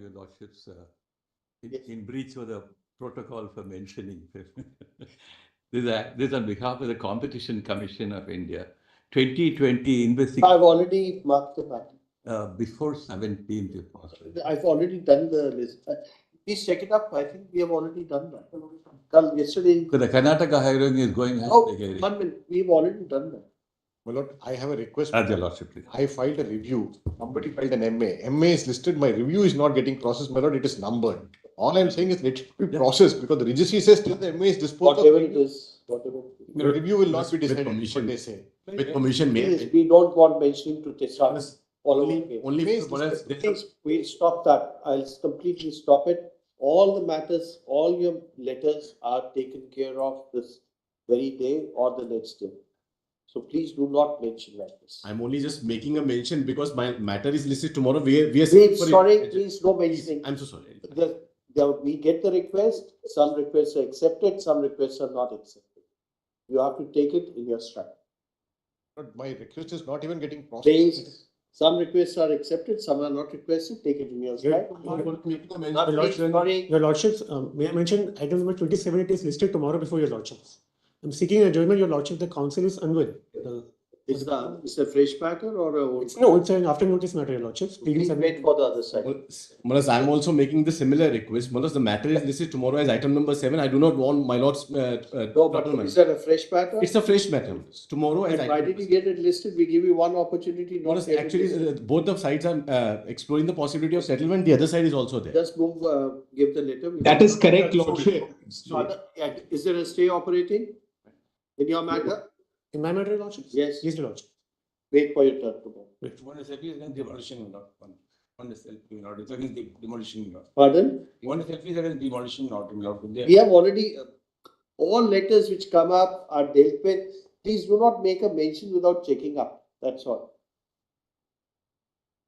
Your Lordships, in breach of the protocol for mentioning. This is on behalf of the Competition Commission of India. 2020 investigation. I've already marked the matter. Before 17th, if possible. I've already done the list. Please check it up. I think we have already done that. Yesterday. So the Karnataka hearing is going on. Oh, 1 minute. We've already done that. My lord, I have a request. Your Lordship, please. I filed a review. Somebody filed an MA. MA is listed. My review is not getting processed. My lord, it is numbered. All I'm saying is let it be processed because the registry says still the MA is disposed whatever of. It is. Whatever. The review will not be decided. Permission. They say. With permission, may We don't want mentioning to start all over again. only Please, Please, we'll stop that. I'll completely stop it. All the matters, all your letters are taken care of this very day or the next day. So please do not mention like this. I'm only just making a mention because my matter is listed tomorrow. We are Please, sorry, please no mentioning. I'm so sorry. We get the request, some requests are accepted, some requests are not accepted. You have to take it in your stride. But my request is not even getting processed. Please, some requests are accepted, some are not requested, take it in your stride. Your Lordships, may I mention item number 27, it is listed tomorrow before your Lordships. I'm seeking adjournment, your Lordship, the council is unwell. It's a fresh matter or a old? No, it's an after notice matter, your Lordships. Please wait for the other side. Manas, I'm also making the similar request. Manas, the matter is listed tomorrow as item number 7. I do not want my lord's. No, but is that a fresh matter? It's a fresh matter. Tomorrow as And why did you get it listed? We give you one opportunity. Not Manas, actually, both the sides are exploring the possibility of settlement. The other side is also there. Just move, give the letter. That is correct, Lordship. Is there a stay operating in your matter? In my matter, your Lordships? Yes. Yes, your Lordship. Wait for your turn to go. One is against demolition law. One is against demolition law. Pardon? One is against demolition law. We have already, all letters which come up are dealt with. Please do not make a mention without checking up. That's all.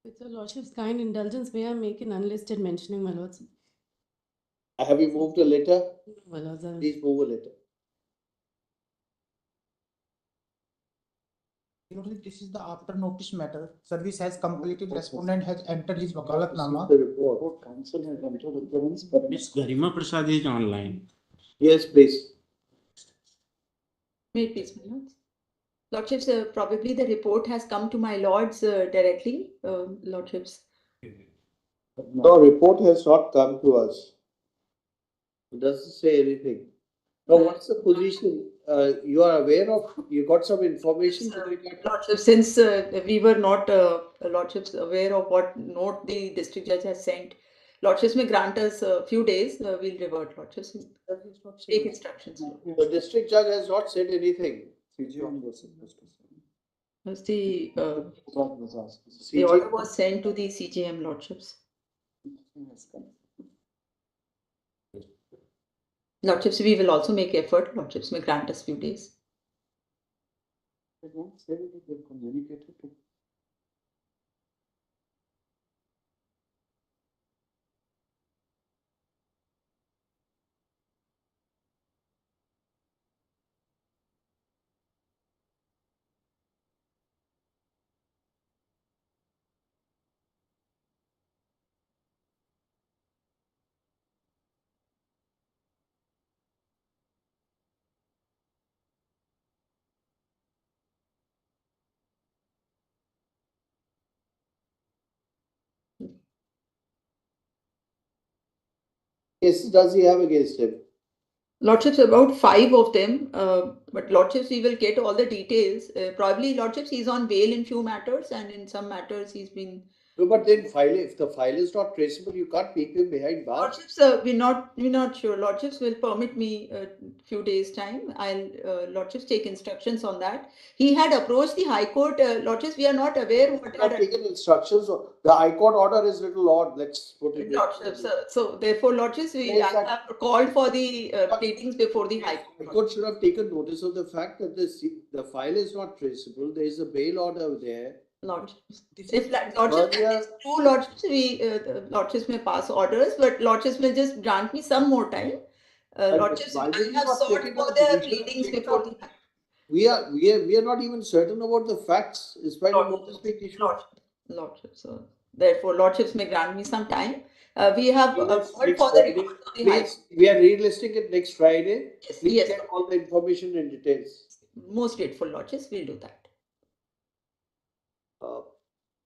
With your Lordship's kind indulgence, may I make an unlisted mentioning, my lords? Have you moved a letter? My lords, Please move a letter. This is the after notice matter. Service has completed. Respondent has entered his wakalatnama. The report. Council has entered appearance, but Miss Garima Prasad is online. Yes, please. May it please, my lords. Lordships, probably the report has come to my lords directly. Lordships. No, report has not come to us. It doesn't say anything. Now, what's the position? You are aware of, you got some information? Lordships, since we were not, Lordships, aware of what note the district judge has sent, Lordships may grant us a few days, we'll revert, Lordships. Take instructions. The district judge has not said anything. Was the order was sent to the CJM, Lordships. Lordships, we will also make effort. Lordships may grant us few days. Cases does he have against him? Lordships, about 5 of them, but Lordships, we will get all the details. Probably Lordships, he's on bail in few matters, and in some matters he's been. No, but then if the file is not traceable, you can't keep him behind bars. Lordships, we're not sure. Lordships will permit me a few days time. I'll Lordships take instructions on that. He had approached the High Court. Lordships, we are not aware what had taken instructions. The High Court order is little odd. Let's put it. Lordships, so therefore, Lordships, we have called for the pleadings before the High Court. The Court should have taken notice of the fact that the file is not traceable. There is a bail order there. Lordships, if Lordships is true, Lordships, Lordships may pass orders, but Lordships will just grant me some more time. Lordships, I have sought for the pleadings before the. We are not even certain about the facts. Is why the notice being issued. Lordships, so therefore Lordships may grant me some time. We have Next called for the Friday, report of the High please, we are relisting it next Friday. Yes, Please yes. get all the information and details. Most grateful, Lordships, we'll do that.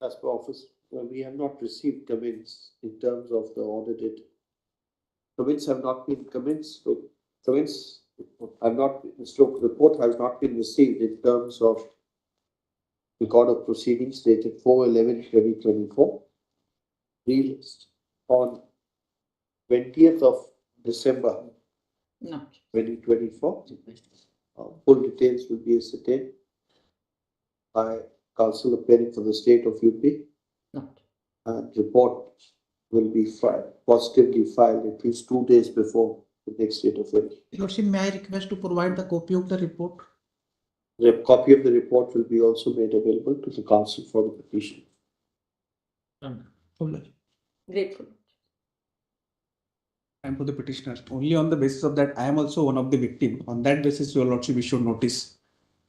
As per office, we have not received comments in terms of the audited. Comments have not been comments, so comments have not, stroke report has not been received in terms of record of proceedings dated 4/11/2024. Released on 20th of December No. 2024. Full details will be ascertained by counsel appearing for the state of UP. No. And report will be positively filed at least 2 days before the next date of it. Lordship, may I request to provide the copy of the report? The copy of the report will be also made available to the counsel for the petition. Grateful. And for the petitioner, only on the basis of that, I am also one of the victim. On that basis, your lordship issued notice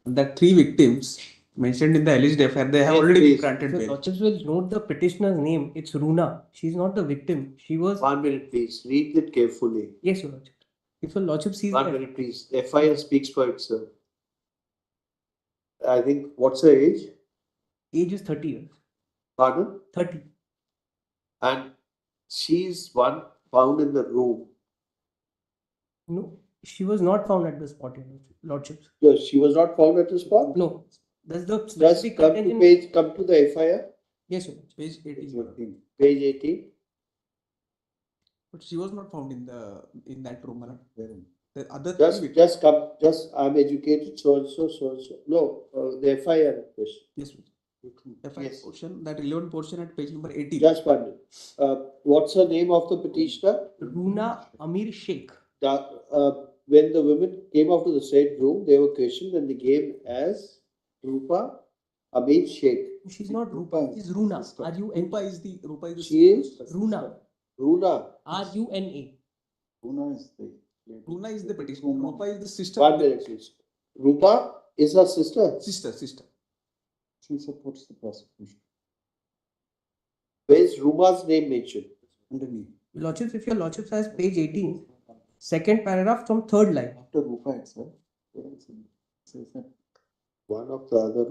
that 3 victims mentioned in the alleged affair, they have Yes, already please. been granted bail. Lordships will note the petitioner's name. It's Runa. She's not the victim. She was. 1 minute, please. Read it carefully. Yes, your lordship. If your lordship sees 1 that. minute, please. FIR speaks for itself. I think, what's her age? Age is 30 years. Pardon? 30. And she's one found in the room. No, she was not found at the spot, your lordships. Yes, she was not found at the spot? No. That's the Just specific come content to in. page, come to the FIR. Yes, your lordship. Page 18. Page 18. But she was not found in that room, madam. The other Just come, I'm educated, so and so. No, the FIR question. Yes, FI portion, that relevant portion at page number 18. Just one minute. What's the name of the petitioner? Runa Amir Sheikh. When the women came out to the said room, they were questioned and they gave as Rupa Amir Sheikh. She's not Rupa. She's Runa. R-U-N. Rupa is the She is Runa. Runa. R-U-N-A. Runa is the petitioner. Rupa is the sister. 1 minute, please. Rupa is her sister. Sister. She supports the prosecution. Where is Ruma's name mentioned? Underneath. Lordships, if your lordships has page 18, second paragraph from third line. After Rupa itself, says that One of the other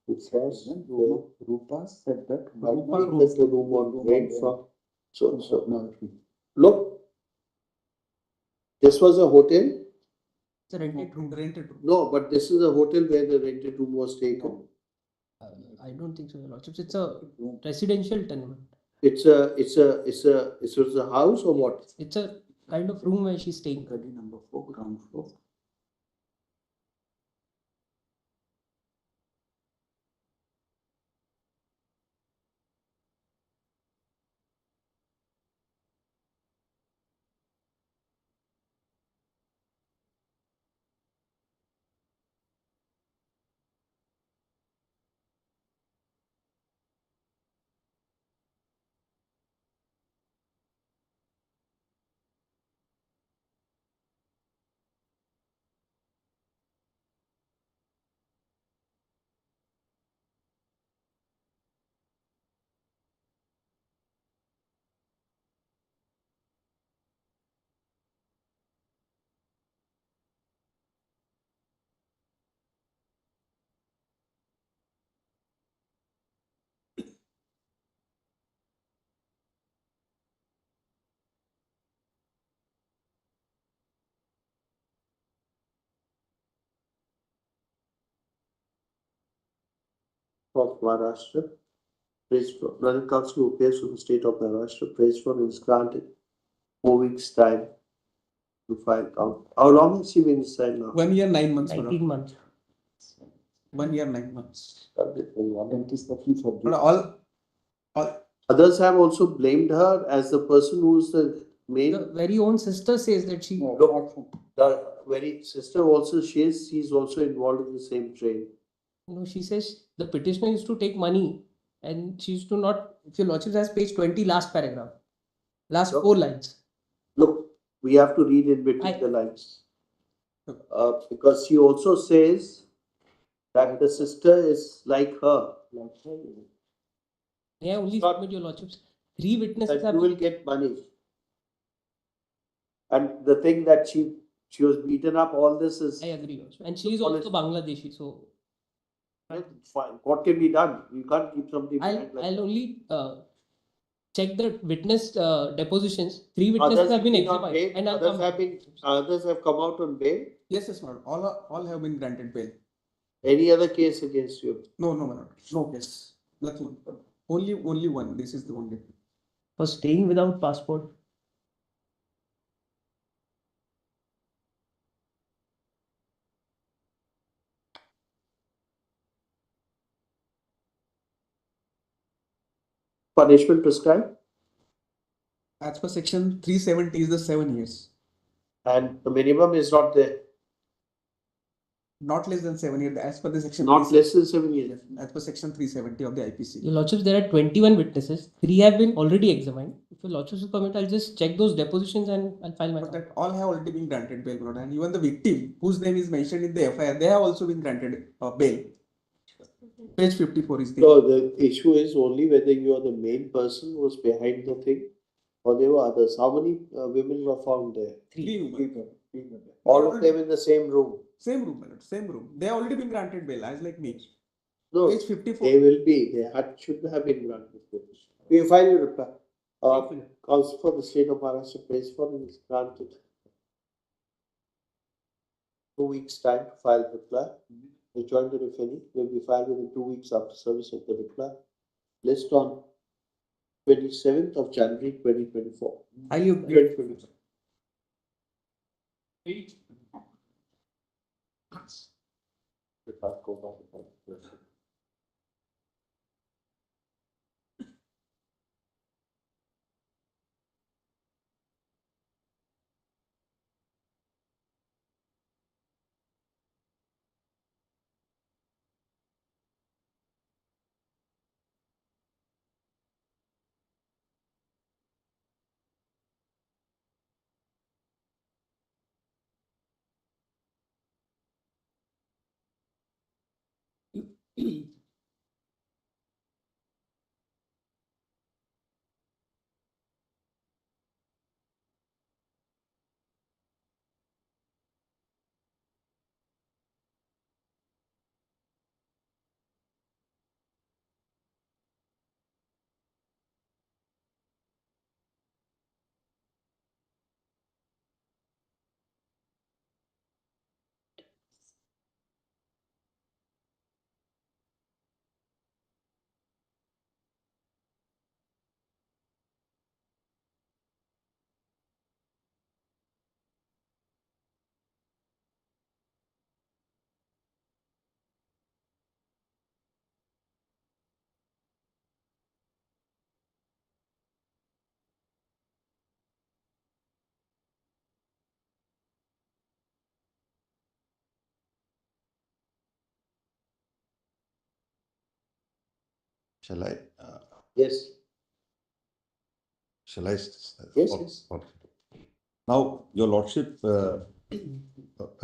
Rupa said that Rupa is the room on rent from. So, look, this was a hotel. It's a rented room. No, but this is a hotel where the rented room was taken. I don't think so, your lordships. It's a residential tenement. It's a house or what? It's a kind of room where she's staying. number 4, ground floor. Of Maharashtra, praise for Another council who appears from the state of Maharashtra, praise for is granted 4 weeks time to file count. How long has she been inside now? 1 year, 9 months. 19 months. 1 year, 9 months. But all Others have also blamed her as the person who's the main. The very own sister says that she. The very sister also she's also involved in the same train. No, she says the petitioner used to take money and she used to not. If your lordship has page 20, last paragraph, last 4 lines. Look, we have to read in between the lines. Because she also says that the sister is like her. May I only submit your lordships? 3 witnesses that have you will get money. And the thing that she was beaten up, all this is. I agree also. And she is also Bangladeshi, so Fine. What can be done? You can't keep somebody I'll behind like I'll only check the witness depositions. 3 witnesses others have been on examined, bail. and I'll Others have come out on bail. Yes, yes, madam. All have been granted bail. Any other case against you? No, no, madam. No case. Nothing. Only one. This is the only. for staying without passport. Punishment prescribed? As per section 370 is the 7 years. And the minimum is not there. Not less than 7 years. As per the section. Not less than 7 years. As per section 370 of the IPC. Your Lordships, there are 21 witnesses. 3 have been already examined. If your Lordships will permit, I'll just check those depositions and I'll file my. But that all have already been granted bail, madam. And even the victim, whose name is mentioned in the FIR, they have also been granted bail. Page 54 is the. No, the issue is only whether you are the main person who was behind the thing or there were others. How many women were found there? 3 women. All of them in the same room? Same room, madam. Same room. They have already been granted bail, as like me. No, Page 54. they will be. Should have been granted. We file your reply. Counsel for the state of Maharashtra pays for and is granted. 2 weeks time to file reply. The joint if any will be filed within 2 weeks after service of the reply. List on 27th of January 2024. Highly 2024. Shall I? Yes. Shall I? Yes. Okay. Now, your lordship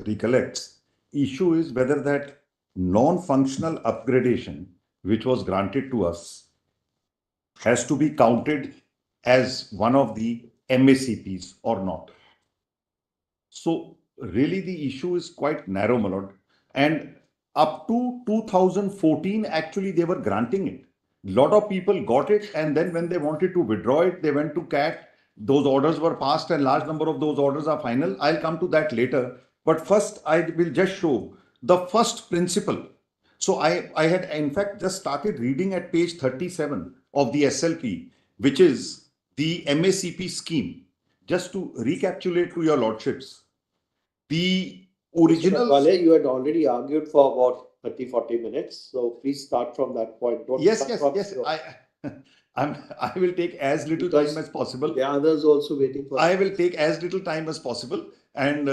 recollects, issue is whether that non-functional upgradation, which was granted to us, has to be counted as one of the MACPs or not. So really the issue is quite narrow, my lord. And up to 2014, actually, they were granting it. Lot of people got it, and then when they wanted to withdraw it, they went to CAT. Those orders were passed, and large number of those orders are final. I'll come to that later. But first, I will just show the first principle. So I had, in fact, just started reading at page 37 of the SLP, which is the MACP scheme. Just to recapitulate to your lordships, the original. Vale, you had already argued for about 30-40 minutes, so please start from that point. Don't Yes. I will take as little time as possible. The others also waiting for. I will take as little time as possible, and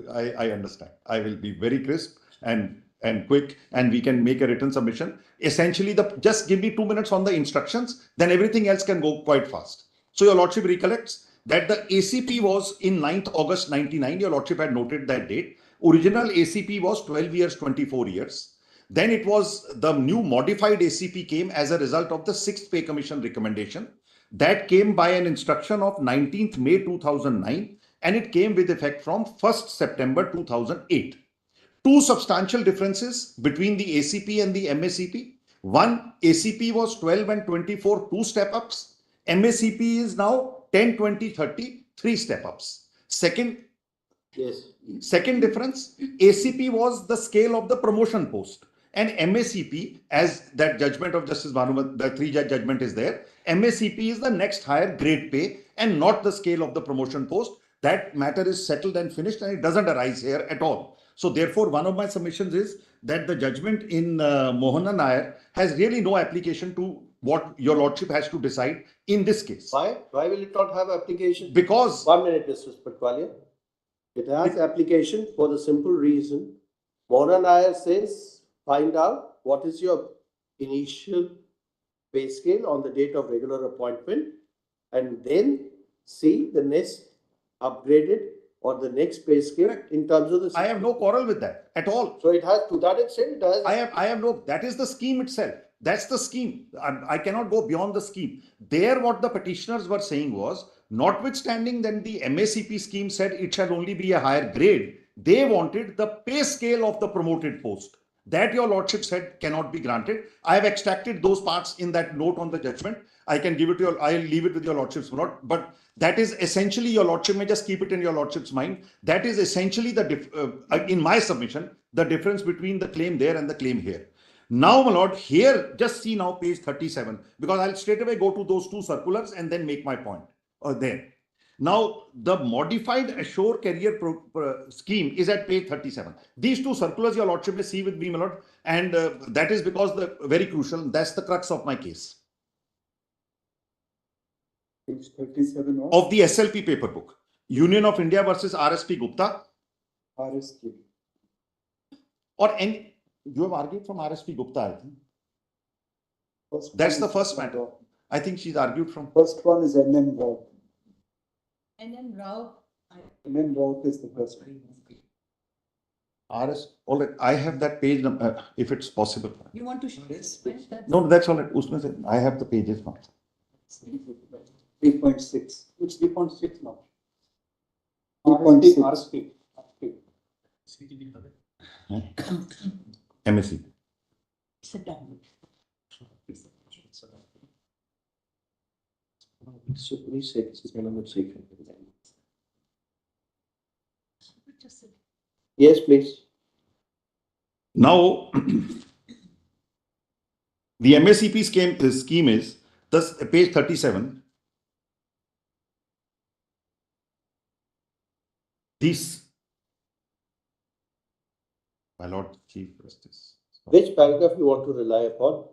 I understand. I will be very crisp and quick, and we can make a written submission. Essentially, just give me 2 minutes on the instructions, then everything else can go quite fast. So your lordship recollects that the ACP was in 9th August 99. Your lordship had noted that date. Original ACP was 12 years, 24 years. Then it was the new modified ACP came as a result of the 6th Pay Commission recommendation. That came by an instruction of 19th May 2009 and it came with effect from 1st September 2008. Two substantial differences between the ACP and the MACP. One, ACP was 12 and 24, 2 step-ups. MACP is now 10, 20, 30, 3 step-ups. Second difference, ACP was the scale of the promotion post. And MACP, as that judgment of Justice Bhanumat, the 3-judge judgment is there, MACP is the next higher grade pay and not the scale of the promotion post. That matter is settled and finished and it doesn't arise here at all. So therefore, one of my submissions is that the judgment in Mohana Nair has really no application to what your lordship has to decide in this case. Why? Why will it not have application? Because... 1 minute, Mr. Patwalia. It has application for the simple reason, Mohana Nair says, find out what is your initial pay scale on the date of regular appointment and then see the next upgraded or the next pay scale in terms of the... I have no quarrel with that at all. So it has, to that extent, it has... I have no, that is the scheme itself. That's the scheme. I cannot go beyond the scheme. There, what the petitioners were saying was, notwithstanding then the MACP scheme said it shall only be a higher grade, they wanted the pay scale of the promoted post. That your lordship said cannot be granted. I have extracted those parts in that note on the judgment. I can give it to you. I'll leave it with your lordship's note. But that is essentially, your lordship may just keep it in your lordship's mind. That is essentially the, in my submission, the difference between the claim there and the claim here. Now, my lord, here, just see now page 37, because I'll straight away go to those 2 circulars and then make my point there. Now, the modified Assure Career scheme is at page 37. These 2 circulars, your lordship may see with me, my lord, and that is because the very crucial, that's the crux of my case. Page 37 of the SLP paper book. Union of India versus RSP Gupta. RSP. Or any... You have argued from RSP Gupta, I think. That's the first matter. I think she's argued from... First one is NM Rao. NM Rao. NM Rao is the first one. All right, I have that page number, if it's possible. You want to show this? No, that's all right. Usme se, I have the pages now. 3.6. It's 3.6 now. RSP. MSc. Sit down. Yes, please. Now, the MACP scheme is thus page 37. This, my lord Chief Justice. Which paragraph you want to rely upon?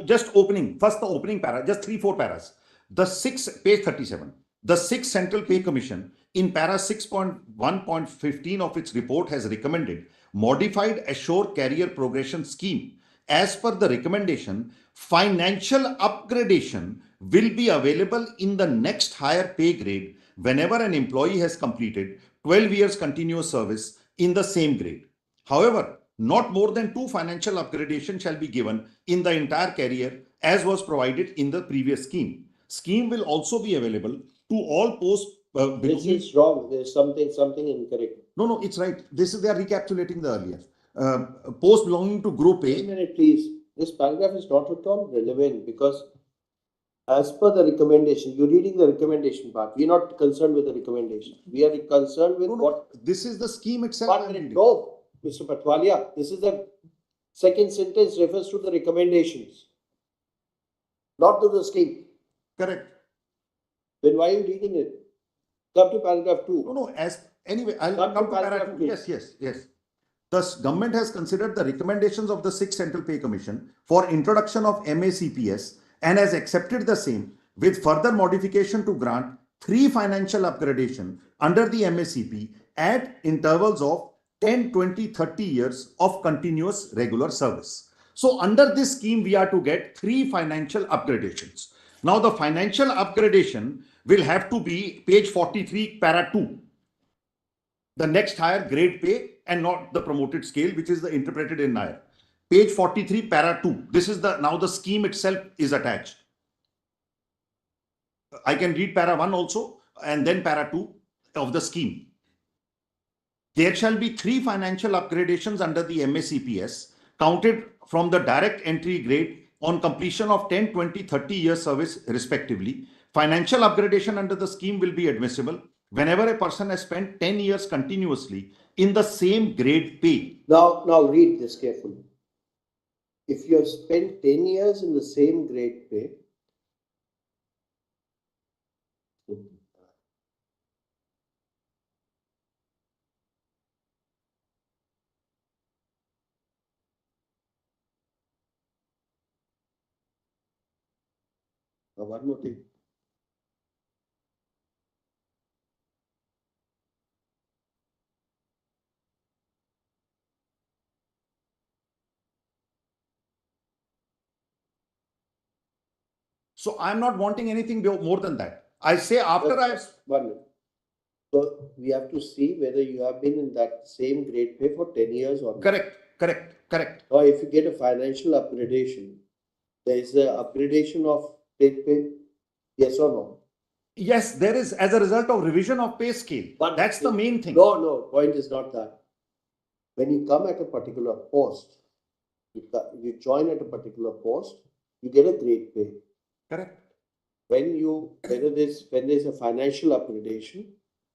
Just opening, first the opening para, just 3-4 paras. The 6, page 37. The 6th Central Pay Commission in para 6.1.15 of its report has recommended modified Assure Career Progression Scheme. As per the recommendation, financial upgradation will be available in the next higher pay grade whenever an employee has completed 12 years continuous service in the same grade. However, not more than 2 financial upgradation shall be given in the entire career as was provided in the previous scheme. Scheme will also be available to all posts. This is wrong. There's something incorrect. No, it's right. This is, they are recapitulating the earlier. Post belonging to group A. Wait a minute, please. This paragraph is not at all relevant because as per the recommendation, you're reading the recommendation part. We're not concerned with the recommendation. We are concerned with what... This is the scheme itself. No, Mr. Patwalia, this is the second sentence refers to the recommendations, not to the scheme. Correct. Then why are you reading it? Come to paragraph 2. No, anyway, I'll come to paragraph 2. Yes. Thus, government has considered the recommendations of the 6th Central Pay Commission for introduction of MACPS and has accepted the same with further modification to grant 3 financial upgradation under the MACP at intervals of 10, 20, 30 years of continuous regular service. So under this scheme, we are to get 3 financial upgradations. Now the financial upgradation will have to be page 43, para 2. The next higher grade pay and not the promoted scale, which is the interpreted in Nair. page 43, para 2. This is now the scheme itself is attached. I can read para 1 also and then para 2 of the scheme. There shall be 3 financial upgradations under the MACPS counted from the direct entry grade on completion of 10, 20, 30 years service respectively. Financial upgradation under the scheme will be admissible whenever a person has spent 10 years continuously in the same grade pay. Now read this carefully. If you have spent 10 years in the same grade pay, one more thing. So I'm not wanting anything more than that. I say after I've... One minute. So we have to see whether you have been in that same grade pay for 10 years or not. Correct. Or if you get a financial upgradation, there is an upgradation of grade pay, yes or no? Yes, there is as a result of revision of pay scale. But that's the main thing. No, point is not that. When you come at a particular post, you join at a particular post, you get a grade pay. Correct. When there's a financial upgradation,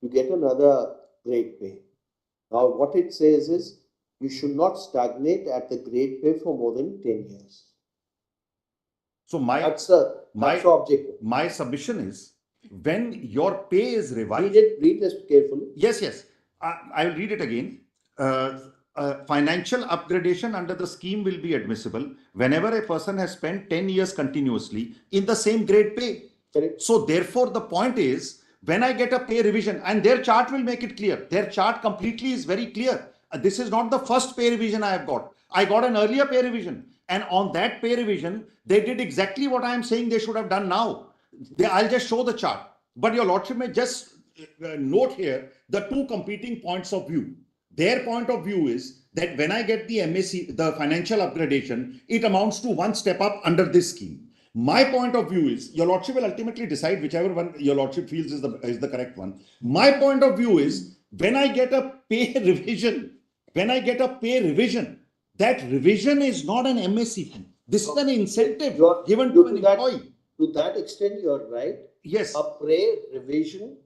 you get another grade pay. Now, what it says is you should not stagnate at the grade pay for more than 10 years. So that's the objective. My submission is when your pay is revised. Read this carefully. Yes. I will read it again. Financial upgradation under the scheme will be admissible whenever a person has spent 10 years continuously in the same grade pay. Correct. So therefore, the point is when I get a pay revision, and their chart will make it clear. Their chart completely is very clear. This is not the first pay revision I have got. I got an earlier pay revision. And on that pay revision, they did exactly what I am saying they should have done now. I'll just show the chart. But your lordship may just note here the two competing points of view. Their point of view is that when I get the MAC, the financial upgradation, it amounts to one step up under this scheme. My point of view is, your lordship will ultimately decide whichever one your lordship feels is the correct one. My point of view is, when I get a pay revision, that revision is not an MACP. This is an incentive given to an employee. To that extent, you are right. Yes. A pay revision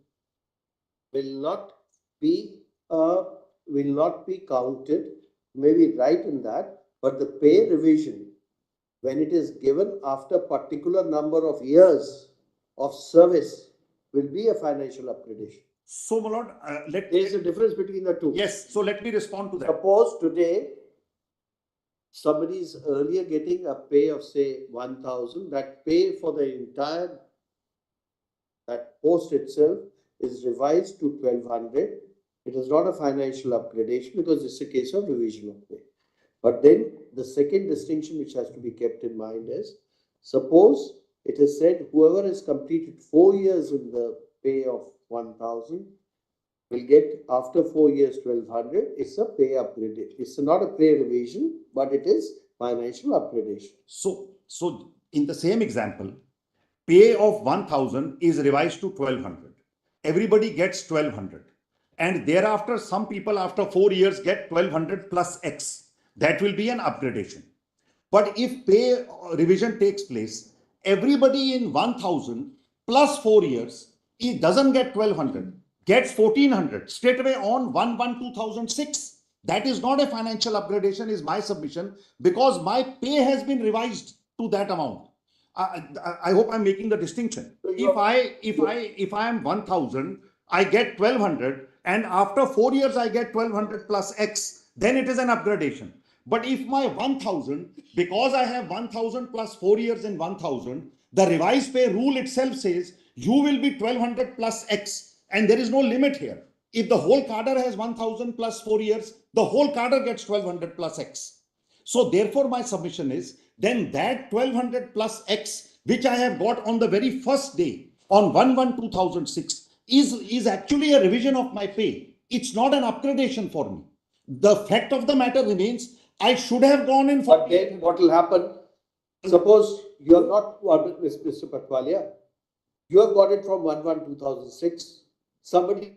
will not be counted. You may be right in that, but the pay revision, when it is given after a particular number of years of service, will be a financial upgradation. So, my lord, there is a difference between the two. Yes. So let me respond to that. Suppose today somebody is earlier getting a pay of say 1,000. That pay for the entire that post itself is revised to 1,200. It is not a financial upgradation because it's a case of revision of pay. But then the second distinction which has to be kept in mind is, suppose it is said whoever has completed 4 years in the pay of 1,000 will get after 4 years 1,200. It's a pay upgrade. It's not a pay revision, but it is financial upgradation. So in the same example, pay of 1,000 is revised to 1,200. Everybody gets 1,200. And thereafter, some people after 4 years get 1,200 plus X. That will be an upgradation. But if pay revision takes place, everybody in 1,000 plus 4 years, it doesn't get 1,200, gets 1,400 straight away on 1/1/2006. That is not a financial upgradation, is my submission, because my pay has been revised to that amount. I hope I'm making the distinction. If I am 1,000, I get 1,200, and after 4 years I get 1,200 plus X, then it is an upgradation. But if my 1,000, because I have 1,000 plus 4 years in 1,000, the revised pay rule itself says you will be 1,200 plus X, and there is no limit here. If the whole cadre has 1,000 plus 4 years, the whole cadre gets 1,200 plus X. So therefore my submission is, then that 1,200 plus X, which I have got on the very first day, on 1/1/2006, is actually a revision of my pay. It's not an upgradation for me. The fact of the matter remains, I should have gone in for. But then what will happen? Suppose you are not, Mr. Patwalia, you have got it from 1/1/2006. Somebody.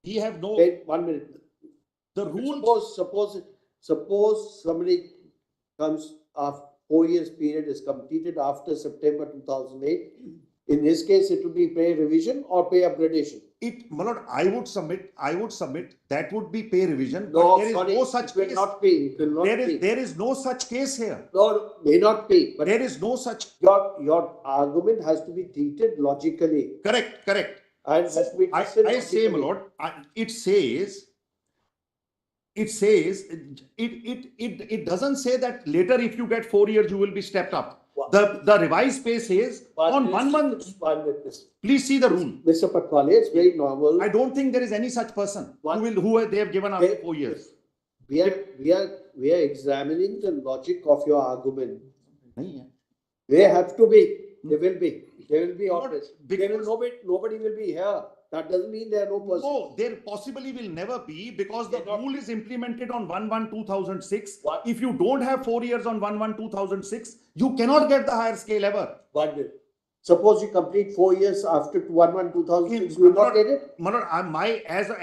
We have no. Wait 1 minute. The rule. Suppose somebody comes after 4 years period is completed after September 2008. In his case, it will be pay revision or pay upgradation. My lord, I would submit that would be pay revision. No, but there is sorry, no such it will case. not be. It will not be. There is no such case here. No, may not be. But there is no such. Your argument has to be treated logically. Correct. And has to be I say, my lord, it doesn't say that later if you get 4 years you will be stepped up. The revised pay says on 1 month. Please see the rule. Mr. Patwale, it's very normal. I don't think there is any such person who they have given after 4 years. We are examining the logic of your argument. They have to be. They will be. They will be honest. Nobody will be here. That doesn't mean there are no person. No, there possibly will never be because the rule is implemented on 1/1/2006. If you don't have 4 years on 1/1/2006, you cannot get the higher scale ever. But suppose you complete 4 years after 1/1/2006, you will not get it?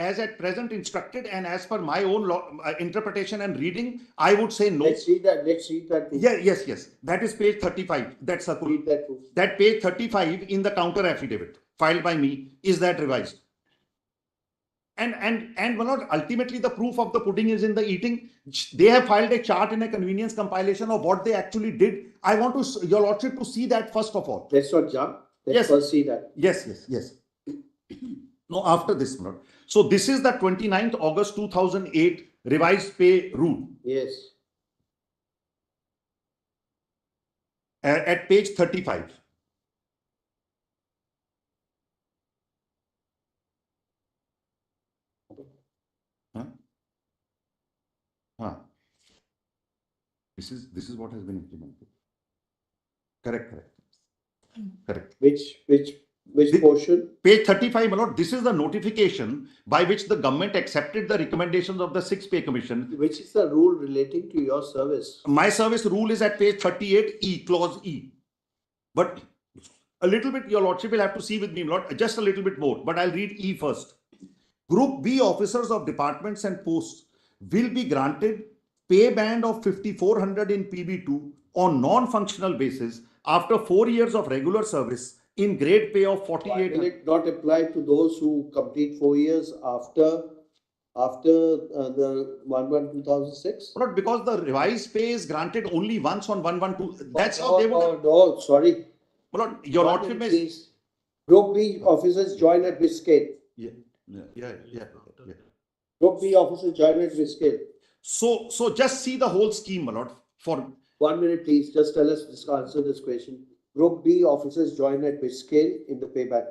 As at present instructed and as per my own interpretation and reading, I would say no. Let's read that. Yes. That is page 35. That's circular. Read that proof. That page 35 in the counter affidavit filed by me is that revised. And my lord, ultimately the proof of the pudding is in the eating. They have filed a chart in a convenience compilation of what they actually did. I want your lordship to see that first of all. Let's not jump. Let's first see that. Yes. No, after this, my lord. So this is the 29th August 2008 revised pay rule. Yes. At page 35. This is what has been implemented. Correct. Which portion? Page 35, my lord. This is the notification by which the government accepted the recommendations of the 6th Pay Commission. Which is the rule relating to your service? My service rule is at page 38E, clause E. But a little bit, your lordship will have to see with me, my lord, just a little bit more. But I'll read E first. Group B officers of departments and posts will be granted pay band of 5,400 in PB2 on non-functional basis after 4 years of regular service in grade pay of 48. Will it not apply to those who complete 4 years after the 1/1/2006? Not because the revised pay is granted only once on 1/1/2. That's how they would. No, sorry. Not, your lordship is. Group B officers join at which scale? Yeah. Group B officers join at which scale? So just see the whole scheme, my lord. For 1 minute, please. Just tell us, just answer this question. Group B officers join at which scale in the payback?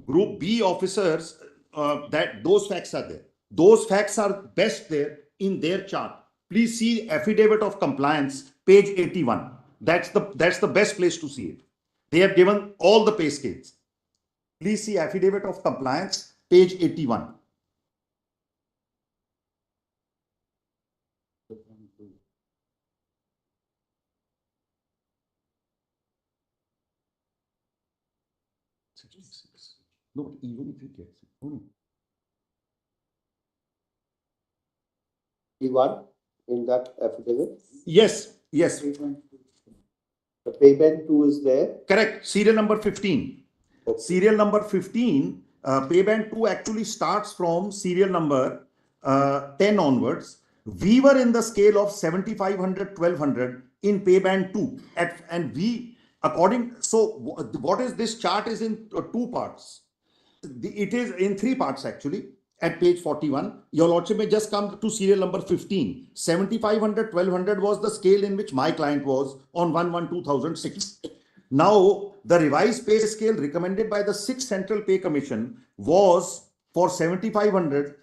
Group B officers, those facts are there. Those facts are best there in their chart. Please see affidavit of compliance, page 81. That's the best place to see it. They have given all the pay scales. Please see affidavit of compliance, page 81. No, but even if he gets it. E1 in that affidavit? Yes. The pay band 2 is there. Correct. Serial number 15. Okay. Serial number 15, pay band 2 actually starts from serial number 10 onwards. We were in the scale of 7,500, 1,200 in pay band 2. So what is this chart is in 2 parts. It is in 3 parts actually. At page 41, your lordship may just come to serial number 15. 7,500, 1,200 was the scale in which my client was on 1/1/2006. Now, the revised pay scale recommended by the 6th Central Pay Commission was for 7,500.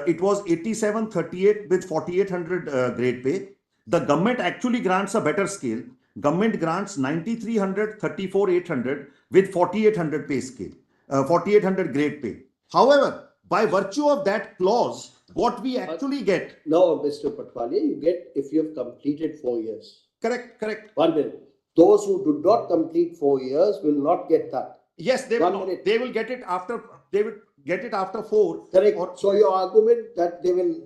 It was 8738 with 4,800 grade pay. The government actually grants a better scale. Government grants 9,300, 34,800 with 4,800 pay scale, 4,800 grade pay. However, by virtue of that clause, what we actually get. No, Mr. Patwalia, you get if you have completed 4 years. Correct, correct. 1 minute. Those who do not complete 4 years will not get that. Yes, they will 1 not. minute. They will get it after. They will get it after 4. Correct. So your argument that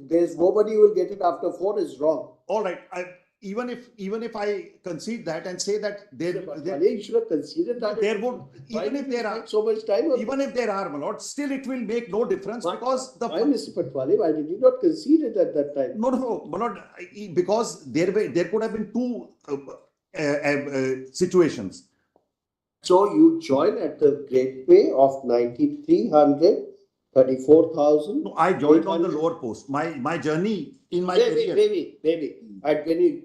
there's nobody who will get it after 4 is wrong. All right. Even if I concede that and say that you should have conceded that. There would, even if there are so much time. Even if there are, my lord, still it will make no difference because the. Why, Mr. Patwali, why did you not concede it at that time? No, my lord, because there could have been two situations. So you joined at the grade pay of 9,300, 34,000. No, I joined on the lower post. My journey in my career. Maybe. At when you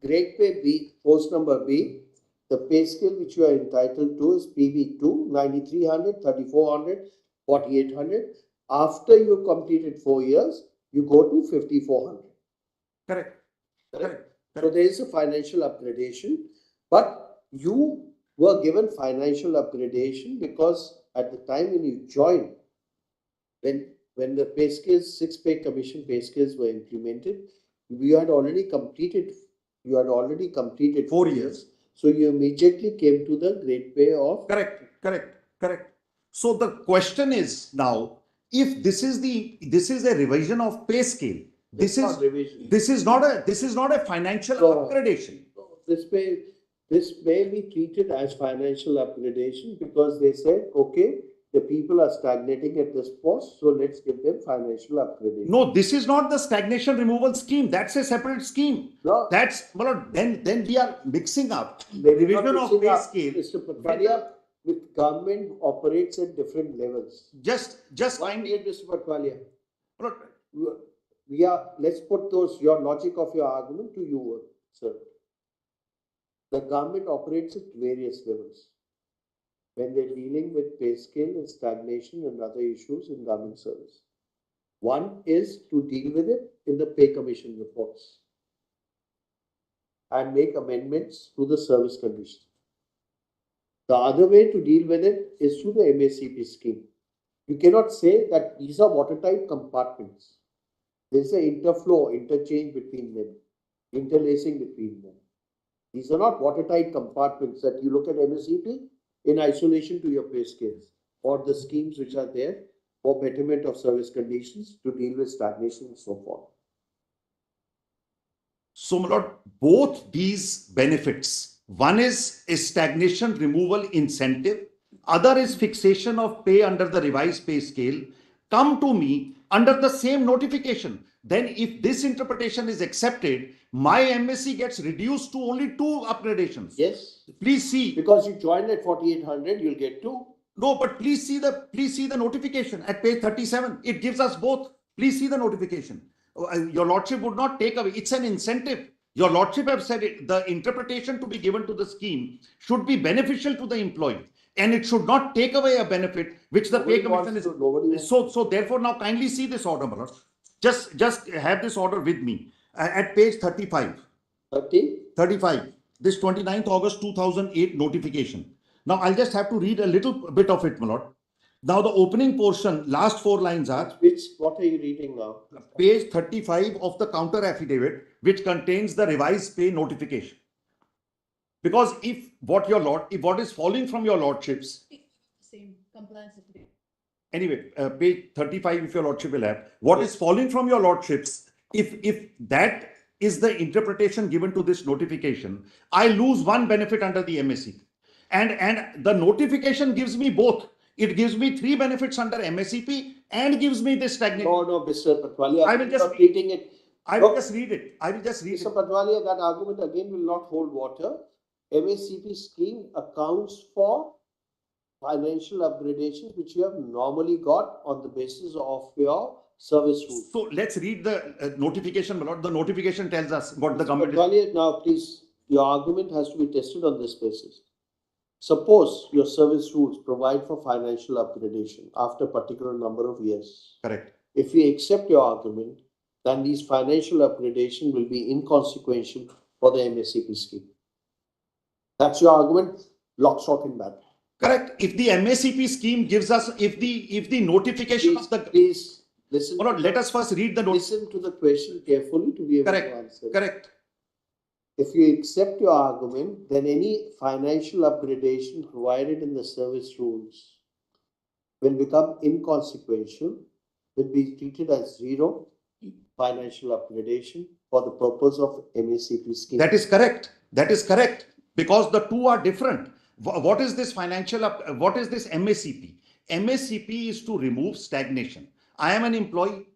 grade pay B, post number B, the pay scale which you are entitled to is PB2, 9,300, 3,400, 4,800. After you completed 4 years, you go to 5,400. Correct. So there is a financial upgradation, but you were given financial upgradation because at the time when you joined, when the pay scales, 6 pay commission pay scales were implemented, you had already completed 4 years. So you immediately came to the grade pay of. Correct. So the question is now, if this is a revision of pay scale, this is not a financial upgradation. This may be treated as financial upgradation because they said, okay, the people are stagnating at this post, so let's give them financial upgradation. No, this is not the stagnation removal scheme. That's a separate scheme. No. Then we are mixing up the revision of pay scale. Mr. Patwalia, with government operates at different levels. Just find it, Mr. Patwalia. Let's put your logic of your argument to you, sir. The government operates at various levels when they're dealing with pay scale and stagnation and other issues in government service. One is to deal with it in the pay commission reports and make amendments to the service conditions. The other way to deal with it is through the MACP scheme. You cannot say that these are watertight compartments. There's an interflow, interchange between them, interlacing between them. These are not watertight compartments that you look at MACP in isolation to your pay scales or the schemes which are there for betterment of service conditions to deal with stagnation and so forth. So, my lord, both these benefits, one is a stagnation removal incentive, other is fixation of pay under the revised pay scale, come to me under the same notification. Then if this interpretation is accepted, my MSc gets reduced to only 2 upgradations. Yes. Please see. Because you joined at 4,800, you'll get 2. No, but please see the notification at page 37. It gives us both. Please see the notification. Your lordship would not take away. It's an incentive. Your lordship have said it. The interpretation to be given to the scheme should be beneficial to the employee. And it should not take away a benefit which the pay commission is. So therefore now kindly see this order, my lord. Just have this order with me at page 35. 35. This 29th August 2008 notification. Now I'll just have to read a little bit of it, my lord. Now the opening portion, last 4 lines are. What are you reading now? Page 35 of the counter affidavit, which contains the revised pay notification. Because if what is falling from your lordships. Same compliance. Anyway, page 35, if your lordship will have, what is falling from your lordships, if that is the interpretation given to this notification, I lose one benefit under the MSc. And the notification gives me both. It gives me 3 benefits under MSCP and gives me this stagnation. No, Mr. Patwalia. I will just reading it. I will just read it. Mr. Patwalia, that argument again will not hold water. MSCP scheme accounts for financial upgradations which you have normally got on the basis of your service rules. So let's read the notification, my lord. The notification tells us what the government is. Now, please, your argument has to be tested on this basis. Suppose your service rules provide for financial upgradation after a particular number of years. Correct. If we accept your argument, then these financial upgradation will be inconsequential for the MSCP scheme. That's your argument, lock, stock and barrel. Correct. If the MACP scheme gives us, if the notification of the Please listen. Hold on, let us first read the notice. Listen to the question carefully to be able Correct. to answer. Correct. If you accept your argument, then any financial upgradation provided in the service rules will become inconsequential, will be treated as zero financial upgradation for the purpose of MACP scheme. That is correct. That is correct. Because the two are different. What is this what is this MACP? MACP is to remove stagnation. I am an employee.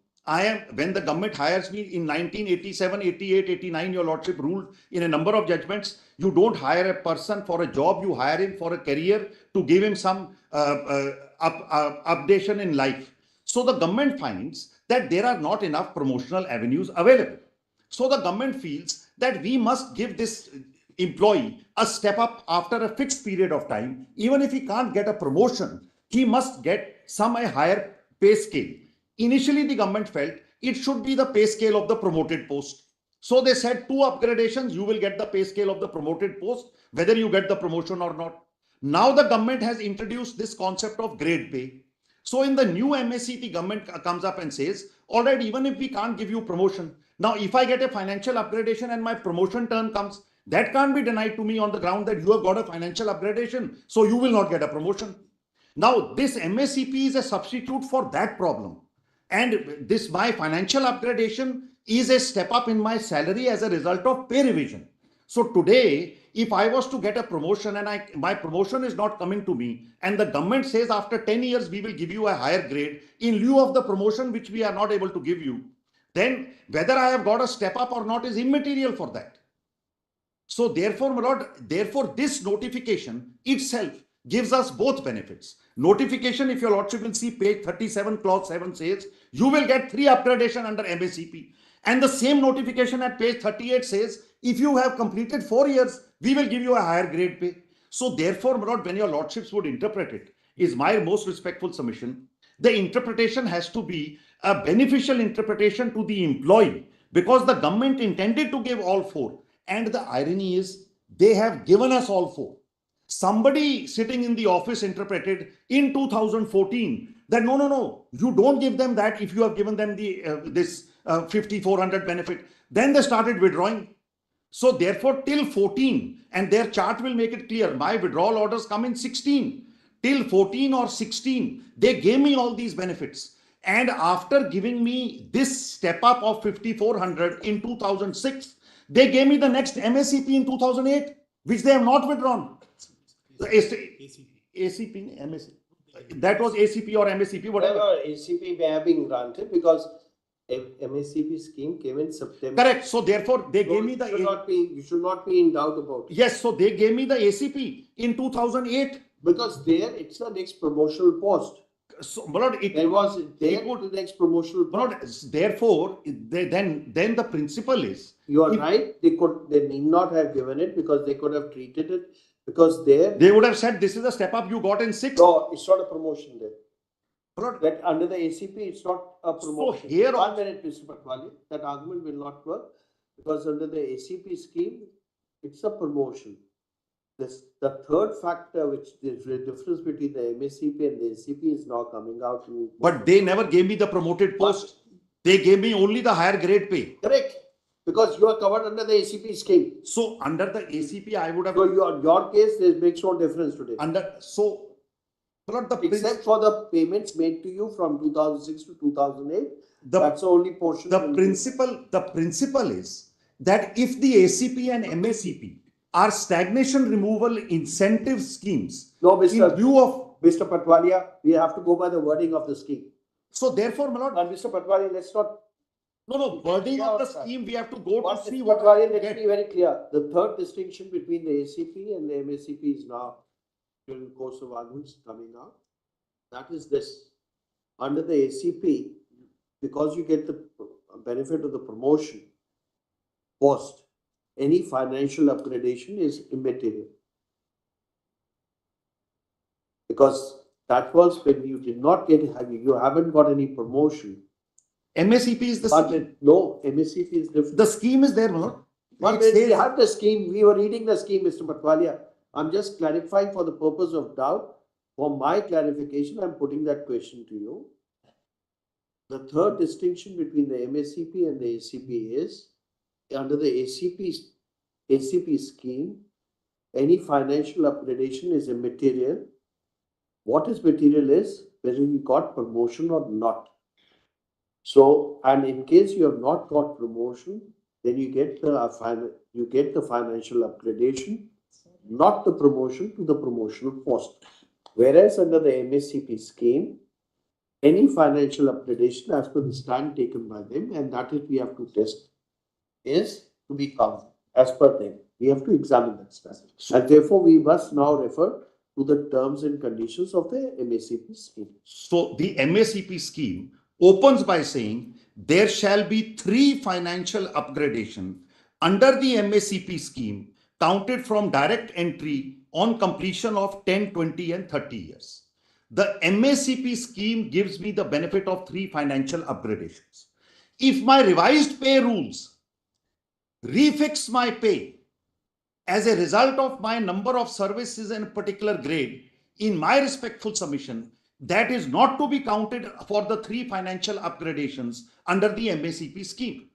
When the government hires me in 1987, 88, 89, your lordship ruled in a number of judgments, you don't hire a person for a job, you hire him for a career to give him some updation in life. So the government finds that there are not enough promotional avenues available. So the government feels that we must give this employee a step up after a fixed period of time. Even if he can't get a promotion, he must get a higher pay scale. Initially, the government felt it should be the pay scale of the promoted post. So they said 2 upgradations, you will get the pay scale of the promoted post, whether you get the promotion or not. Now the government has introduced this concept of grade pay. So in the new MACP, government comes up and says, all right, even if we can't give you promotion, now if I get a financial upgradation and my promotion turn comes, that can't be denied to me on the ground that you have got a financial upgradation, so you will not get a promotion. Now this MACP is a substitute for that problem. And this my financial upgradation is a step up in my salary as a result of pay revision. So today, if I was to get a promotion and my promotion is not coming to me, and the government says after 10 years we will give you a higher grade in lieu of the promotion which we are not able to give you, then whether I have got a step up or not is immaterial for that. So therefore, my lord, this notification itself gives us both benefits. Notification, if your lordship will see page 37, clause 7 says, you will get 3 upgradation under MACP. And the same notification at page 38 says, if you have completed 4 years, we will give you a higher grade pay. So therefore, my lord, when your lordships would interpret it, is my most respectful submission, the interpretation has to be a beneficial interpretation to the employee, because the government intended to give all 4. And the irony is, they have given us all 4. Somebody sitting in the office interpreted in 2014 that no, you don't give them that if you have given them the this 5400 benefit. Then they started withdrawing. So therefore, till 14, and their chart will make it clear, my withdrawal orders come in 16. Till 14 or 16, they gave me all these benefits. And after giving me this step up of 5400 in 2006, they gave me the next MACP in 2008, which they have not withdrawn. The ACP, MACP. That was ACP or MACP, whatever. ACP may have been granted because MACP scheme came in September. Correct. So therefore, they gave me the. You should not be in doubt about it. Yes. So they gave me the ACP in 2008 because there it's the next promotional post. So, Lord, there was the next promotional post. Therefore, then the principle is. You are right. They need not have given it because they could have treated it. Because they would have said this is a step up you got in 6. No, it's not a promotion there. That under the ACP, it's not a promotion. So here, 1 minute, Mr. Patwali, that argument will not work because under the ACP scheme, it's a promotion. The third factor, which is the difference between the MACP and the ACP, is now coming out. But they never gave me the promoted post. They gave me only the higher grade pay. Correct. Because you are covered under the ACP scheme. So under the ACP, I would have. So your case, there makes no difference today. Except for the payments made to you from 2006 to 2008, that's the only portion. The principle is that if the ACP and MACP are stagnation removal incentive schemes, no, Mr. in view of Mr. Patwalia, we have to go by the wording of the scheme. So therefore, my lord, Mr. Patwali, let's not. No, wording of the scheme, we have to go to see what. Let's be very clear. The third distinction between the ACP and the MACP is now, during the course of arguments coming out. That is this. Under the ACP, because you get the benefit of the promotion post, any financial upgradation is immaterial. Because that was when you did not get, you haven't got any promotion. MACP is the scheme. No, MACP is different. The scheme is there, my lord. We have the scheme. We were reading the scheme, Mr. Patwalia. I'm just clarifying for the purpose of doubt. For my clarification, I'm putting that question to you. The third distinction between the MACP and the ACP is, under the ACP scheme, any financial upgradation is immaterial. What is material is whether you got promotion or not. So, and in case you have not got promotion, then you get the financial upgradation, not the promotion to the promotional post. Whereas under the MACP scheme, any financial upgradation as per the stand taken by them, and that is we have to test, is to be counted as per them. We have to examine that stand. And therefore, we must now refer to the terms and conditions of the MACP scheme. So the MACP scheme opens by saying there shall be 3 financial upgradation under the MACP scheme counted from direct entry on completion of 10, 20 and 30 years. The MACP scheme gives me the benefit of 3 financial upgradations. If my revised pay rules refix my pay as a result of my number of services in a particular grade, in my respectful submission, that is not to be counted for the 3 financial upgradations under the MACP scheme.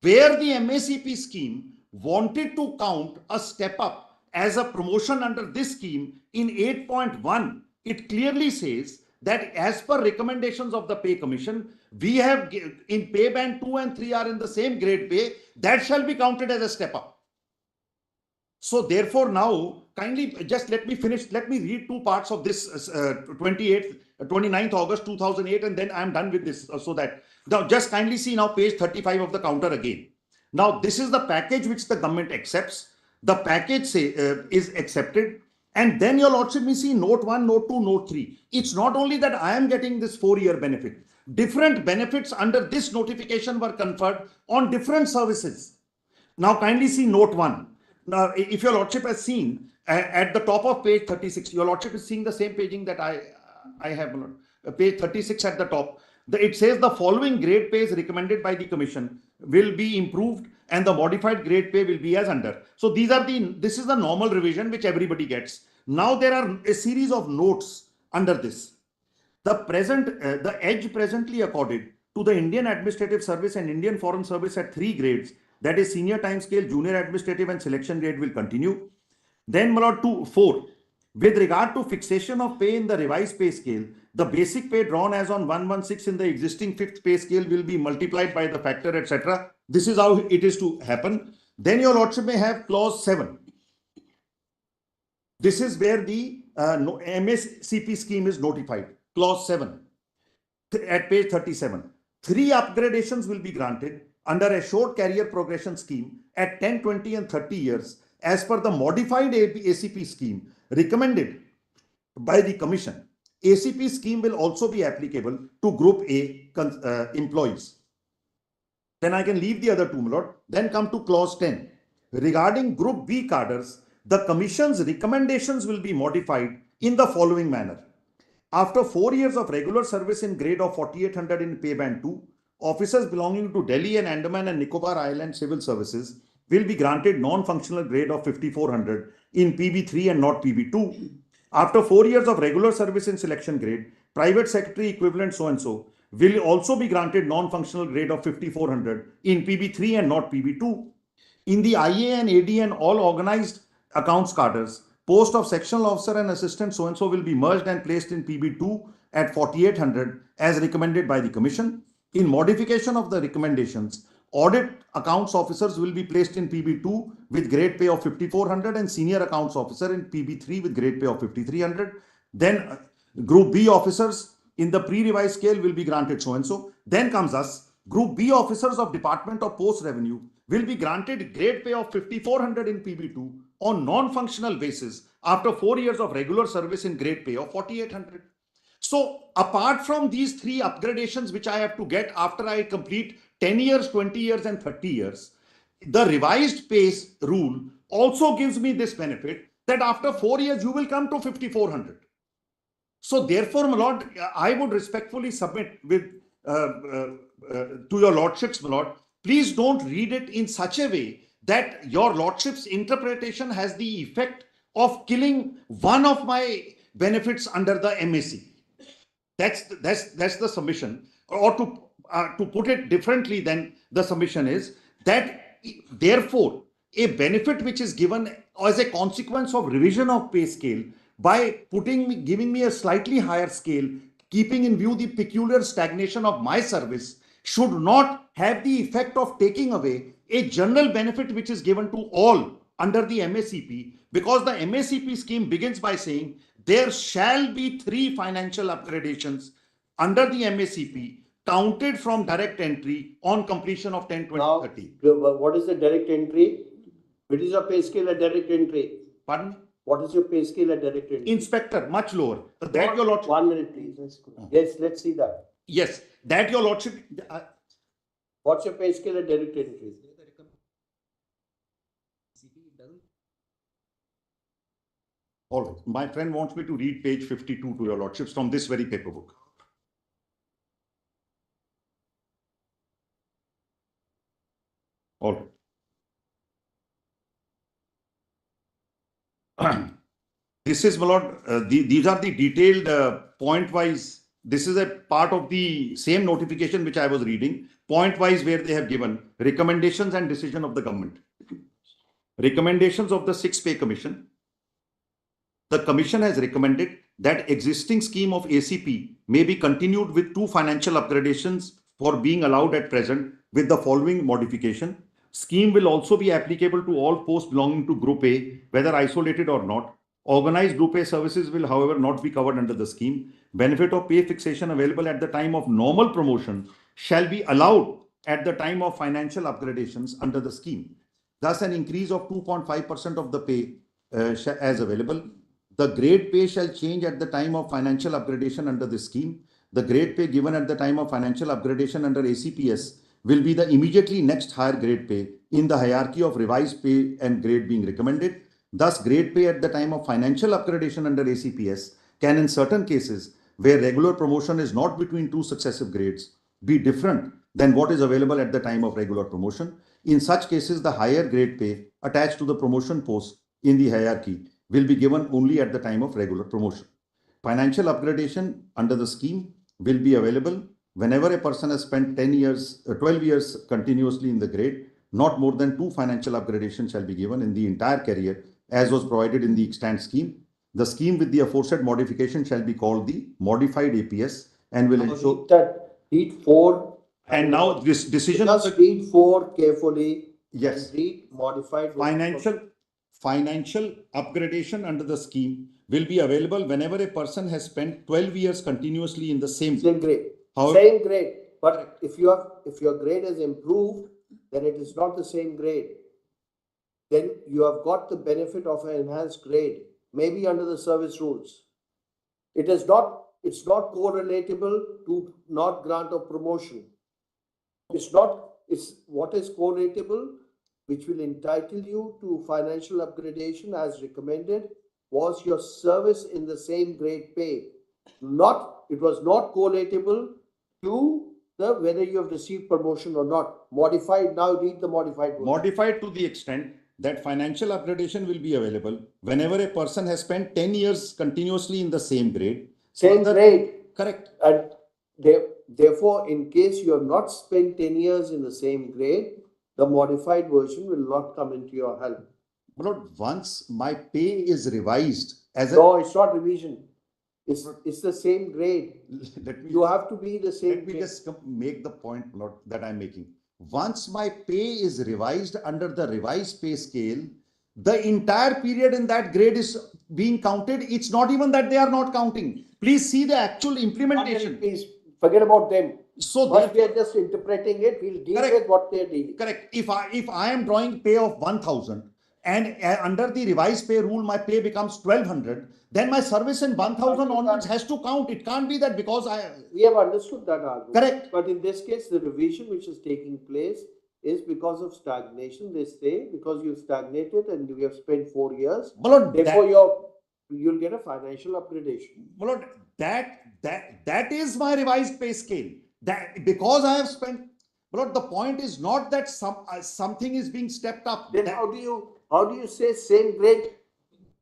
Where the MACP scheme wanted to count a step up as a promotion under this scheme, in 8.1, it clearly says that as per recommendations of the pay commission, we have in pay band 2 and 3 are in the same grade pay, that shall be counted as a step up. So therefore now, kindly just let me finish, let me read 2 parts of this 29th August 2008 and then I am done with this, so that, now just kindly see now page 35 of the counter again. Now this is the package which the government accepts. The package is accepted, and then your lordship may see note 1, note 2, note 3. It's not only that I am getting this 4-year benefit. Different benefits under this notification were conferred on different services. Now kindly see note 1. Now, if your lordship has seen at the top of page 36, your lordship is seeing the same paging that I have, page 36 at the top. It says the following grade pay is recommended by the commission will be improved and the modified grade pay will be as under. So this is the normal revision which everybody gets. Now there are a series of notes under this. The edge presently accorded to the Indian Administrative Service and Indian Foreign Service at 3 grades, that is senior time scale, junior administrative and selection grade, will continue. Then 4, with regard to fixation of pay in the revised pay scale, the basic pay drawn as on 116 in the existing 5th pay scale will be multiplied by the factor, etc. This is how it is to happen. Then your lordship may have clause 7. This is where the MACP scheme is notified. Clause 7 at page 37. 3 upgradations will be granted under a short career progression scheme at 10, 20 and 30 years as per the modified ACP scheme recommended by the commission. ACP scheme will also be applicable to Group A employees. Then I can leave the other 2, my lord. Then come to clause 10. Regarding Group B cadres, the commission's recommendations will be modified in the following manner. After 4 years of regular service in grade of 4800 in pay band 2, officers belonging to Delhi and Andaman and Nicobar Island Civil Services will be granted non-functional grade of 5400 in PB3 and not PB2. After 4 years of regular service in selection grade, private secretary equivalent so-and-so will also be granted non-functional grade of 5400 in PB3 and not PB2. In the IA and AD and all organized accounts cadres, post of sectional officer and assistant so-and-so will be merged and placed in PB2 at 4800 as recommended by the commission. In modification of the recommendations, audit accounts officers will be placed in PB2 with grade pay of 5400 and senior accounts officer in PB3 with grade pay of 5300. Then Group B officers in the pre-revised scale will be granted so-and-so. Then comes us, Group B officers of Department of Post Revenue will be granted grade pay of 5400 in PB2 on non-functional basis after 4 years of regular service in grade pay of 4800. So apart from these 3 upgradations which I have to get after I complete 10 years, 20 years and 30 years, the revised pay rule also gives me this benefit that after 4 years you will come to 5400. So therefore, my lord, I would respectfully submit with to your lordships, my lord, please don't read it in such a way that your lordship's interpretation has the effect of killing one of my benefits under the MAC. That's the submission. Or to put it differently, then the submission is that therefore a benefit which is given as a consequence of revision of pay scale by giving me a slightly higher scale, keeping in view the peculiar stagnation of my service, should not have the effect of taking away a general benefit which is given to all under the MACP, because the MACP scheme begins by saying there shall be 3 financial upgradations under the MACP counted from direct entry on completion of 10-20-30. What is the direct entry? What is your pay scale at direct entry? Pardon? What is your pay scale at direct entry? Inspector, much lower. That your lordship. 1 minute, please. Yes, let's see that. Yes, that your lordship. What's your pay scale at direct entry? All right. My friend wants me to read page 52 to your lordships from this very paperwork. All right. This is, my lord, these are the detailed point-wise. This is a part of the same notification which I was reading, point-wise, where they have given recommendations and decision of the government. Recommendations of the 6th Pay Commission. The Commission has recommended that existing scheme of ACP may be continued with 2 financial upgradations for being allowed at present with the following modification. Scheme will also be applicable to all posts belonging to Group A, whether isolated or not. Organized Group A services will, however, not be covered under the scheme. Benefit of pay fixation available at the time of normal promotion shall be allowed at the time of financial upgradations under the scheme. Thus, an increase of 2.5% of the pay as available. The grade pay shall change at the time of financial upgradation under the scheme. The grade pay given at the time of financial upgradation under ACPS will be the immediately next higher grade pay in the hierarchy of revised pay and grade being recommended. Thus, grade pay at the time of financial upgradation under ACPS can, in certain cases where regular promotion is not between 2 successive grades, be different than what is available at the time of regular promotion. In such cases, the higher grade pay attached to the promotion post in the hierarchy will be given only at the time of regular promotion. Financial upgradation under the scheme will be available whenever a person has spent 12 years continuously in the grade. Not more than 2 financial upgradations shall be given in the entire career, as was provided in the extant scheme. The scheme with the aforesaid modification shall be called the modified APS and will ensure that read 4. And now this decision. Just read 4 carefully. Yes. And read modified. Financial upgradation under the scheme will be available whenever a person has spent 12 years continuously in the same grade. However, same grade. But if your grade is improved, then it is not the same grade. Then you have got the benefit of an enhanced grade, maybe under the service rules. It's not correlatable to not grant of promotion. It's what is correlatable, which will entitle you to financial upgradation as recommended, was your service in the same grade pay. It was not correlatable to whether you have received promotion or not. Modified, now read the modified version. Modified to the extent that financial upgradation will be available whenever a person has spent 10 years continuously in the same grade. Same grade. Correct. And therefore, in case you have not spent 10 years in the same grade, the modified version will not come into your help. But once my pay is revised No, it's not revision. It's the same grade. You have to be the same. Let me just make the point that I'm making. Once my pay is revised under the revised pay scale, the entire period in that grade is being counted. It's not even that they are not counting. Please see the actual implementation. Please forget about them. So but we are just interpreting it. We'll deal with what they are dealing. Correct. If I am drawing pay of 1,000 and under the revised pay rule my pay becomes 1,200, then my service in 1,000 onwards has to count. It can't be that because we have understood that argument. Correct. But in this case, the revision which is taking place is because of stagnation. They say because you've stagnated and you have spent 4 years, therefore you'll get a financial upgradation. Well, that is my revised pay scale. That because I have spent. But the point is not that something is being stepped up. Then how do you say same grade?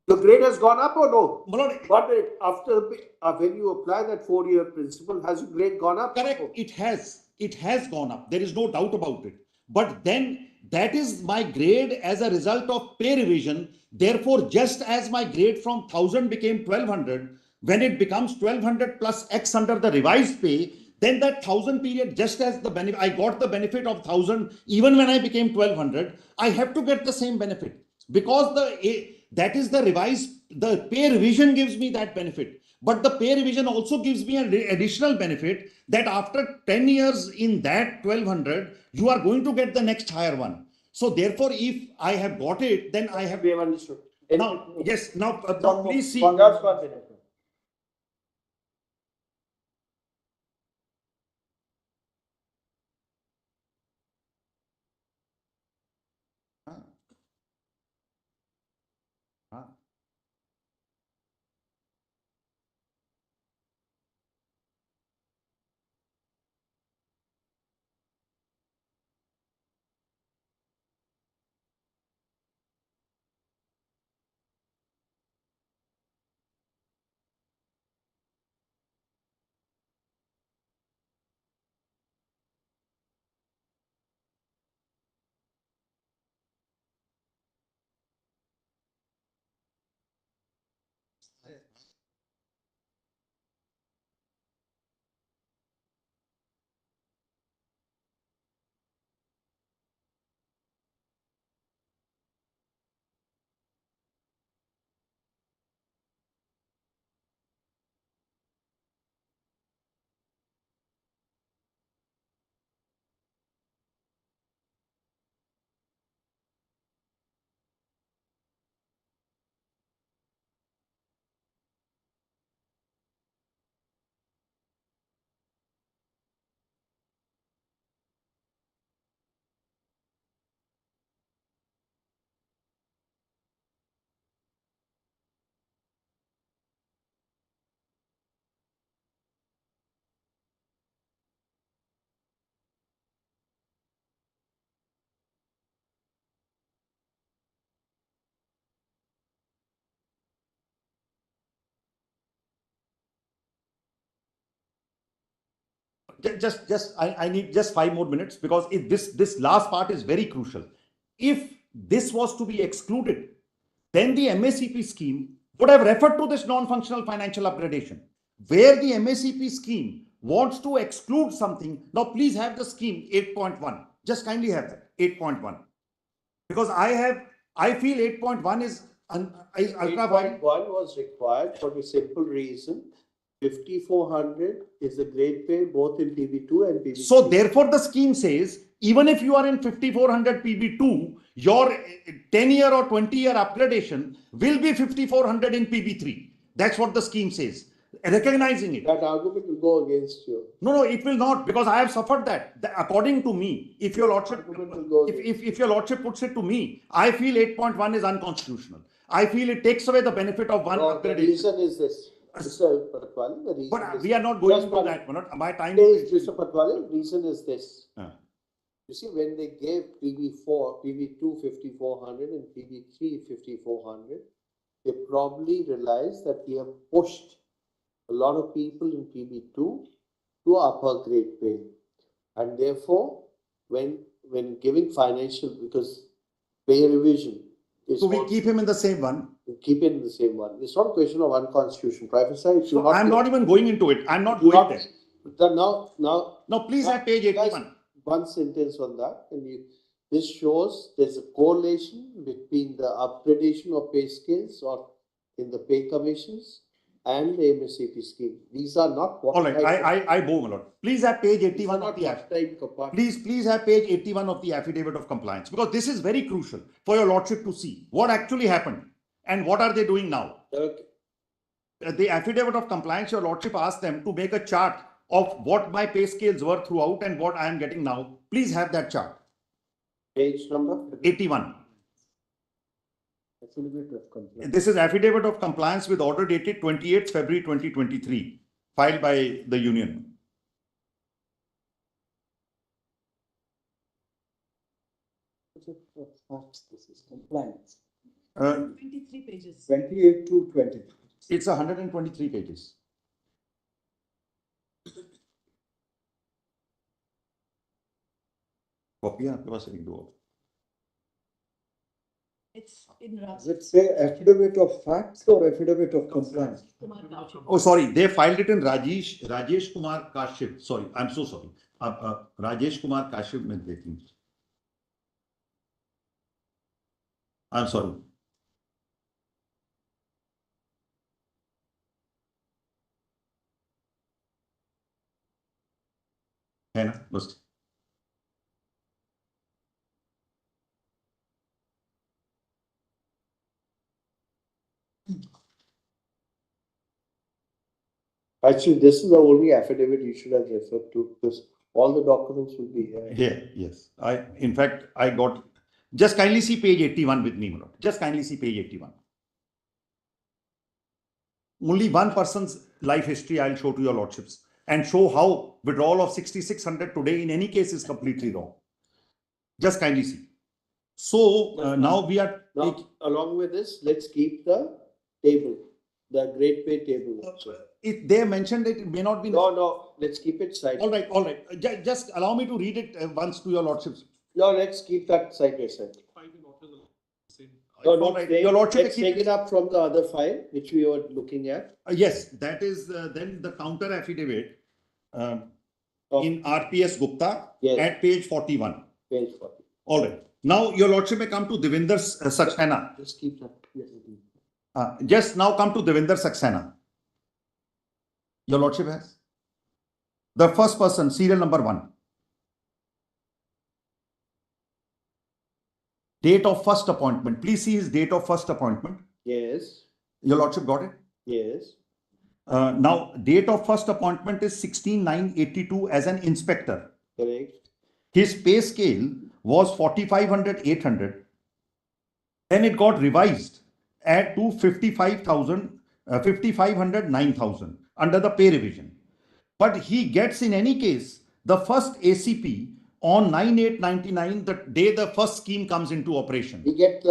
The grade has gone up or no? My lord, But after, when you apply that 4-year principle, has your grade gone up? correct, it has gone up. There is no doubt about it. But then that is my grade as a result of pay revision. Therefore, just as my grade from 1000 became 1200, when it becomes 1200 plus X under the revised pay, then that 1000 period, just as the benefit, I got the benefit of 1000, even when I became 1200, I have to get the same benefit because that is the revised, the pay revision gives me that benefit. But the pay revision also gives me an additional benefit that after 10 years in that 1200, you are going to get the next higher one. So therefore, if I have got it, then I have. We have understood. Now, yes, now please see. Just 1 minute. I need just 5 more minutes because this last part is very crucial. If this was to be excluded, then the MACP scheme would have referred to this non-functional financial upgradation. Where the MACP scheme wants to exclude something, now please have the scheme 8.1. Just kindly have that 8.1. Because I feel 8.1 is ultra wide. 8.1 was required for the simple reason 5400 is the grade pay both in PB2 and PB3. So therefore the scheme says even if you are in 5400 PB2, your 10-year or 20-year upgradation will be 5400 in PB3. That's what the scheme says. Recognizing it. That argument will go against you. No, it will not, because I have suffered that. According to me, if your lordship, if your lordship puts it to me, I feel 8.1 is unconstitutional. I feel it takes away the benefit of one upgradation. The reason is this. Mr. Patwali, the reason But is we are not going into that. My time is Mr. Patwali, reason is this. You see, when they gave PB4, PB2 5400 and PB3 5400, they probably realized that we have pushed a lot of people in PB2 to upper grade pay. And therefore, when giving financial, because pay revision is. So we keep him in the same one. We keep it in the same one. It's not a question of unconstitutional. Professor, so I'm not even going into it. I'm not going there. Now, please have page 81. One sentence on that. This shows there's a correlation between the upgradation of pay scales or in the pay commissions and the MSCP scheme. These are not all right. I bow, my lord. Please have page 81 of the please have page 81 of the affidavit of compliance, because this is very crucial for your lordship to see what actually happened and what are they doing now. Okay. The affidavit of compliance, your lordship asked them to make a chart of what my pay scales were throughout and what I am getting now. Please have that chart. Page number 81. This is affidavit of compliance with order dated 28th February 2023, filed by the union. This is compliance. 23 pages. 28 to 20. It's 123 pages. Copy आपके पास एक दो. It's in Does it say affidavit of facts or affidavit of compliance? Oh, sorry, they filed it in Rajesh Kumar Kashyap. Sorry, I'm so sorry. Rajesh Kumar Kashyap में देखेंगे. I'm sorry. है ना बस. Actually, this is the only affidavit you should have referred to, because all the documents will be here. Here, yes. In fact, I got. Just kindly see page 81 with me, Mulot. Just kindly see page 81. Only one person's life history I'll show to your lordships and show how withdrawal of 6,600 today in any case is completely wrong. Just kindly see. So now we are. Now, along with this, let's keep the table, the grade pay table. If they mentioned it, it may not be. No, let's keep it side. All right. Just allow me to read it once to your lordships. No, let's keep that side by side. All right. Your lordship, let's take it up from the other file which we were looking at. Yes, that is then the counter affidavit in RPS Gupta at page 41. Page 40. All right. Now your lordship may come to Devinder Saxena. Just keep that. Just now come to Devinder Saxena. Your lordship has the first person, serial number 1. Date of first appointment. Please see his date of first appointment. Yes. Your lordship got it? Yes. Now, date of first appointment is 16/9/82 as an inspector. Correct. His pay scale was 4,500/800. Then it got revised to 5,500/9,000 under the pay revision. But he gets in any case the first ACP on 9/8/99, the day the first scheme comes into operation. He gets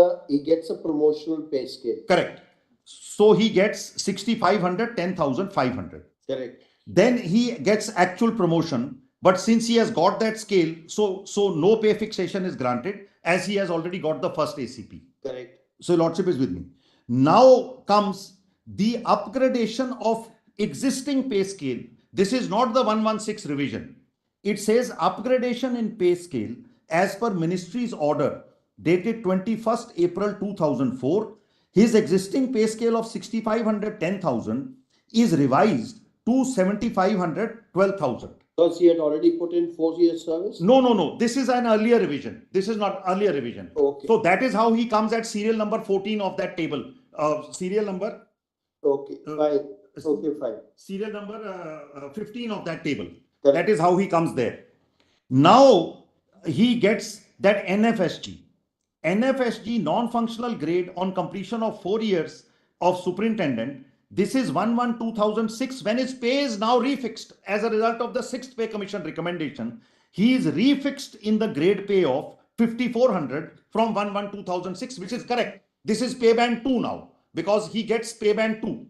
a promotional pay scale. Correct. So he gets 6,500, 10,500. Correct. Then he gets actual promotion, but since he has got that scale, so no pay fixation is granted as he has already got the first ACP. Correct. So lordship is with me. Now comes the upgradation of existing pay scale. This is not the 116 revision. It says upgradation in pay scale as per ministry's order dated 21st April 2004. His existing pay scale of 6,500, 10,000 is revised to 7,500, 12,000. Because he had already put in 4 years service? No. This is an earlier revision. This is not earlier revision. Okay. So that is how he comes at serial number 14 of that table. Serial number? Okay, fine. Okay, fine. Serial number 15 of that table. Correct. That is how he comes there. Now he gets that NFSG. NFSG non-functional grade on completion of 4 years of superintendent. This is 1/1/2006 when his pay is now refixed as a result of the 6th pay commission recommendation. He is refixed in the grade pay of 5,400 from 1/1/2006, which is correct. This is pay band 2 now because he gets pay band 2.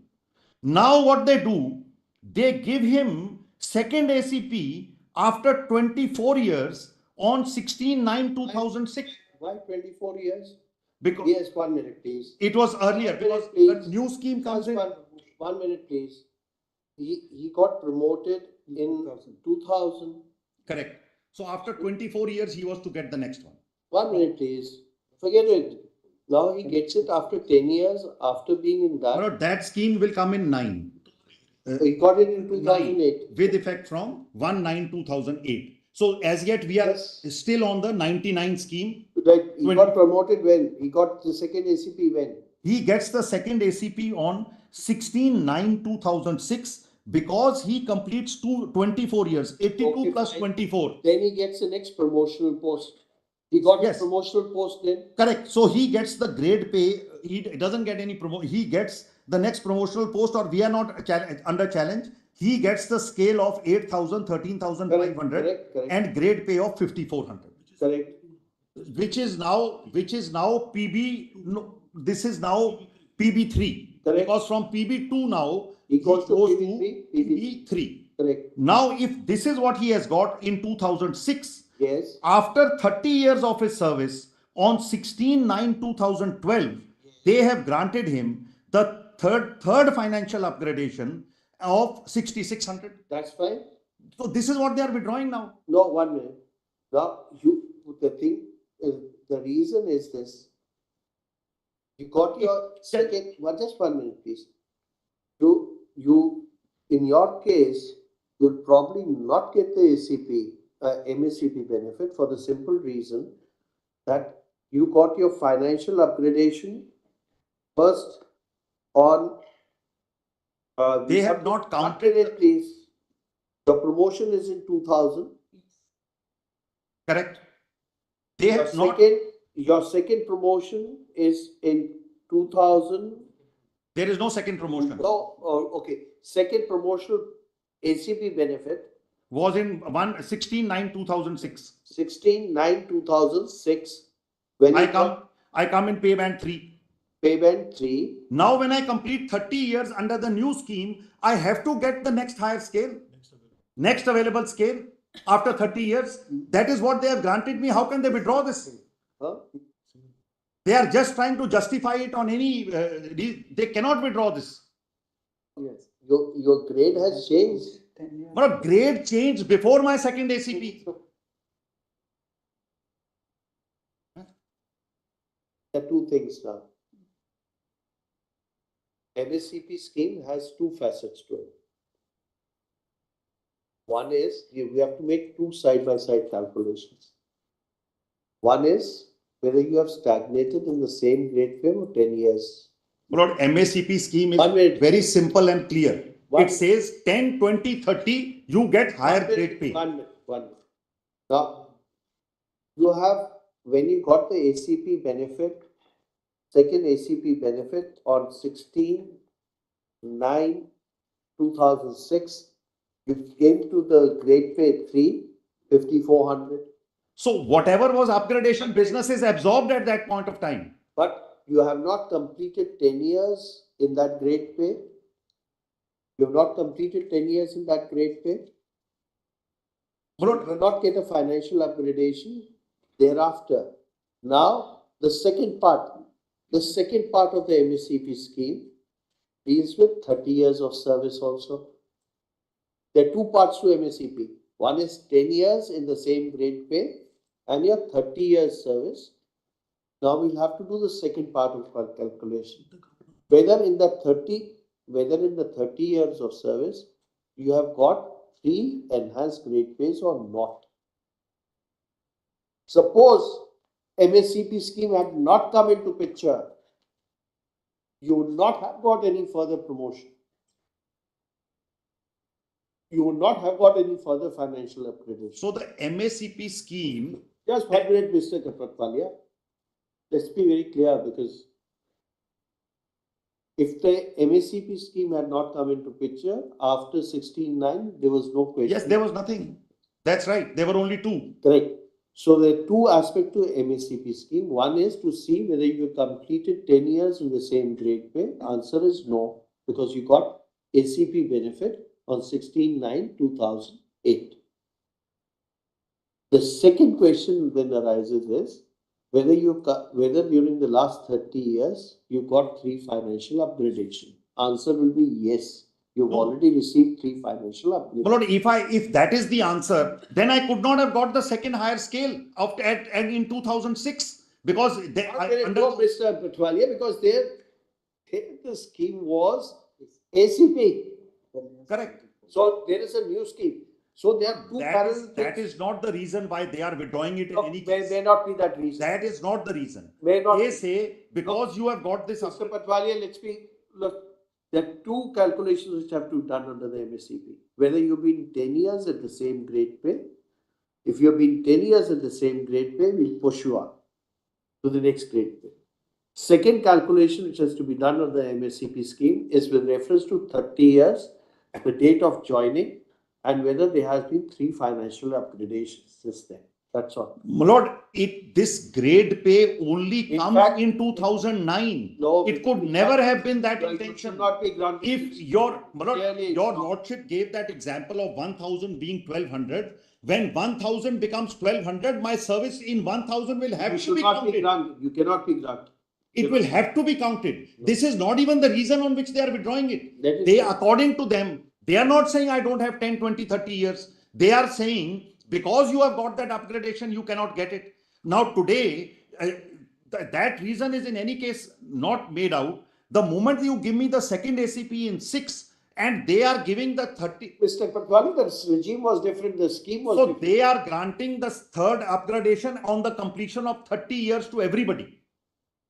Now what they do, they give him second ACP after 24 years on 16/9/2006. Why 24 years? Because yes, 1 minute, please. It was earlier because the new scheme comes in. 1 minute, please. He got promoted in 2000. Correct. So after 24 years, he was to get the next one. 1 minute, please. Forget it. Now he gets it after 10 years after being in that. No, that scheme will come in 9. He got it in 2008. With effect from 1/9/2008. So as yet we are still on the 99 scheme. Right. He got promoted when? He got the second ACP when? He gets the second ACP on 16/9/2006 because he completes 24 years, 82 plus 24. Then he gets the next promotional post. He got a promotional post then? Correct. So he gets the grade pay. He doesn't get any promotion. He gets the next promotional post, or we are not under challenge. He ges the scale of 8,000, 13,500 and grade pay of 5,400. Correct. Which is now PB. No, this is now PB3. Correct. Because from PB2 now, He goes to goes PB3, PB3. Correct. Now, if this is what he has got in 2006, Yes. after 30 years of his service, on 16/9/2012, they have granted him the third financial upgradation of 6,600. That's fine. So this is what they are withdrawing now. No, 1 minute. Now, the thing is, the reason is this. You got your second, well, just 1 minute, please. In your case, you'll probably not get the MACP benefit for the simple reason that you got your financial upgradation first on. They have not counted. 1 minute, please. The promotion is in 2000. Correct. They have not. Your second promotion is in 2000. There is no second promotion. No, okay. Second promotional ACP benefit Was in 16/9/2006. 16/9/2006. When I come in pay band 3. Pay band 3. Now, when I complete 30 years under the new scheme, I have to get the next higher scale, next available scale after 30 years. That is what they have granted me. How can they withdraw this? Huh? They are just trying to justify it on any. They cannot withdraw this. Yes. Your grade has changed. But grade changed before my second ACP. There are two things now. MACP scheme has two facets to it. One is we have to make two side-by-side calculations. One is whether you have stagnated in the same grade pay for 10 years. Lord, MACP scheme is very simple and clear. It says 10, 20, 30, you get higher grade pay. 1 minute. Now, you have, when you got the ACP benefit, second ACP benefit on 16/9/2006, you came to the grade pay 3, 5,400. So whatever was upgradation business is absorbed at that point of time. But you have not completed 10 years in that grade pay. You have not completed 10 years in that grade pay. So you will not get a financial upgradation thereafter. Now, the second part of the MACP scheme deals with 30 years of service also. There are two parts to MACP. One is 10 years in the same grade pay and your 30 years service. Now we'll have to do the second part of our calculation. Whether in the 30 years of service, you have got 3 enhanced grade pays or not. Suppose MACP scheme had not come into picture, you would not have got any further promotion. You would not have got any further financial upgradation. So the MACP scheme. Just 1 minute, Mr. Katratwalia. Let's be very clear, because if the MACP scheme had not come into picture after 16/9, there was no question. Yes, there was nothing. That's right. There were only 2. Correct. So there are two aspects to MACP scheme. One is to see whether you completed 10 years in the same grade pay. Answer is no, because you got ACP benefit on 16/9/2008. The second question then arises is whether during the last 30 years you got 3 financial upgradation. Answer will be yes. You've already received 3 financial upgrades. Lord, if that is the answer, then I could not have got the second higher scale in 2006, because Mr. Patwalia, because the scheme was ACP. Correct. So there is a new scheme. So there are two parallel. That is not the reason why they are withdrawing it in any case. May not be that reason. That is not the reason. May not. They say because you have got this. Mr. Patwalia, look. There are two calculations which have to be done under the MACP. Whether you've been 10 years at the same grade pay. If you've been 10 years at the same grade pay, we'll push you on to the next grade pay. Second calculation which has to be done under the MACP scheme is with reference to 30 years, the date of joining, and whether there has been 3 financial upgradations since then. That's all. My lord, this grade pay only In comes fact, in 2009. No, It could in never fact, have been that it should intention. not be granted. If your Clearly, lordship gave that example of 1000 being 1200, when 1000 becomes 1200, my service in 1000 will have you to should be not be counted. granted. You cannot be granted. It will have to be counted. This is not even the reason on which they are withdrawing it. That is They, true. according to them, they are not saying I don't have 10, 20, 30 years. They are saying because you have got that upgradation, you cannot get it. Now today, that reason is in any case not made out. The moment you give me the second ACP in 6 and they are giving the 30. Mr. Patwani, the regime was different. The scheme was So different. they are granting the third upgradation on the completion of 30 years to everybody.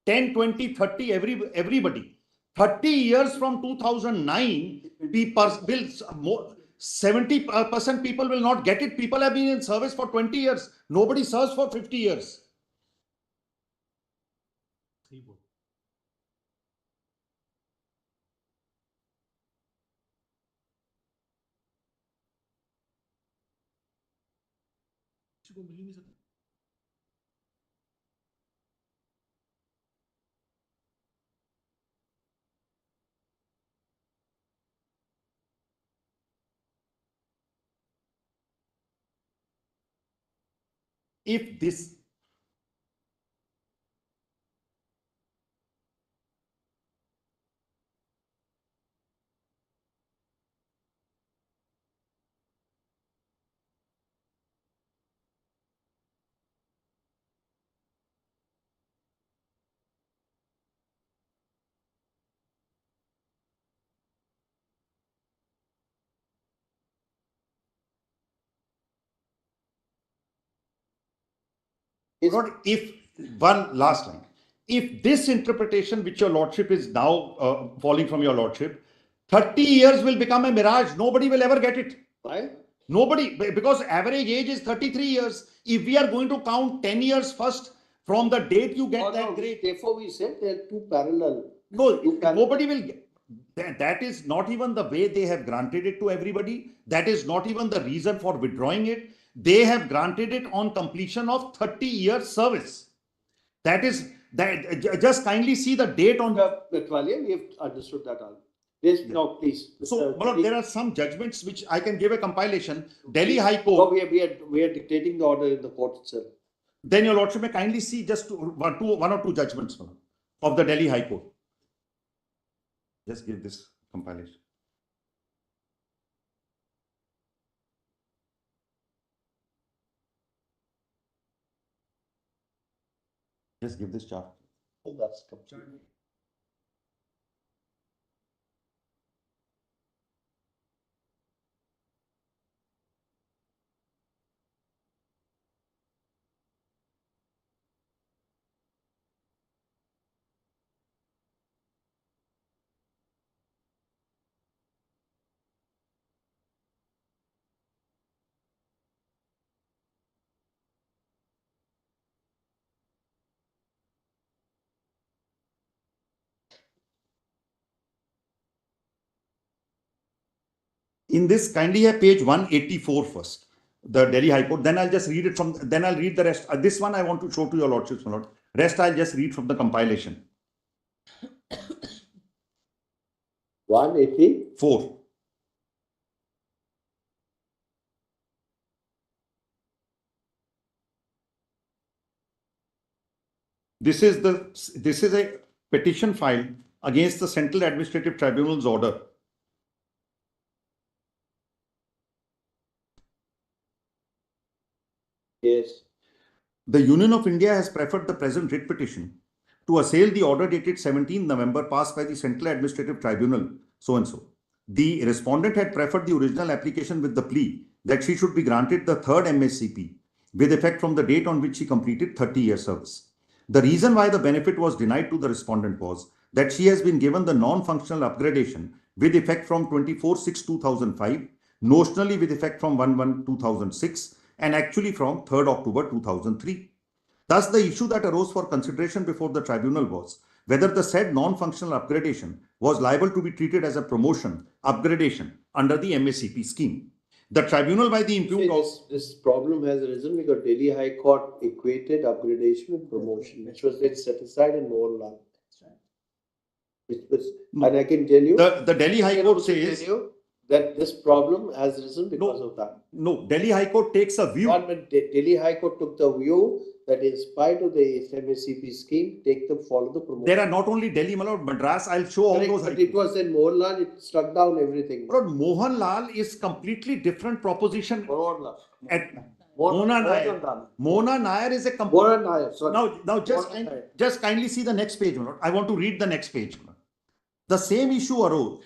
10, 20, 30, everybody. 30 years from 2009, people will more. 70% people will not get it. People have been in service for 20 years. Nobody serves for 50 years. If this not if one last line. If this interpretation which your lordship is now falling from your lordship, 30 years will become a mirage. Nobody will ever get it. Why? Nobody, because average age is 33 years. If we are going to count 10 years first from the date you get that grade. Therefore, we said they are two parallel. No, nobody will get. That is not even the way they have granted it to everybody. That is not even the reason for withdrawing it. They have granted it on completion of 30 years service. That is, that just kindly see the date on the. We have understood that. Yes, no, please. So, there are some judgments which I can give a compilation. Delhi High Court. No, we are dictating the order in the court itself. Then your lordship may kindly see just one or two judgments of the Delhi High Court. Just give this compilation. Just give this chart. Oh, that's complete. In this, kindly have page 184 first, the Delhi High Court. Then I'll just read it from, then I'll read the rest. This one I want to show to your lordships, my lord. Rest I'll just read from the compilation. 184. This is a petition filed against the Central Administrative Tribunal's order. Yes. The Union of India has preferred the present writ petition to assail the order dated 17 November passed by the Central Administrative Tribunal, so and so. The respondent had preferred the original application with the plea that she should be granted the third MSCP with effect from the date on which she completed 30 years service. The reason why the benefit was denied to the respondent was that she has been given the non-functional upgradation with effect from 24/6/2005, notionally with effect from 1/1/2006, and actually from 3rd October 2003. Thus, the issue that arose for consideration before the tribunal was whether the said non-functional upgradation was liable to be treated as a promotion, upgradation under the MSCP scheme. The tribunal by the impugned This problem has arisen because Delhi High Court equated upgradation with promotion, which was then set aside in Mohanlal. And I can tell you, the Delhi High Court says that this problem has arisen because of that. No, Delhi High Court takes a view. Delhi High Court took the view that in spite of the MSCP scheme, follow the promotion. There are not only Delhi, Madras, I'll show all those. But it was in Mohanlal, it struck down everything. But Mohanlal is completely different proposition. Mohanlal. Mona Nair. Mona Nair is a Mona Nair, sorry. Now just kindly see the next page. I want to read the next page. The same issue arose.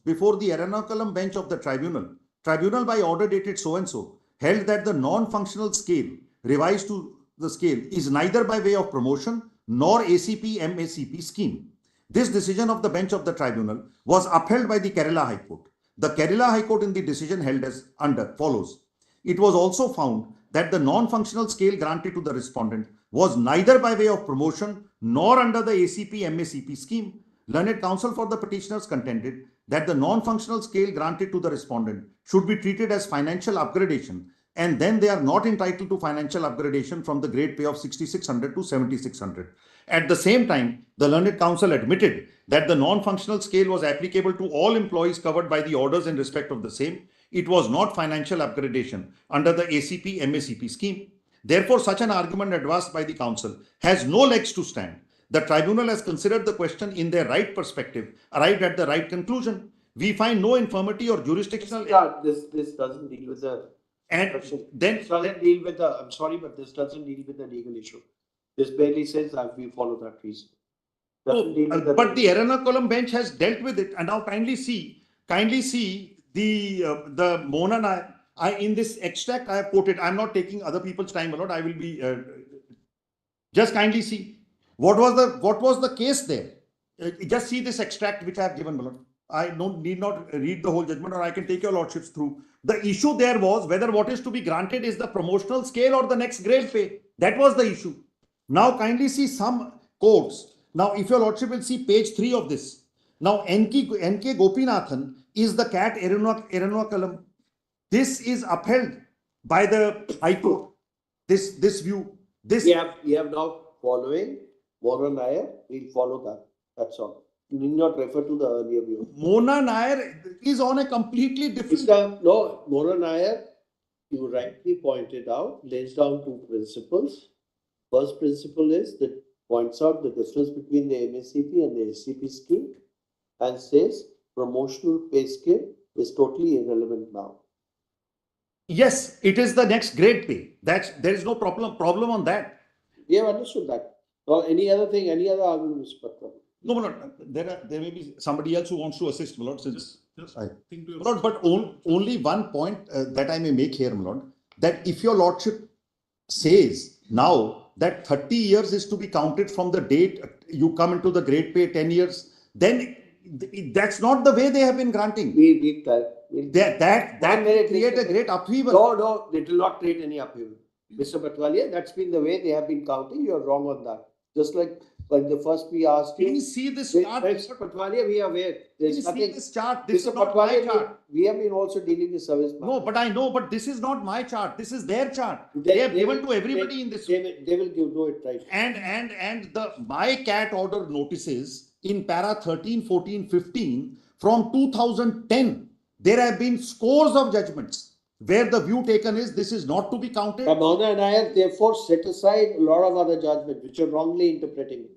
Before the Ernakulam bench of the tribunal. Tribunal by order dated so and so held that the non-functional scale revised to the scale is neither by way of promotion nor ACP-MACP scheme. This decision of the bench of the tribunal was upheld by the Kerala High Court. The Kerala High Court in the decision held as under follows. It was also found that the non-functional scale granted to the respondent was neither by way of promotion nor under the ACP-MACP scheme. Learned counsel for the petitioners contended that the non-functional scale granted to the respondent should be treated as financial upgradation, and then they are not entitled to financial upgradation from the grade pay of 6,600 to 7,600. At the same time, the learned counsel admitted that the non-functional scale was applicable to all employees covered by the orders in respect of the same. It was not financial upgradation under the ACP-MACP scheme. Therefore, such an argument advanced by the counsel has no legs to stand. The tribunal has considered the question in their right perspective, arrived at the right conclusion. We find no infirmity or jurisdictional. Yeah, this doesn't deal with the. And then this doesn't deal with the. I'm sorry, but this doesn't deal with the legal issue. This barely says that we follow that reason. But the Ernakulam bench has dealt with it, and now kindly see the Mona Nair. In this extract I have quoted. I'm not taking other people's time a lot. I will be just kindly see. What was the case there? Just see this extract which I have given, Malord. I need not read the whole judgment, or I can take your lordships through. The issue there was whether what is to be granted is the promotional scale or the next grade pay. That was the issue. Now kindly see some quotes. Now if your lordship will see page 3 of this. Now N.K. Gopinathan is the cat Ernakulam. This is upheld by the High Court. This view. We have now following Mona Nair, we'll follow that. That's all. You need not refer to the earlier view. Mona Nair is on a completely different. No, Mona Nair, you rightly pointed out, lays down two principles. First principle is that points out the difference between the MSCP and the SCP scheme and says promotional pay scale is totally irrelevant now. Yes, it is the next grade pay. There is no problem on that. We have understood that. Or any other thing, any other arguments? No, Lord, there may be somebody else who wants to assist, Lord. Lord, but only one point that I may make here, Lord, that if your lordship says now that 30 years is to be counted from the date you come into the grade pay 10 years, then that's not the way they have been granting. That may create a great upheaval. No, it will not create any upheaval. Mr. Patwalia, that's been the way they have been counting. You are wrong on that. Just like the first we asked you. Can you see this chart? Mr. Patwalia, we are aware. There's nothing. See this chart? This Mr. is not my chart. We have been also dealing with service. No, but I know, but this is not my chart. This is their chart. They have given to everybody in this. They will do it right. And the my cat order notices in para 13, 14, 15 from 2010, there have been scores of judgments where the view taken is this is not to be counted. Mona and I have therefore set aside a lot of other judgments which are wrongly interpreting.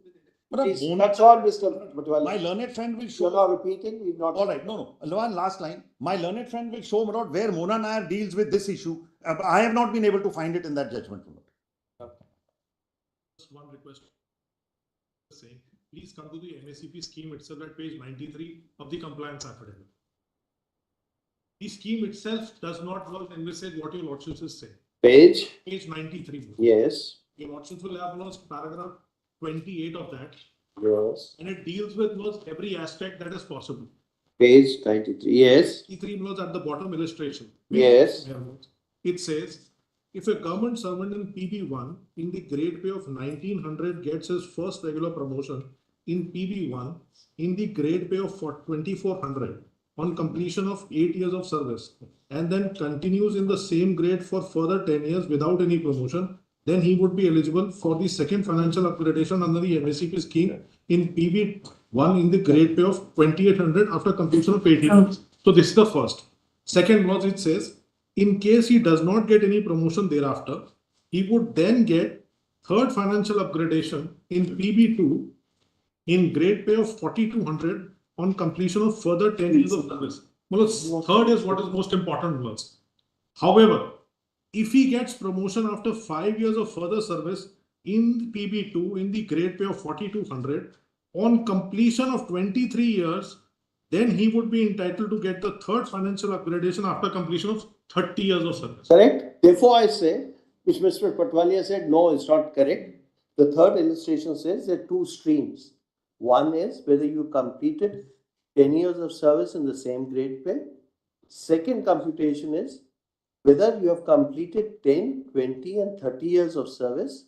That's all, Mr. Matwali. My learned friend will show. You're not repeating. We've not. All right, no. One last line. My learned friend will show where Mona Nair deals with this issue. I have not been able to find it in that judgment. Just one request. Saying, please come to the MACP scheme itself at page 93 of the compliance affidavit. The scheme itself does not envisage what your lordships is saying. Page 93. Yes. Your lordships will have paragraph 28 of that. Yes. And it deals with every aspect that is possible. Page 93. Yes. 93 notes at the bottom illustration. Yes. It says, if a government servant in PB1 in the grade pay of 1900 gets his first regular promotion in PB1 in the grade pay of 2400, on completion of 8 years of service and then continues in the same grade for further 10 years without any promotion, then he would be eligible for the second financial upgradation under the MSCP scheme in PB1 in the grade pay of 2800 after completion of 8 years. So this is the first. Second clause, it says, in case he does not get any promotion thereafter, he would then get third financial upgradation in PB2 in grade pay of 4200 on completion of further 10 years of service. Well, third is what is most important. However, if he gets promotion after 5 years of further service in PB2 in the grade pay of 4200 on completion of 23 years, then he would be entitled to get the third financial upgradation after completion of 30 years of service. Correct. Therefore, I say, which Mr. Patwalia said, no, it's not correct. The third illustration says there are two streams. One is whether you completed 10 years of service in the same grade pay. Second computation is whether you have completed 10, 20 and 30 years of service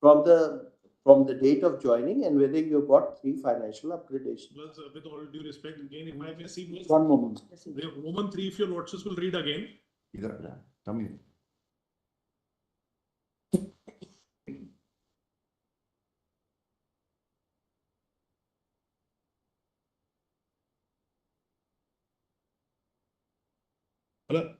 from the date of joining and whether you got 3 financial upgradations. With all due respect, again, if I may see, One moment. Roman 3, if your lordships will read again. Hello.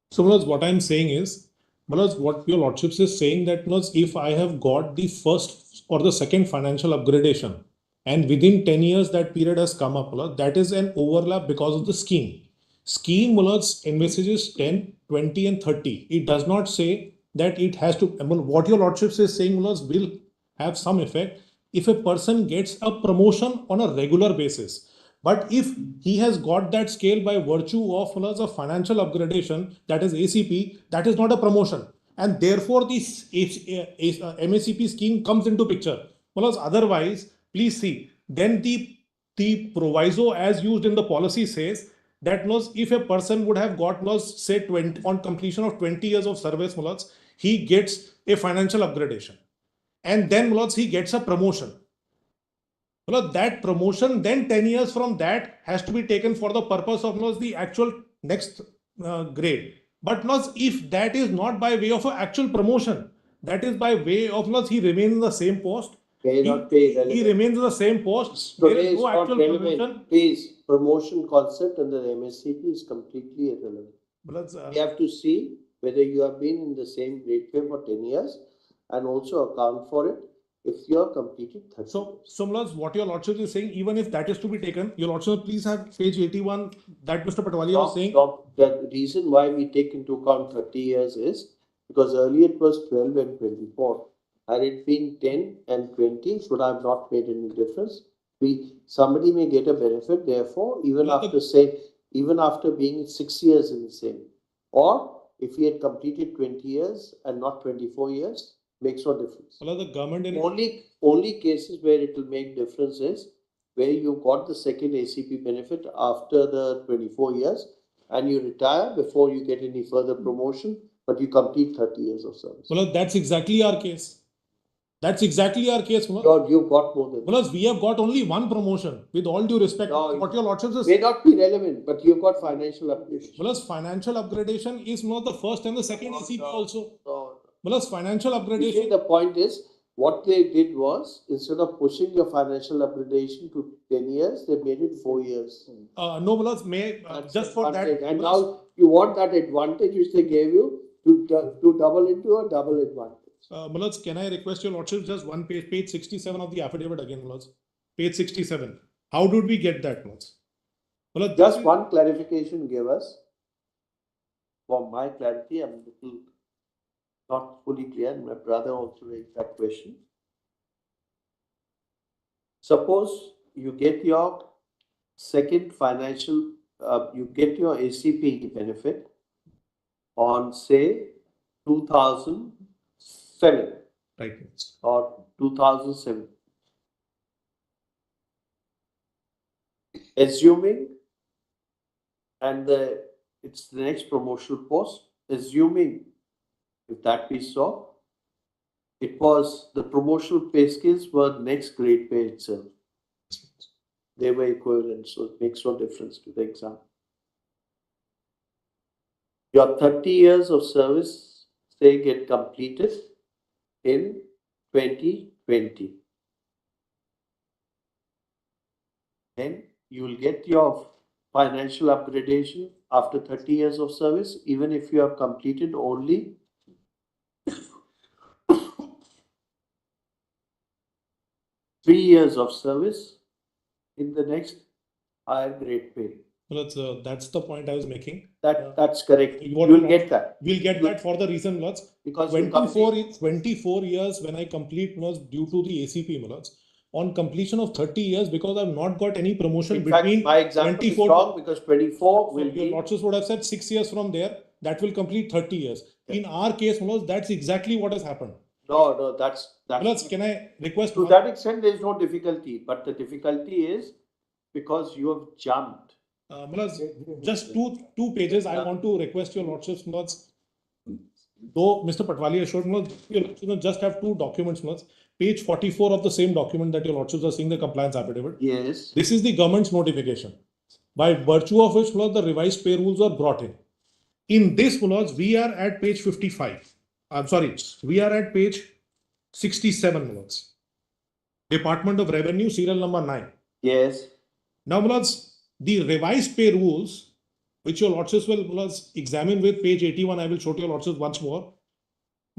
So, what I'm saying is, what your lordships is saying that if I have got the first or the second financial upgradation and within 10 years that period has come up, that is an overlap because of the scheme. Scheme envisages 10, 20 and 30. It does not say that it has to, what your lordships is saying will have some effect if a person gets a promotion on a regular basis. But if he has got that scale by virtue of a financial upgradation, that is ACP, that is not a promotion. And therefore, this MACP scheme comes into picture. Otherwise, please see, then the proviso as used in the policy says that if a person would have got, say, 20 on completion of 20 years of service, he gets a financial upgradation. And then he gets a promotion. That promotion, then 10 years from that has to be taken for the purpose of the actual next grade. But if that is not by way of an actual promotion, that is by way of he remains in the same post. He remains in the same post. There is no actual promotion. Please, promotion concept under the MSCP is completely irrelevant. We have to see whether you have been in the same grade pay for 10 years and also account for it if you are completed 30 So what your lordship is saying, even if that is to be taken, your lordship, please have page 81 that Mr. Patwalia was saying. The reason why we take into account 30 years is because earlier it was 12 and 24. Had it been 10 and 20, it would have not made any difference. Somebody may get a benefit, therefore, even after being 6 years in the same. Or if he had completed 20 years and not 24 years, makes no difference. The government only cases where it will make difference is where you got the second ACP benefit after the 24 years and you retire before you get any further promotion, but you complete 30 years of service. That's exactly our case. That's exactly our case. You've got more than that. We have got only one promotion, with all due respect. What your lordship is. May not be relevant, but you've got financial upgradation. Financial upgradation is not the first and the second ACP also. Financial upgradation. You see, the point is, what they did was, instead of pushing your financial upgradation to 10 years, they made it 4 years. No, just for that. And now you want that advantage which they gave you to double into a double advantage. Mulaz, can I request your lordship just one page, page 67 of the affidavit again, Mulaz? Page 67. How did we get that, Mulaz? Mulaz, Just one clarification give us. For my clarity, I'm little not fully clear. My brother also raised that question. Suppose you get your second financial, you get your ACP benefit on say 2007. Right. Or 2007. Assuming, and it's the next promotional post, assuming if that be so, it was the promotional pay scales were next grade pay itself. They were equivalent, so it makes no difference to the exam. Your 30 years of service, say, get completed in 2020. Then you will get your financial upgradation after 30 years of service, even if you have completed only 3 years of service in the next higher grade pay. Well, that's the point I was making. That's correct. You will get that. We'll get that for the reason, Mulaz, because 24 years when I complete Mulaz due to the ACP, Mulaz. On completion of 30 years, because I've not got any promotion in between fact, my example 24 is wrong because 24 will be. Your lordships would have said 6 years from there. That will complete 30 years. In our case, Mulaz, that's exactly what has happened. No, that's. Mulaz, can I request? To that extent, there is no difficulty, but the difficulty is because you have jumped. Mulaz, just two pages. I want to request your lordships, Mulaz. Though Mr. Patwali assured Mulaz, you just have two documents, Mulaz. Page 44 of the same document that your lordships are seeing, the compliance affidavit. Yes. This is the government's notification, by virtue of which, Mulaz, the revised pay rules are brought in. In this, Mulaz, we are at page 55. I'm sorry, we are at page 67, Mulaz. Department of Revenue, serial number 9. Yes. Now, Mulaz, the revised pay rules, which your lordships will, Mulaz, examine with page 81, I will show to your lordships once more.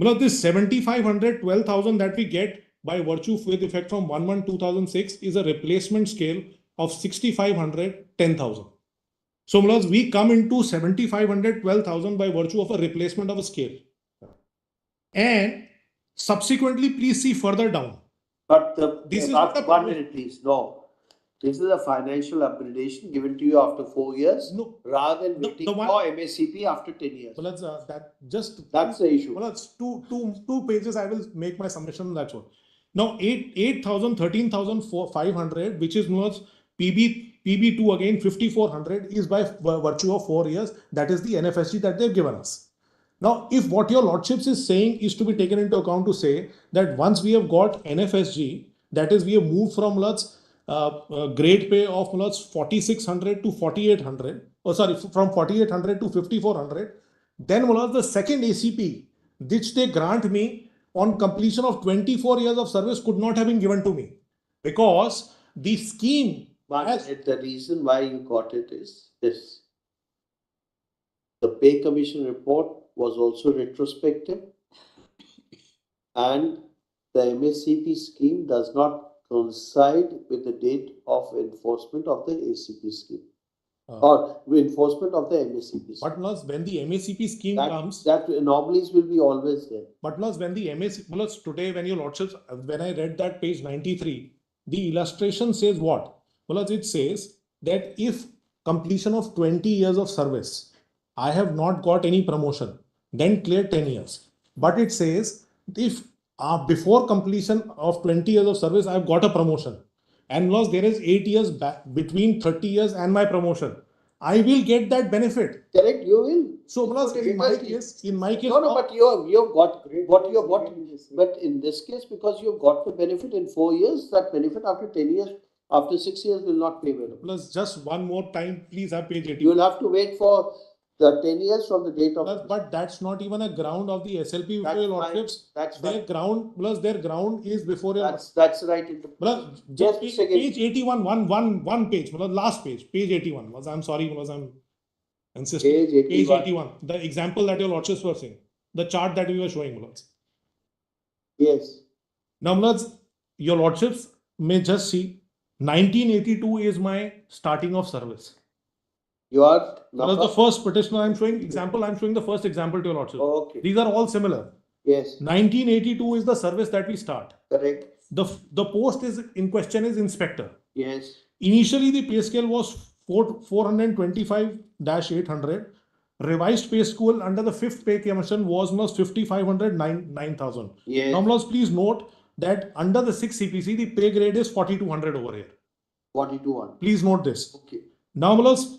Mulaz, this 7,500, 12,000 that we get by virtue with effect from 1/1/2006 is a replacement scale of 6,500, 10,000. So, Mulaz, we come into 7,500, 12,000 by virtue of a replacement of a scale. And subsequently, please see further down. But this is 1 minute, please. No. This is a financial upgradation given to you after 4 years, rather than waiting for MACP after 10 years. Well, that's the issue. Well, that's two pages. I will make my submission. That's what. Now, 8,000, 13,500, which is PB2 again 5,400 is by virtue of 4 years. That is the NFSG that they've given us. Now, if what your lordships is saying is to be taken into account to say that once we have got NFSG, that is we have moved from grade pay of 4,600 to 4,800, from 4,800 to 5,400, then the second ACP, which they grant me on completion of 24 years of service, could not have been given to me because the scheme. But the reason why you got it is this. The pay commission report was also retrospective, and the MACP scheme does not coincide with the date of enforcement of the ACP scheme or enforcement of the MACP scheme. But when the MACP scheme comes, that anomalies will be always there. But when the MACP, today when your lordships, when I read that page 93, the illustration says what? It says that if completion of 20 years of service, I have not got any promotion, then clear 10 years. But it says if before completion of 20 years of service, I have got a promotion. And there is 8 years back between 30 years and my promotion. I will get that benefit. Correct, you will. So, in my case. No, but you've got what you have got. But in this case, because you've got the benefit in 4 years, that benefit after 10 years, after 6 years will not be available. Plus, just one more time, please have page 80. You will have to wait for the 10 years from the date of. But that's not even a ground of the SLP before your lordships. That's their ground. Plus, their ground is before your. That's right. Just page 81, one page. Last page, page 81. I'm sorry, And system, Page 81. 81, the example that your lordships were saying, the chart that we were showing, my lords. Yes. Now, my lords, your lordships may just see 1982 is my starting of service. Your That's the first petitioner I'm showing example. I'm showing the first example to your lordship. Okay. These are all similar. Yes. 1982 is the service that we start. Correct. The post is in question is inspector. Yes. Initially, the pay scale was 425-800. Revised pay scale under the 5th pay commission was 5,500, 9,000. Yes. Now, please note that under the 6th CPC, the pay grade is 4,200 over here. 4,200. Please note this. Okay. Now,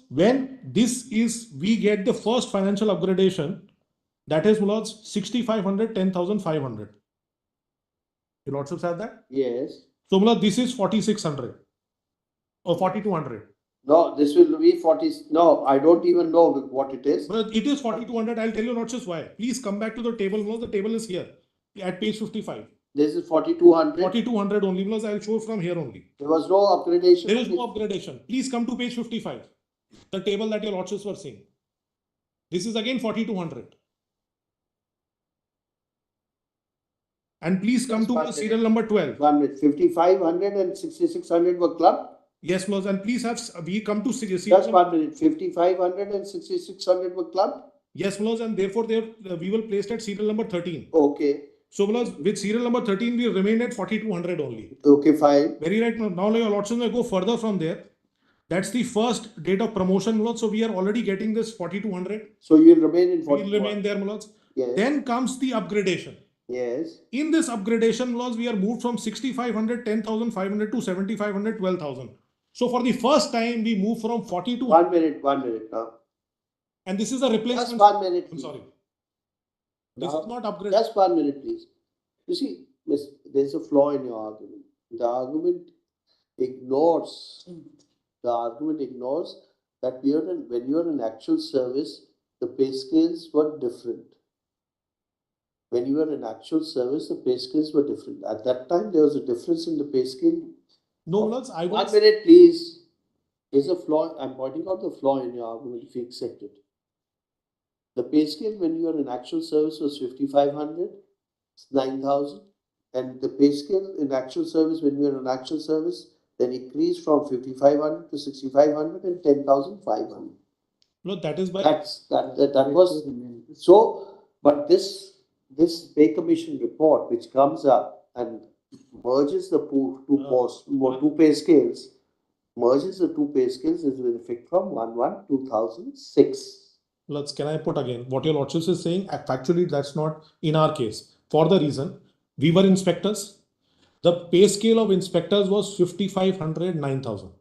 when this is, we get the first financial upgradation, that is 6,500, 10,500. Your lordships have that? Yes. So, this is 4,600 or 4,200. No, this will be 40. No, I don't even know what it is. But it is 4,200. I'll tell you lordships why. Please come back to the table. The table is here at page 55. This is 4,200. 4,200 only. I'll show from here only. There was no upgradation. There is no upgradation. Please come to page 55. The table that your lordships were seeing. This is again 4,200. And please come to the serial number 12. 5,500 and 6,600 were clubbed. Yes, Mlos, and please have we come to serial Just 1 minute. 5,500 and 6,600 were clubbed. Yes, Mlos, and therefore we will place at serial number 13. Okay. So, Mlos, with serial number 13, we remain at 4,200 only. Okay, fine. Very right. Now, your lordships may go further from there. That's the first date of promotion, Mlos. So, we are already getting this 4,200. So, you'll remain in 4,200. We'll remain there, Mlos. Yes. Then comes the upgradation. Yes. In this upgradation, Mlos, we are moved from 6,500, 10,500 to 7,500, 12,000. So, for the first time, we move from 40 to 1 minute now. And this is a replacement. Just 1 minute. I'm sorry. This is not upgrade. Just 1 minute, please. You see, there's a flaw in your argument. The argument ignores that when you're in actual service, the pay scales were different. When you were in actual service, the pay scales were different. At that time, there was a difference in the pay scale. No, Mlos, I was... 1 minute, please. There's a flaw. I'm pointing out the flaw in your argument if you accept it. The pay scale when you are in actual service was 5,500, 9,000. And the pay scale in actual service when you are in actual service then increased from 5,500 to 6,500 and 10,500. No, that is by... That was... So, but this pay commission report which comes up and merges the two pay scales, merges the two pay scales is with effect from 1/1/2006. Let's, can I put again what your lordships is saying? Factually, that's not in our case. For the reason, we were inspectors. The pay scale of inspectors was 5,500, 9,000.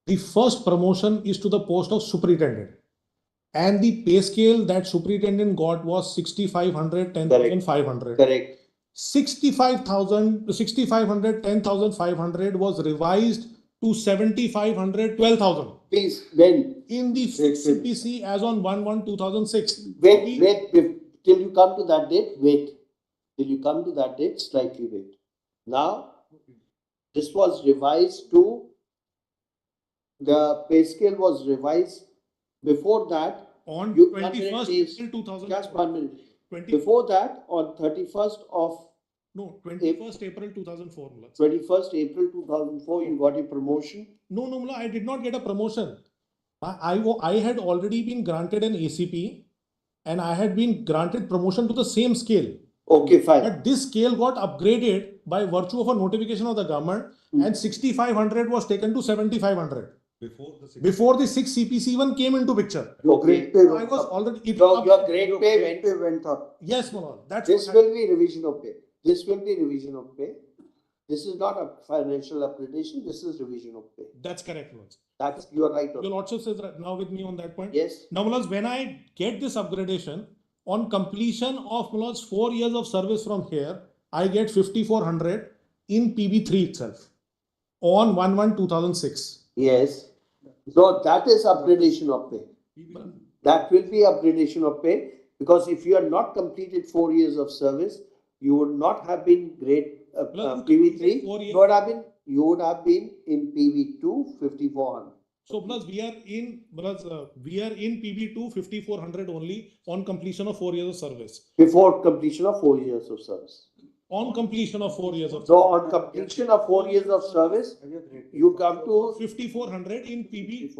The first promotion is to the post of superintendent. And the pay scale that superintendent got was 6,500, 10,500. Correct. 6,500, 10,500 was revised to 7,500, 12,000. Please, when? In the CPC as on 1/1/2006. Wait, till you come to that date, wait. Till you come to that date, slightly wait. Now, this was revised to, the pay scale was revised before that. On 21st April 2000. Just 1 minute. Before that, on 31st of... No, 21st April 2004. 21st April 2004, you got a promotion? No, I did not get a promotion. I had already been granted an ACP and I had been granted promotion to the same scale. Okay, fine. But this scale got upgraded by virtue of a notification of the government and 6,500 was taken to 7,500. Before the 6 CPC even came into picture. Your grade pay I was already... Your grade pay went up. Yes, Malal. This will be revision of pay. This will be revision of pay. This is not a financial upgradation. This is revision of pay. That's correct, Malal. That's, you are right. Your lordship is now with me on that point. Yes. Now, Malal, when I get this upgradation, on completion of Malal's 4 years of service from here, I get 5,400 in PB3 itself on 1/1/2006. Yes. So that is upgradation of pay. That will be upgradation of pay because if you are not completed 4 years of service, you would not have been grade PV3. You would have been in PV2 5,400. So plus we are in PB2 5400 only on completion of 4 years of service. Before completion of 4 years of service. On completion of 4 years of So on completion of 4 years of service, you come to 5400 in PB2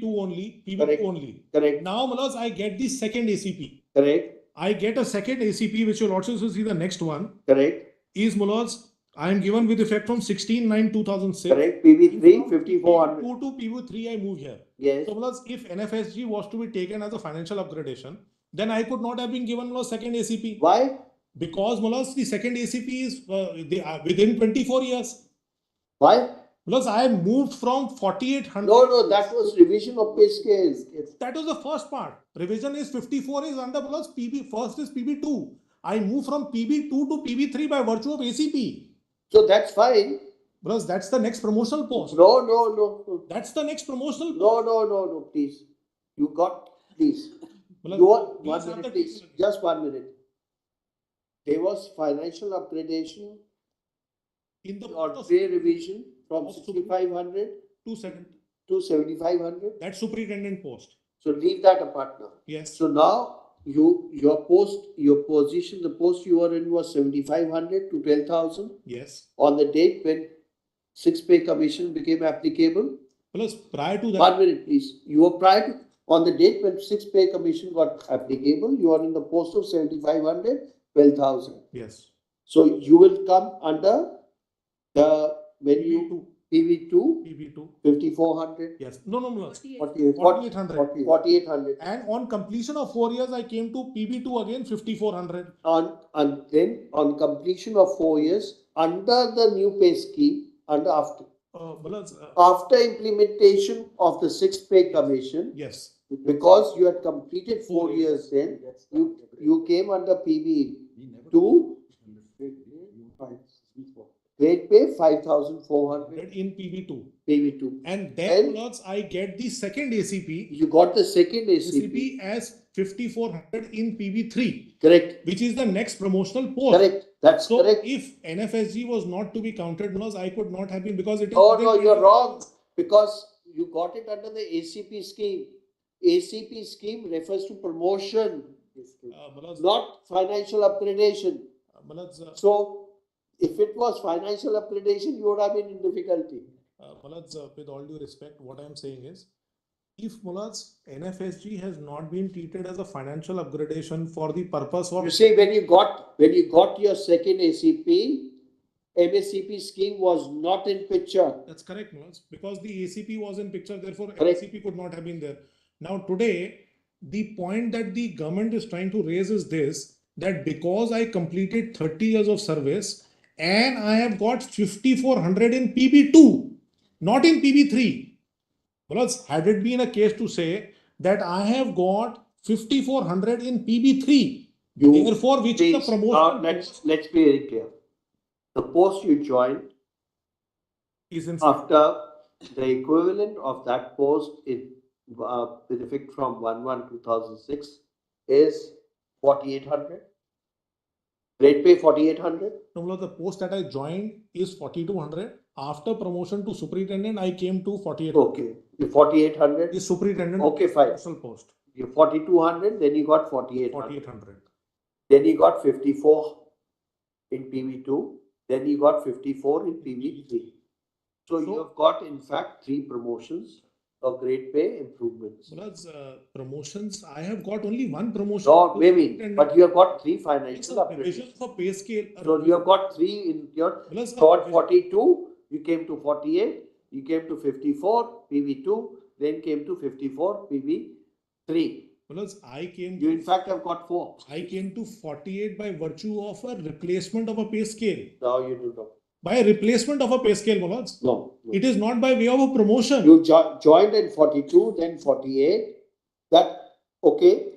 only. PB2 Correct. only. Correct. Now, Malas, I get the second ACP. Correct. I get a second ACP, which you'll also see the next one. Correct. Is Malas, I am given with effect from 16/9/2006. Correct. PB3 5400. PB2 to PB3, I move here. Yes. So, Malas, if NFSG was to be taken as a financial upgradation, then I could not have been given Malas second ACP. Why? Because Malas, the second ACP is within 24 years. Why? Because I moved from 4800. No, that was revision of pay scale. That was the first part. Revision is 54 is under plus PB. First is PB2. I move from PB2 to PB3 by virtue of ACP. So that's fine. Because that's the next promotional post. No. That's the next promotional post. No, please. You got, please. You are, 1 minute, please. Just 1 minute. There was financial upgradation in the pay revision from 6500 to 7500. That's superintendent post. So leave that apart now. Yes. So now your position, the post you were in was 7500 to 12,000. Yes. On the date when 6th pay commission became applicable. Plus prior to that. 1 minute, please. You were prior to, on the date when 6th pay commission got applicable, you are in the post of 7500. 12,000. Yes. So you will come under the PB2 5400. Yes. No. 4800. And on completion of 4 years, I came to PB2 again 5400. And then on completion of 4 years under the new pay scheme after implementation of the 6th pay commission. Yes. Because you had completed 4 years then, you came under PB2, grade pay 5,400 in PB2. And then I get the second ACP. You got the second ACP as 5,400 in PB3. Correct. Which is the next promotional post. Correct. That's correct. If NFSG was not to be counted, I could not have been because it is. No, you're wrong. Because you got it under the ACP scheme. ACP scheme refers to promotion, not financial upgradation. So, if it was financial upgradation, you would have been in difficulty. With all due respect, what I am saying is, if NFSG has not been treated as a financial upgradation for the purpose of. You see, when you got your second ACP, MSCP scheme was not in picture. That's correct, because the ACP was in picture, therefore Correct. MSCP could not have been there. Now today, the point that the government is trying to raise is this, that because I completed 30 years of service and I have got 5,400 in PB2, not in PB3. Because had it been a case to say that I have got 5,400 in PB3, therefore which is the promotion. Let's be very clear. The post you joined is in after the equivalent of that post with effect from 1/1/2006 is 4,800. Grade pay 4,800. No, the post that I joined is 4,200. After promotion to superintendent, I came to 4,800. Okay, the 4,800 is superintendent. Okay, fine. Post. You 4,200, then you got 4,800. 4,800. Then you got 54 in PB2. Then you got 54 in PB3. So you have got, in fact, 3 promotions of grade pay improvements. Promotions, I have got only 1 promotion. No, maybe, but you have got 3 financial upgradations. For pay scale. So you have got 3 in your third 42, you came to 48, you came to 54 PB2, then came to 54 PB3. You in fact have got 4. I came to 48 by virtue of a replacement of a pay scale. No, you do not. By a replacement of a pay scale, Manoj. No. It is not by way of a promotion. You joined in 42, then 48. Okay.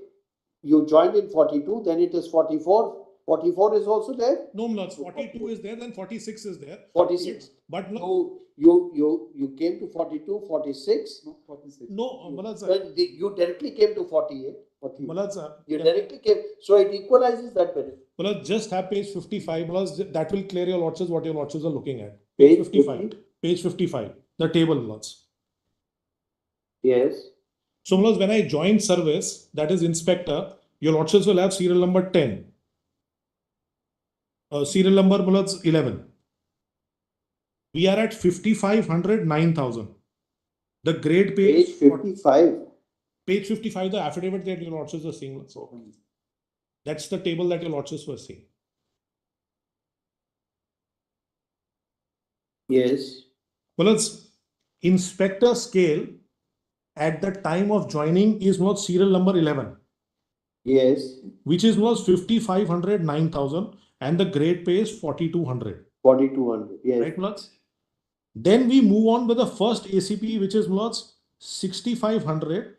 You joined in 42, then it is 44. 44 is also there? No, Manoj. 42 is there, then 46 is there. 46. But no. You came to 42, 46? No, 46. No, Manoj. You directly came to 48. Manoj, you directly came. So it equalizes that benefit. Manoj, just have page 55. Manoj, that will clear your lordships what your lordships are looking at. Page 55. Page 55. The table, Manoj. Yes. So, my lords, when I join service, that is inspector, your lordships will have serial number 10. Serial number, my lords, 11. We are at 5,500, 9,000. The grade page. Page 55. Page 55, the affidavit that your lordships are seeing. So, that's the table that your lordships were seeing. Yes. Well, it's inspector scale at the time of joining is not serial number 11. Yes. Which is was 5,500, 9,000 and the grade pay is 4,200. 4,200. Yes. Right, Mulats? Then we move on with the first ACP, which is Mulats 6,500,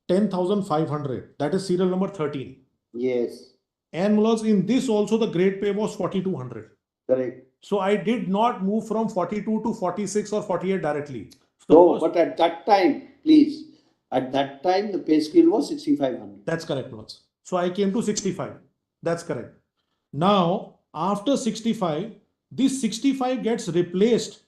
10,500. That is serial number 13. Yes. And Mulats, in this also the grade pay was 4,200. Correct. So I did not move from 42 to 46 or 48 directly. No, but at that time, please, at that time the pay scale was 6,500. That's correct, Mulats. So I came to 65. That's correct. Now, after 65, this 65 gets replaced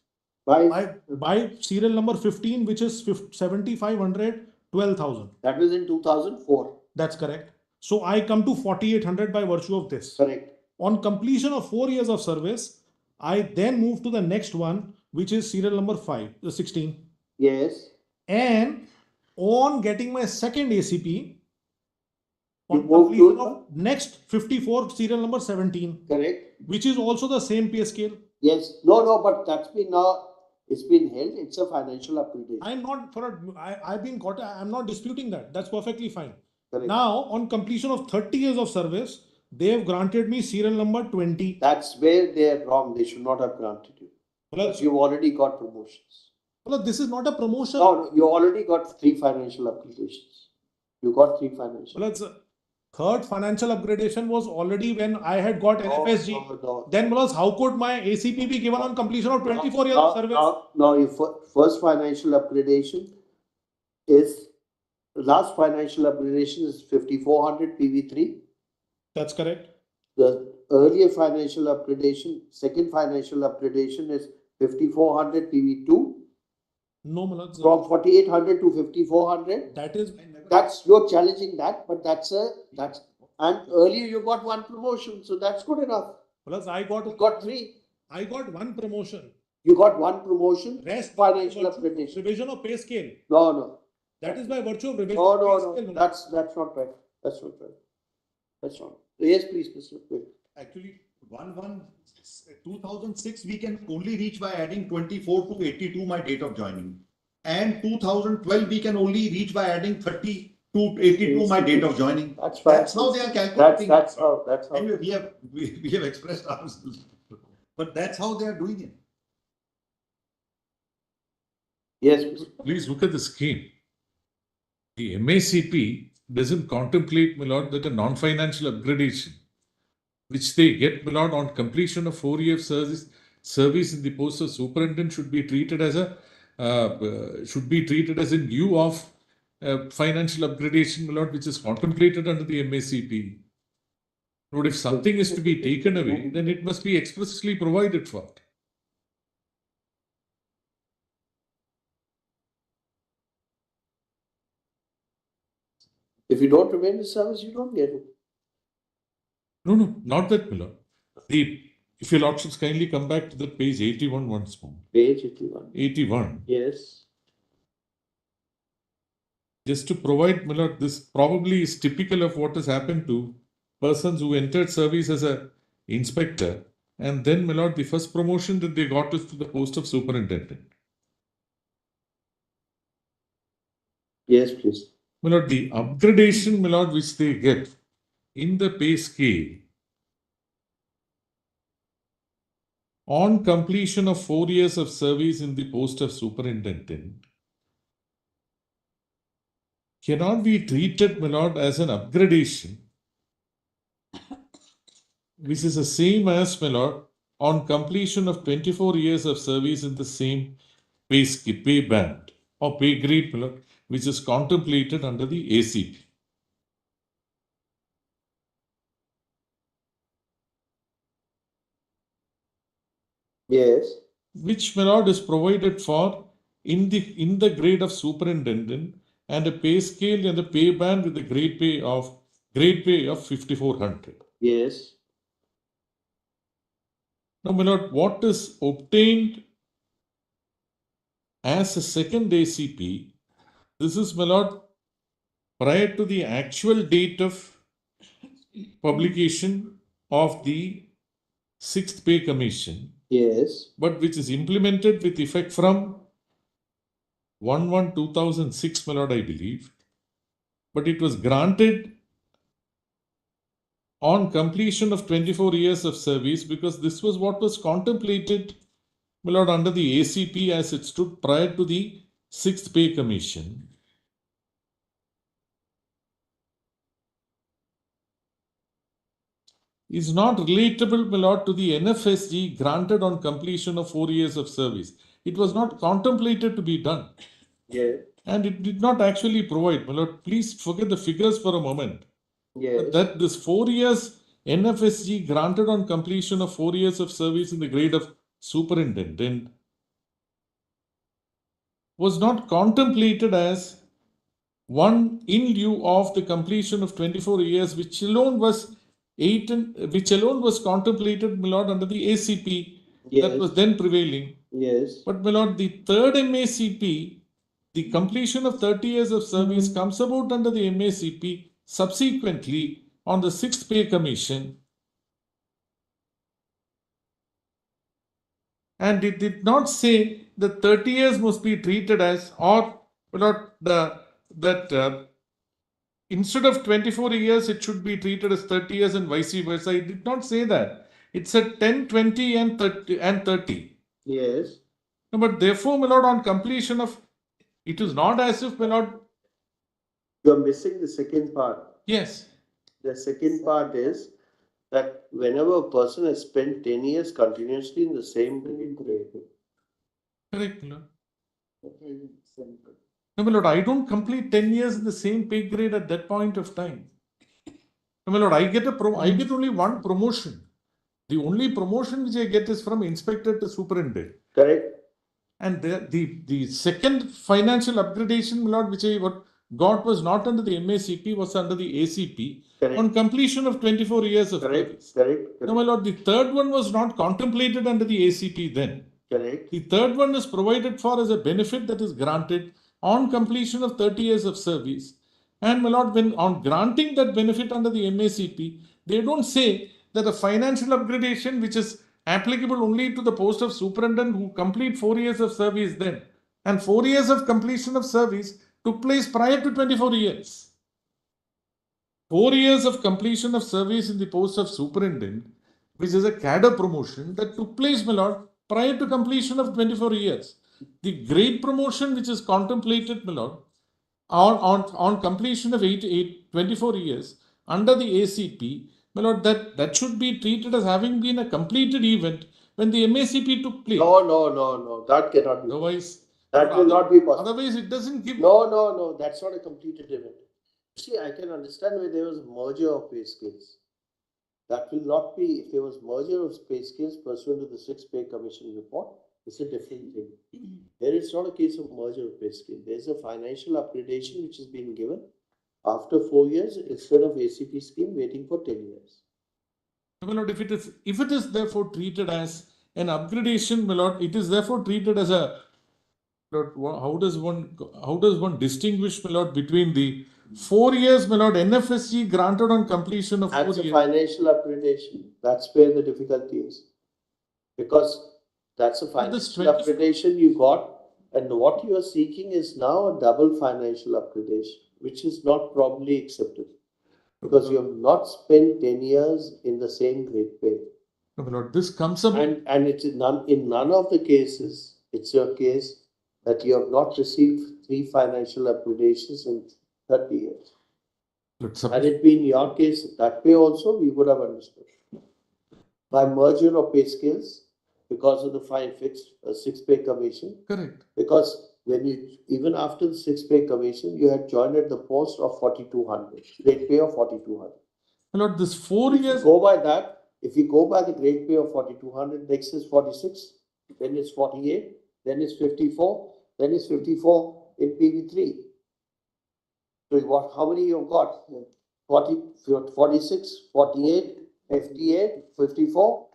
by serial number 15, which is 7,500, 12,000. That was in 2004. That's correct. So I come to 4,800 by virtue of this. Correct. On completion of 4 years of service, I then move to the next one, which is serial number 16. Yes. And on getting my second ACP, You on move completion to of next 54, serial number 17. Correct. Which is also the same pay scale. Yes. No, but that's been now, it's been held. It's a financial upgradation. I'm not I've been caught. I'm not disputing that. That's perfectly fine. Correct. Now, on completion of 30 years of service, they have granted me serial number 20. That's where they're wrong. They should not have granted you. Because you've already got promotions. Well, this is not a promotion. No, you already got 3 financial upgradations. You got 3 financial. Well, it's third financial upgradation was already when I had got NFSG. No. Then was how could my ACP be given on completion of 24 years of service? No, your first financial upgradation is, last financial upgradation is 5,400 PV3. That's correct. The earlier financial upgradation, second financial upgradation is 5,400 PV2. No, Malad. From 4,800 to 5,400. That's you're challenging that, but and earlier you got 1 promotion, so that's good enough. Plus, you got 3. I got 1 promotion. You got 1 promotion. Rest financial upgradation. Revision of pay scale. No. That is by virtue of revision. No. That's not right. That's not right. That's wrong. Yes, please, Mr. Actually, 2006 we can only reach by adding 24 to 82 my date of joining, and 2012 we can only reach by adding 30 to 82 my date of joining. That's fine. That's how they are calculating. That's how. Anyway, we have expressed ourselves, but that's how they are doing it. Yes. Please look at the scheme. The MACP doesn't contemplate, my lord, that a non-financial upgradation, which they get, my lord, on completion of 4 years service in the post of superintendent should be treated as in lieu of financial upgradation, my lord, which is contemplated under the MACP. But if something is to be taken away, then it must be expressly provided for. If you don't remain in service, you don't get it. No, not that, my lord. If your lordships kindly come back to the page 81 once more. Page 81. 81. Yes. Just to provide, my lord, this probably is typical of what has happened to persons who entered service as an inspector, and then, my lord, the first promotion that they got is to the post of superintendent. Yes, please. My lord, the upgradation, my lord, which they get in the pay scale on completion of 4 years of service in the post of superintendent cannot be treated, my lord, as an upgradation, which is the same as, my lord, on completion of 24 years of service in the same pay band or pay grade, my lord, which is contemplated under the ACP. Yes. Which, my lord, is provided for in the grade of superintendent and a pay scale and a pay band with a grade pay of 5,400. Yes. Now, my lord, what is obtained as a second ACP, this is, my lord, prior to the actual date of publication of the 6th Pay Commission. Yes. But which is implemented with effect from 1/1/2006, my lord, I believe. But it was granted on completion of 24 years of service because this was what was contemplated, my lord, under the ACP as it stood prior to the 6th Pay Commission. Is not relatable, my lord, to the NFSG granted on completion of 4 years of service. It was not contemplated to be done. Yes. And it did not actually provide, my lord, please forget the figures for a moment. Yes. That this 4 years NFSG granted on completion of 4 years of service in the grade of superintendent was not contemplated as one in lieu of the completion of 24 years, which alone was contemplated, my lord, under the ACP that was then prevailing. Yes. But, my lord, the third MACP, the completion of 30 years of service comes about under the MACP subsequently on the 6th Pay Commission. And it did not say that 30 years must be treated as, or, my lord, instead of 24 years, it should be treated as 30 years and vice versa. It did not say that. It said 10, 20 and 30. Yes. No, but therefore, my lord, on completion of, it is not as if, my lord. You are missing the second part. Yes. The second part is that whenever a person has spent 10 years continuously in the same grade. Correct, my lord. No, my lord, I don't complete 10 years in the same pay grade at that point of time. No, my lord, I get only one promotion. The only promotion which I get is from inspector to superintendent. Correct. And the second financial upgradation, my lord, which I got was not under the MACP, was under the ACP. Correct. On completion of 24 years of service. Correct. No, my lord, the third one was not contemplated under the ACP then. Correct. The third one is provided for as a benefit that is granted on completion of 30 years of service. And, my lord, when on granting that benefit under the MACP, they don't say that a financial upgradation which is applicable only to the post of superintendent who complete 4 years of service then. And 4 years of completion of service took place prior to 24 years. 4 years of completion of service in the post of superintendent, which is a cadre promotion that took place, my lord, prior to completion of 24 years. The grade promotion which is contemplated, my lord, on completion of 24 years under the ACP, my lord, that should be treated as having been a completed event when the MACP took place. No. That cannot be. Otherwise, that will not be possible. Otherwise, it doesn't give. No. That's not a completed event. See, I can understand where there was a merger of pay scales. That will not be, if there was merger of pay scales pursuant to the 6th Pay Commission report, it's a different thing. Here it's not a case of merger of pay scale. There's a financial upgradation which has been given after 4 years instead of ACP scheme waiting for 10 years. My lord, if it is therefore treated as an upgradation, my lord, it is therefore treated as a, Lord, how does one distinguish, my lord, between the 4 years, my lord, NFSG granted on completion of 4 years? That's a financial upgradation. That's where the difficulty is. Because that's a financial upgradation you got, and what you are seeking is now a double financial upgradation, which is not probably accepted. Because you have not spent 10 years in the same grade pay. No, my lord, this comes up. And it's in none of the cases, it's your case that you have not received 3 financial upgradations in 30 years. Had it been your case that way also, we would have understood. By merger of pay scales, because of the 6th Pay Commission. Correct. Because when you, even after the 6th Pay Commission, you had joined at the post of 4,200, grade pay of 4,200. My lord, this 4 years. If you go by that, if you go by the grade pay of 4,200, next is 46, then it's 48, then it's 54, then it's 54 in PV3. So what, how many you got? 40, 46, 48, 58, 54,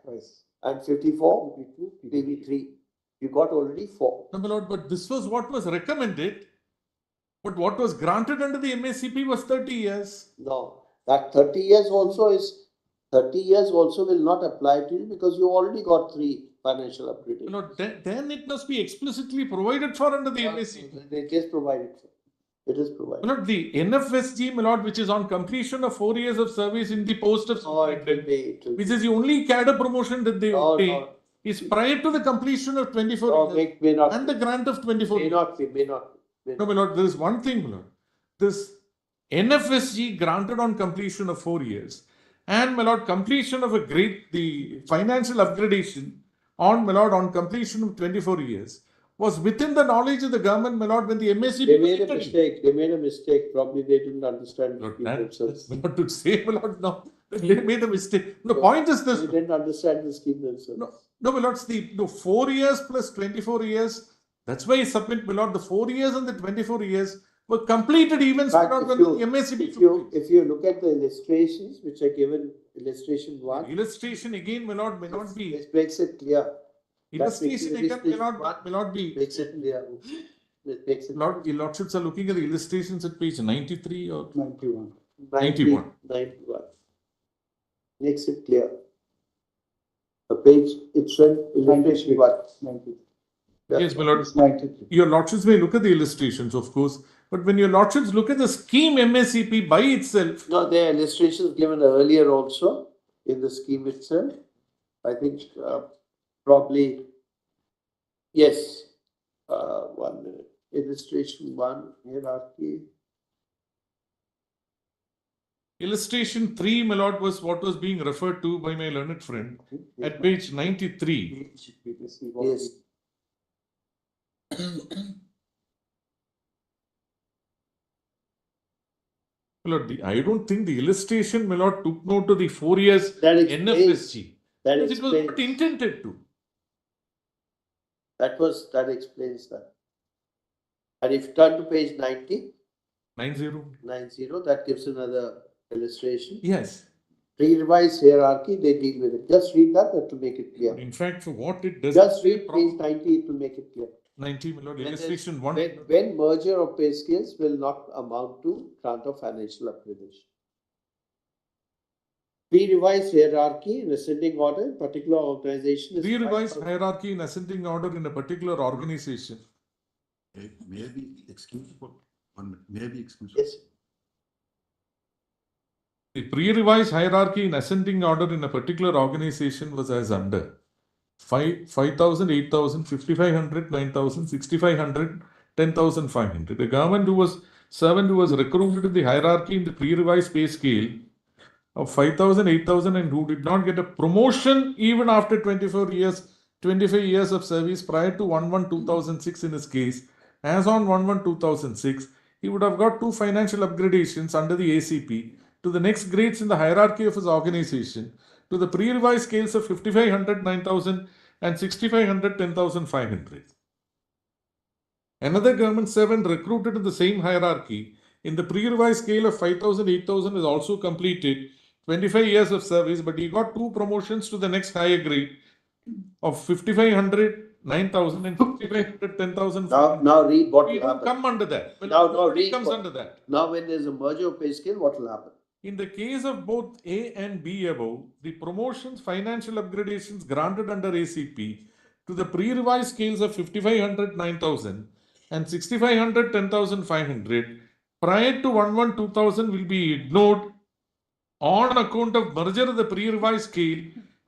and 54, PB3. You got already 4. No, my lord, but this was what was recommended. But what was granted under the MACP was 30 years. No, that 30 years also is, 30 years also will not apply to you because you already got 3 financial upgradations. No, then it must be explicitly provided for under the MACP. It is provided for. It is provided. My lord, the NFSG, my lord, which is on completion of 4 years of service in the post of superintendent, which is the only cadre promotion that they obtain, is prior to the completion of 24 years may not and the grant of 24 years. May not be. No, my lord, there is one thing, my lord. This NFSG granted on completion of 4 years and, my lord, completion of the financial upgradation on, my lord, on completion of 24 years was within the knowledge of the government, my lord, when the MACP They made a mistake. They made a mistake. Probably they didn't understand Lord, themselves. not to say, my lord, no, they made a mistake. The point is this. They didn't understand the scheme themselves. No, my lord, the 4 years plus 24 years, that's why I submit, my lord, the 4 years and the 24 years were completed events, my lord, when the MACP. If you look at the illustrations, which are given, illustration 1. Illustration again, my lord, may not be. It makes it clear. Illustration again may not be. Makes it clear. It makes it Lord, the lordships are looking at the illustrations at page 93 or 91. 91. 91. Makes it clear. The page, it's an illustration 1. 93. Yes, my lord. 93. Your lordships may look at the illustrations, of course, but when your lordships look at the scheme MACP by itself. No, there are illustrations given earlier also in the scheme itself. I think probably, yes. 1 minute. Illustration 1, hierarchy. Illustration 3, my lord, was what was being referred to by my learned friend at page 93. Yes. My lord, I don't think the illustration, my lord, took note of the 4 years That explains, NFSG. that Because it was explains, not intended to. that explains that. And if you turn to page 90, 90. that gives another illustration. Yes. Pre-revised hierarchy, they deal with it. Just read that will make it clear. In fact, for what it does. Just read page 90, it will make it clear. 90, my lord, illustration 1. When merger of pay scales will not amount to grant of financial upgradation. Pre-revised hierarchy in ascending order in particular organization is Pre-revised hierarchy in ascending order in a particular organization. May I be excused for 1 minute? May I be excused? Yes. The pre-revised hierarchy in ascending order in a particular organization was as under 5,000, 8,000, 5,500, 9,000, 6,500, 10,500. The servant who was recruited in the hierarchy in the pre-revised pay scale of 5,000, 8,000 and who did not get a promotion even after 25 years of service prior to 1/1/2006 in his case, as on 1/1/2006, he would have got 2 financial upgradations under the ACP to the next grades in the hierarchy of his organization to the pre-revised scales of 5,500, 9,000 and 6,500, 10,500. Another government servant recruited in the same hierarchy in the pre-revised scale of 5,000, 8,000 has also completed 25 years of service, but he got 2 promotions to the next higher grade of 5,500, 9,000 and 5,500, 10,000. Now read what will We don't happen. come under that. Now read comes what, under that. Now when there is a merger of pay scale, what will happen? In the case of both A and B above, the promotions, financial upgradations granted under ACP to the pre-revised scales of 5,500, 9,000 and 6,500, 10,500 prior to 1/1/2000 will be ignored on account of merger of the pre-revised scale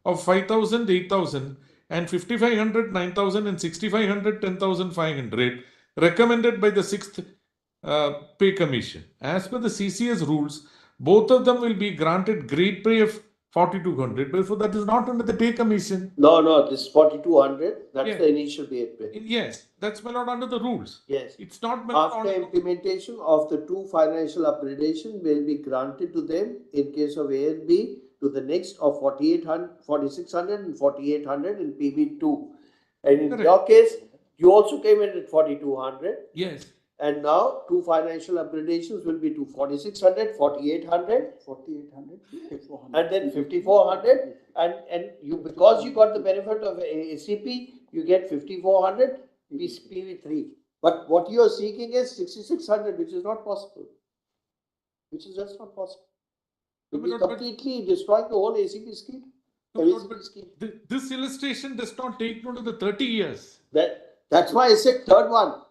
of 5,000, 8,000 and 5,500, 9,000 and 6,500, 10,500 recommended by the 6th Pay Commission. As per the CCS rules, both of them will be granted grade pay of 4,200. Therefore, that is not under the Pay Commission. No, this 4,200, that's Yes. the initial base pay. Yes, that's not under the rules. Yes. It's not After implementation of the 2 financial upgradation will be granted to them in case of A and B to the next of 4,800, 4,600 and 4,800 in PB2. And in Correct. your case, you also came in at 4,200. Yes. And now two financial upgradations will be to 4,600, 4,800, 4,800, 5,400. and then 5,400. And you, because you got the benefit of ACP, you get 5,400 PV3. But what you are seeking is 6,600, which is not possible. Which is just not possible. You'll be completely destroying the whole ACP scheme. This illustration does not take note of the 30 years. That's why I said third one.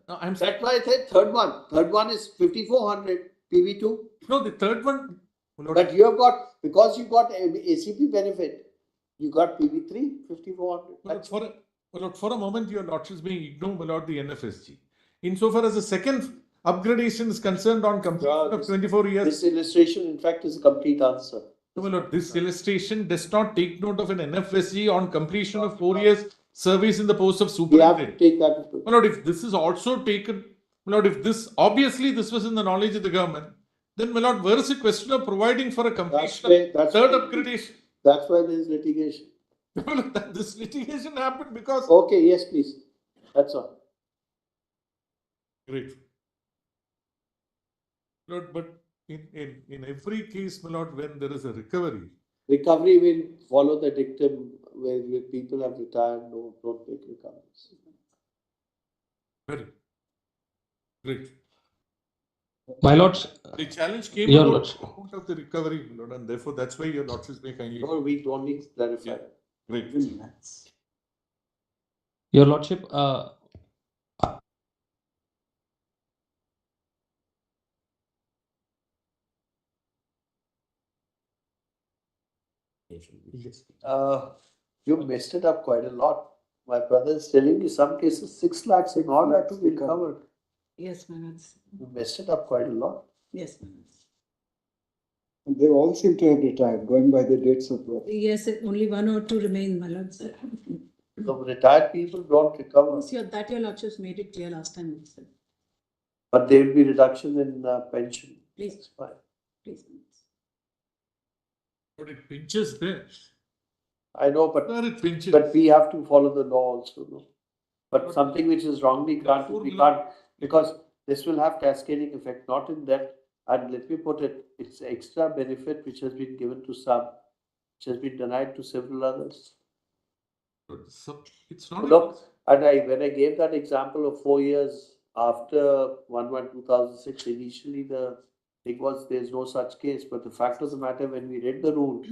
No, That's why I said third one. Third one is 5,400 PV2. No, the third one. But you have got, because you got ACP benefit, you got PV3, 5,400. For a moment, your lordship being ignored about the NFSG. Insofar as the second upgradation is concerned on completion of 24 years. This illustration, in fact, is a complete answer. No, my lord, this illustration does not take note of an NFSG on completion of 4 years service in the post of superintendent. We have to take that. My lord, if this is also taken, my lord, if this, obviously this was in the knowledge of the government, then my lord, where is the question of providing for a completion of third upgradation? That's why there is litigation. This litigation happened because... Okay, yes, please. That's all. Great. Lord, but in every case, my lord, when there is a recovery will follow the dictum where people have retired, no, don't make recoveries. Very great. My lords, the challenge came your out lords. of the recovery, my lord, and therefore that's why your lordships may kindly. No, we only clarify. Great. Your lordship, You messed it up quite a lot. My brother is telling you some cases 6 lakhs and all that to be recovered. Yes, my lords. You messed it up quite a lot. Yes, my lords. And they all seem to have retired, going by the dates of birth. Yes, only 1 or 2 remain, my lords. The retired people don't recover. That your lordships made it clear last time. But there will be reduction in pension. Please. That's fine. Please. But it pinches there. I know, but it pinches. But we have to follow the law also. No? But something which is wrongly granted, we can't, because this will have cascading effect, not in that. And let me put it, it's extra benefit which has been given to some, which has been denied to several others. So it's not. Look, and when I gave that example of 4 years after 1/1/2006, initially the thing was there's no such case. But the fact of the matter, when we read the rule,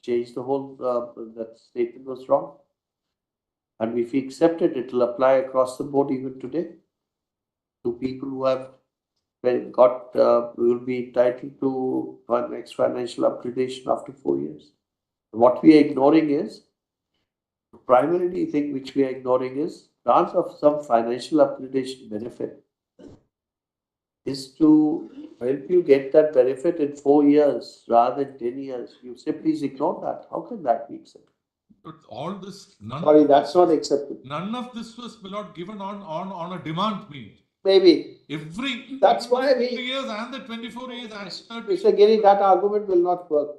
changed the whole, that statement was wrong. And if we accept it, it will apply across the board even today to people who have got, will be entitled to next financial upgradation after 4 years. What we are ignoring is, the primary thing which we are ignoring is grant of some financial upgradation benefit is to help you get that benefit in 4 years rather than 10 years. You say, please ignore that. How can that be accepted? But all this, Sorry, that's not acceptable. None of this was not given on a demand meet. Maybe. That's why 3 years and the 24 years. Mr. Giri, that argument will not work.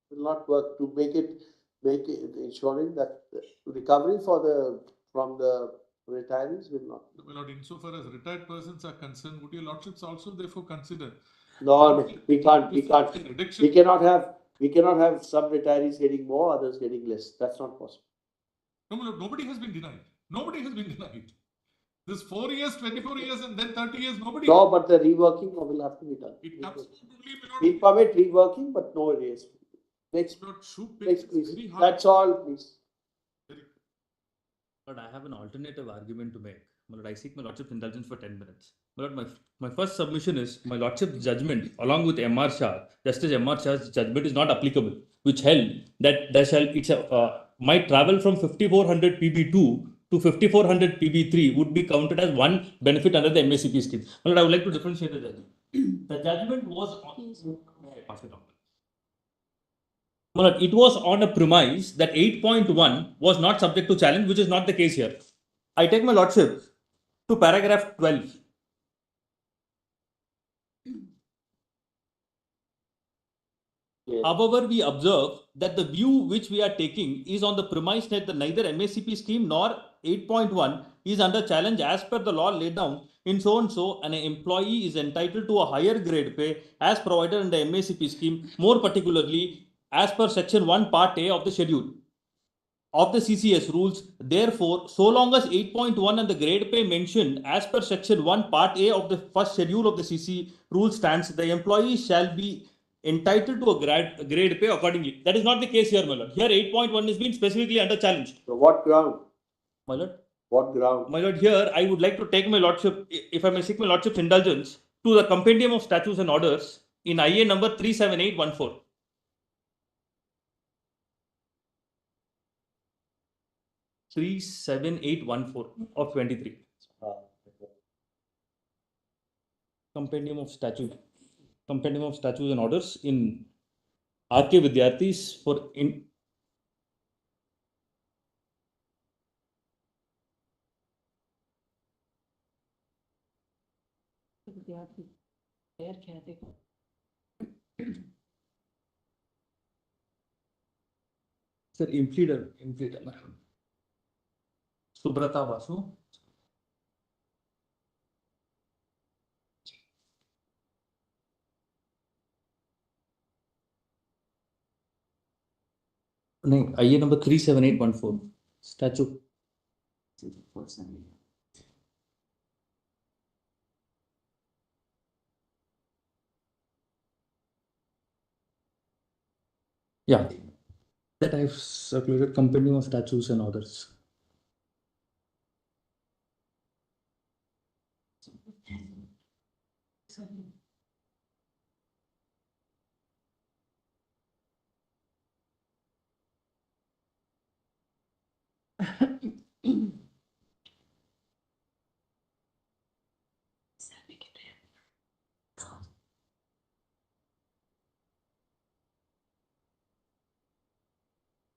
Will not work to make it ensuring that the recovery from the retirees will not. My lord, insofar as retired persons are concerned, would your lordships also therefore consider? No, we can't. We cannot have some retirees getting more, others getting less. That's not possible. No, my lord, nobody has been denied. Nobody has been denied. This 4 years, 24 years, and then 30 years, nobody. No, but the reworking will have to be done. It absolutely we permit reworking, but no erase. Next, please. That's all, please. But I have an alternative argument to make. My lord, I seek my lordship's indulgence for 10 minutes. My lord, my first submission is my lordship's judgment, along with M.R. Shah, Justice M.R. Shah's judgment is not applicable, which held that might travel from 5400 PB2 to 5400 PB3 would be counted as one benefit under the MACP scheme. My lord, I would like to differentiate the judgment. The judgment was it was on a premise that 8.1 was not subject to challenge, which is not the case here. I take my lordship to paragraph 12. Yes. However, we observe that the view which we are taking is on the premise that neither MACP scheme nor 8.1 is under challenge as per the law laid down in so and so, an employee is entitled to a higher grade pay as provided in the MACP scheme, more particularly as per section 1 part A of the schedule of the CCS rules. Therefore, so long as 8.1 and the grade pay mentioned as per section 1 part A of the first schedule of the CC rule stands, the employee shall be entitled to a grade pay accordingly. That is not the case here, my lord. Here 8.1 is being specifically under challenge. So what ground? My lord? What ground? My lord, here I would like to take my lordship, if I may seek my lordship's indulgence, to the compendium of statutes and orders in IA number 37814. of 23. Compendium of statutes and orders in RK Vidyarthis for in Sir, impleader. Subrata Vasu. No, IA number 37814. Statute. Yeah. That I've circulated compendium of statutes and orders.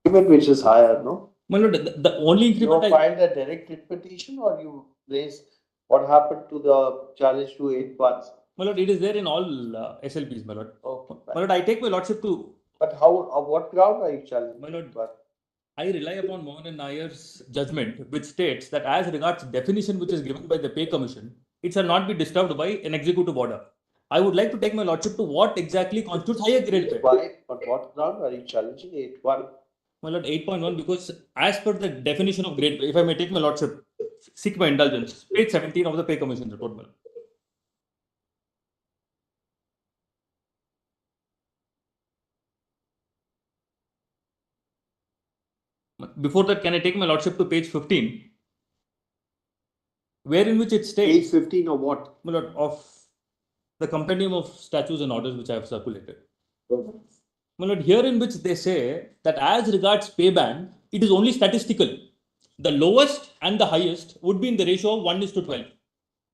Increment which is higher, no? My lord, the only You increment filed a direct writ petition or you raised what happened to the challenge to 8.1? My lord, it is there in all SLPs, my lord. Oh, My lord, I take my lordship to. But how, on what ground are you challenging? My lord, I rely upon Mohan and Nayar's judgment, which states that as regards definition which is given by the Pay Commission, it shall not be disturbed by an executive order. I would like to take my lordship to what exactly constitutes higher grade pay. Why? On what ground are you challenging 8.1? My lord, 8.1, because as per the definition of grade pay, if I may take my lordship, seek my indulgence, page 17 of the Pay Commission report, my lord. Before that, can I take my lordship to page 15, where in which it states. Page 15 of what? My lord, of the compendium of statutes and orders which I have circulated. My lord, here in which they say that as regards pay band, it is only statistical. The lowest and the highest would be in the ratio of 1:12.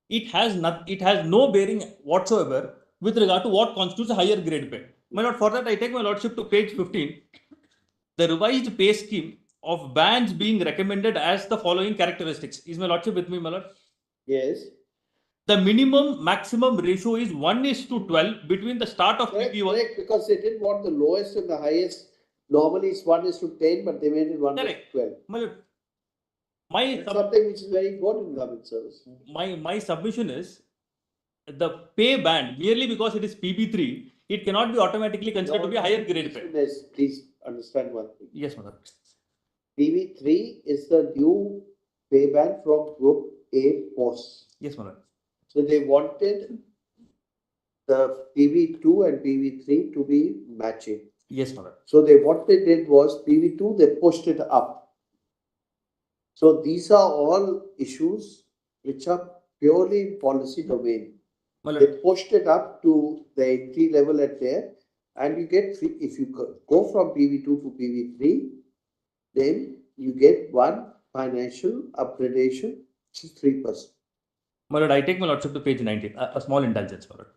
It has no bearing whatsoever with regard to what constitutes a higher grade pay. My lord, for that I take my lordship to page 15, the revised pay scheme of bands being recommended as the following characteristics. Is my lordship with me, my lord? Yes. The minimum maximum ratio is 1:12 between the start of PB1. Correct, because they didn't want the lowest and the highest. Normally it's 1:10, but they made it 1:12. My lord, That's something which is very good in government service. My submission is the pay band, merely because it is PB3, it cannot be automatically considered to be a higher grade pay. Please understand one thing. Yes, mother. PB3 is the new pay band from Group A posts. Yes, mother. So they wanted the PB2 and PB3 to be matching. Yes, mother. So what they did was PB2, they pushed it up. So these are all issues which are purely in policy domain. They pushed it up to the entry level at there, and you get, if you go from PB2 to PB3, then you get one financial upgradation, which is 3%. My lord, I take my lordship to page 19, a small indulgence, my lord.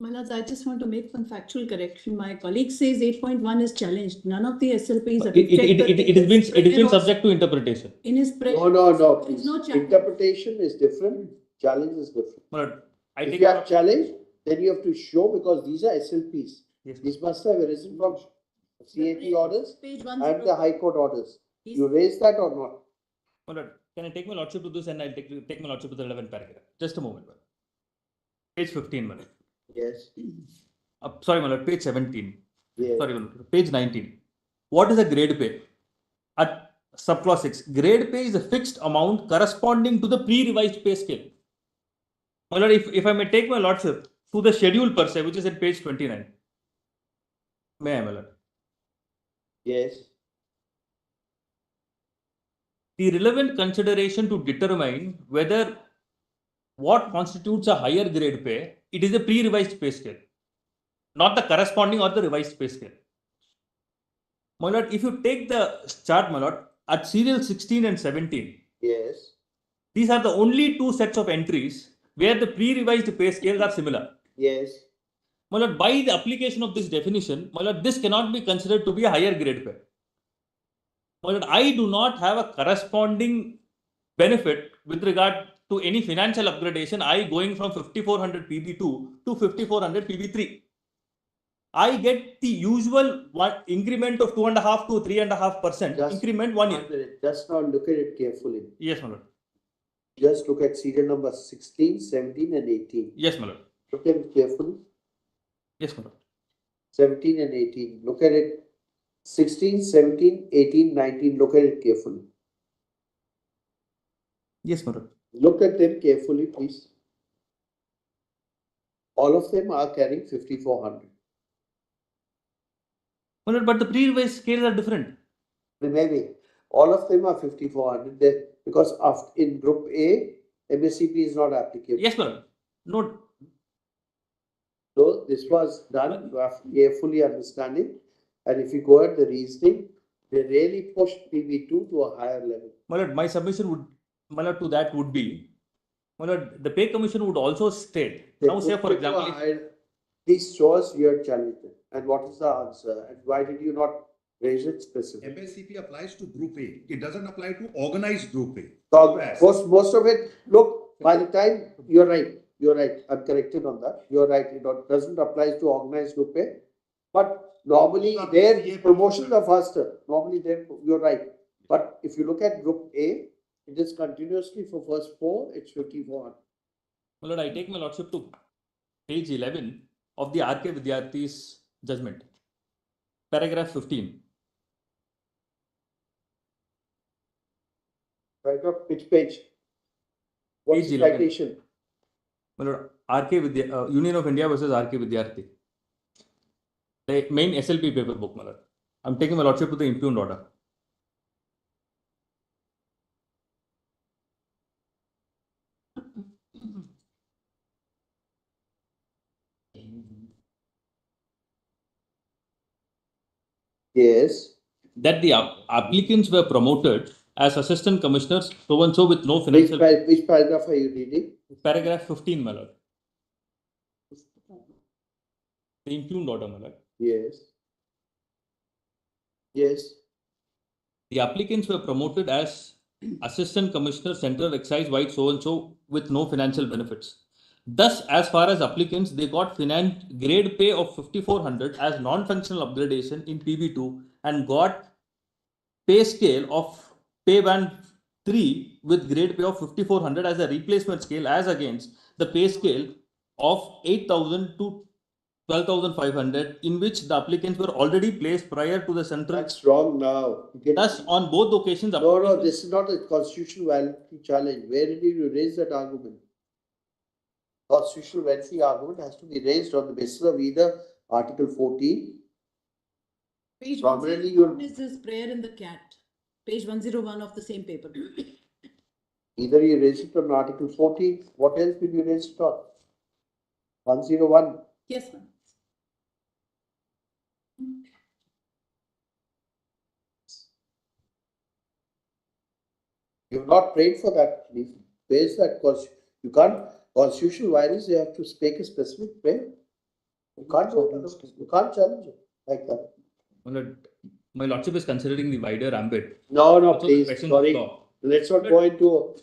My lords, I just want to make one factual correction. My colleague says 8.1 is challenged. None of the SLPs have It has been subject to interpretation. In his No, please. No challenge. interpretation is different, challenge is different. My lord, if you have challenge, then you have to show, because these are SLPs. Yes, these must have arisen from CAT orders Page and the High Court orders. You raise that or not? My lord, Can I take my lordship to this and I'll take my lordship to the 11th paragraph? Just a moment, my lord. Page 15, my lord. Yes. Sorry, my lord, page 17. Yes. Sorry, my lord, page 19. What is a grade pay? At subclause 6, grade pay is a fixed amount corresponding to the pre-revised pay scale. My lord, if I may take my lordship to the schedule per se, which is at page 29. May I, my lord? Yes. The relevant consideration to determine whether what constitutes a higher grade pay, it is a pre-revised pay scale, not the corresponding or the revised pay scale. My lord, if you take the chart, my lord, at serial 16 and 17, Yes. these are the only two sets of entries where the pre-revised pay scales are similar. Yes. My lord, by the application of this definition, my lord, this cannot be considered to be a higher grade pay. My lord, I do not have a corresponding benefit with regard to any financial upgradation. I going from 5400 PB2 to 5400 PB3. I get the usual increment of 2.5 to 3.5% increment 1 year. Just now look at it carefully. Yes, my lord. Just look at serial number 16, 17 and 18. Yes, my lord. Look at it carefully. Yes, my lord. 17 and 18. Look at it. 16, 17, 18, 19. Look at it carefully. Yes, my lord. Look at them carefully, please. All of them are carrying 5400. My lord, but the pre-revised scales are different. Maybe all of them are 5400 because in group A, MSCP is not applicable. Yes, my lord. No. So this was done carefully understanding, and if you go at the reasoning, they really pushed PB2 to a higher level. My lord, my submission would, my lord, to that would be, my lord, the pay commission would also state. They Now, say for example, this shows your challenge, and what is the answer, and why did you not raise it specifically? MSCP applies to Group A. It doesn't apply to organized Group A. So most of it, look, by the time, you're right, I'm corrected on that, you're right, it doesn't apply to organized group A, but normally their promotions are faster, normally you're right, but if you look at group A, it is continuously for first 4, it's 5400. my lord, I take my lordship to page 11 of the RK Vidyarthi's judgment, paragraph 15. Paragraph, which page? What's the citation? My lord, Union of India versus RK Vidyarthi. The main SLP paper book, my lord. I'm taking my lordship to the impugned order. Yes. That the applicants were promoted as assistant commissioners, so and so with no financial. Which paragraph are you reading? Paragraph 15, my lord. The impugned order, my lord. Yes. Yes. The applicants were promoted as assistant commissioner, central excise, white, so and so with no financial benefits. Thus, as far as applicants, they got grade pay of 5400 as non-functional upgradation in PB2 and got pay scale of pay band 3 with grade pay of 5400 as a replacement scale as against the pay scale of 8000 to 12,500 in which the applicants were already placed prior to the central. That's wrong now. Thus, on both occasions. No, this is not a constitutional validity challenge. Where did you raise that argument? Constitutional validity argument has to be raised on the basis of either Article 14. Page Primarily, 101 is this prayer in the cat. Page 101 of the same paper. Either you raise it on Article 14. What else will you raise it on? 101. Yes, ma'am. You have not prayed for that. Where's that? You can't, constitutional violence, you have to make a specific prayer. You can't challenge it like that. My lordship is considering the wider ambit. No, also please, sorry. Let's not go into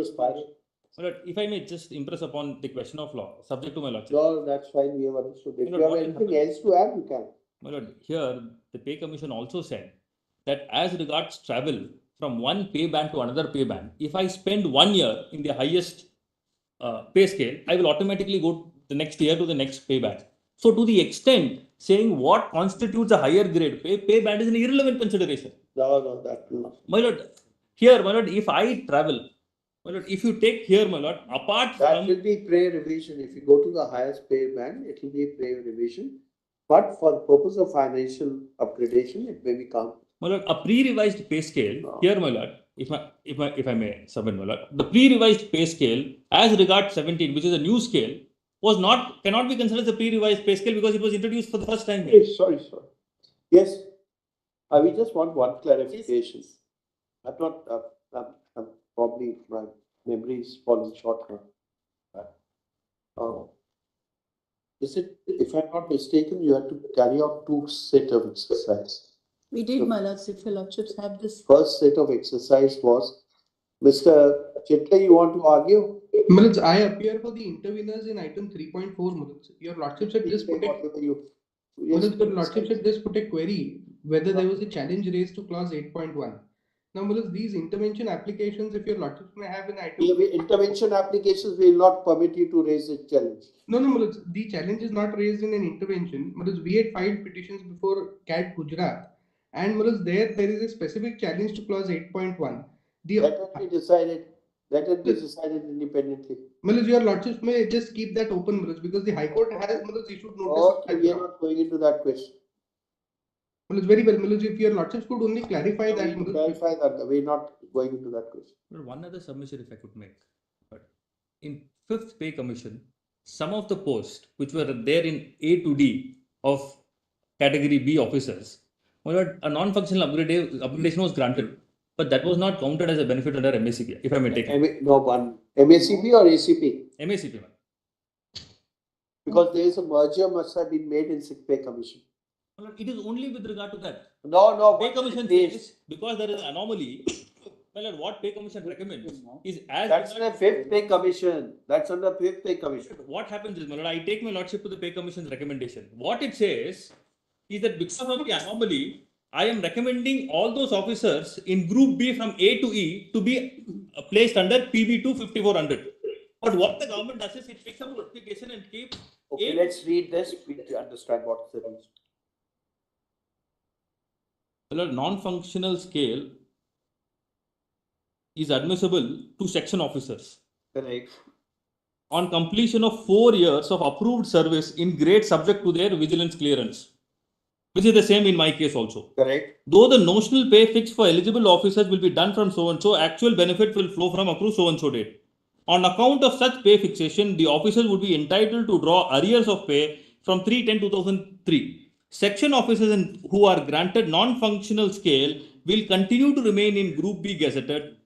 a spiral. If I may just impress upon the question of law, subject to my lordship. No, that's fine, we have understood. If you have anything else to add, you can. My lord, here the pay commission also said that as regards travel from one pay band to another pay band, if I spend 1 year in the highest pay scale, I will automatically go the next year to the next pay band. So to the extent saying what constitutes a higher grade pay band is an irrelevant consideration. No, that will not. My lord, here, my lord, if I travel, my lord, if you take here, my lord, apart that from... will be pre-revision. If you go to the highest pay band, it will be pre-revision. But for the purpose of financial upgradation, it may be counted. My lord, a pre-revised pay scale, here, my lord, if I may submit, my lord, the pre-revised pay scale as regards 17, which is a new scale, cannot be considered as a pre-revised pay scale because it was introduced for the first time here. Sorry. Yes, we just want one clarification. I'm not, I'm probably my memory is falling short now. Is it, if I'm not mistaken, you have to carry out 2 sets of exercise? We did, my lords, if your lordships have this. First set of exercise was, Mr. Chitla, you want to argue? Milords, I appear for the interveners in item 3.4, Milords. Your lordships had just put Milords, your lordships had just put a query whether there was a challenge raised to clause 8.1. Now, Milords, these intervention applications, if your lordships may have an item... Intervention applications will not permit you to raise a challenge. No, Milords, the challenge is not raised in an intervention. Milords, we had filed petitions before CAD Gujarat, and Milords, there is a specific challenge to clause 8.1. Let it be decided independently. Milords, your lordships may just keep that open, Milords, because the High Court has issued notice. We are not going into that question. Milords, very well, Milords, if your lordships could only clarify that. Clarify that, we are not going into that question. One other submission if I could make. In 5th pay commission, some of the posts which were there in A to D of category B officers, a non-functional upgradation was granted, but that was not counted as a benefit under MACP, if I may take it. No, one. MACP or ACP? MACP. Because there is a merger must have been made in 6th pay commission. It is only with regard to that. No. Pay commission says, because there is an anomaly, what pay commission recommends is as... That's in a 5th pay commission. That's under 5th pay commission. What happens is, my lord, I take my lordship to the pay commission's recommendation. What it says is that because of the anomaly, I am recommending all those officers in group B from A to E to be placed under PB2 5400. But what the government does is it takes up notification and keeps... Okay, let's read this to understand what it is. Well, non-functional scale is admissible to section officers. Correct. On completion of 4 years of approved service in grade subject to their vigilance clearance, which is the same in my case also. Correct. Though the notional pay fixed for eligible officers will be done from so-and-so, actual benefit will flow from accrued so-and-so date. On account of such pay fixation, the officers would be entitled to draw arrears of pay from 3/10/2003. Section officers who are granted non-functional scale will continue to remain in Group B gazetted,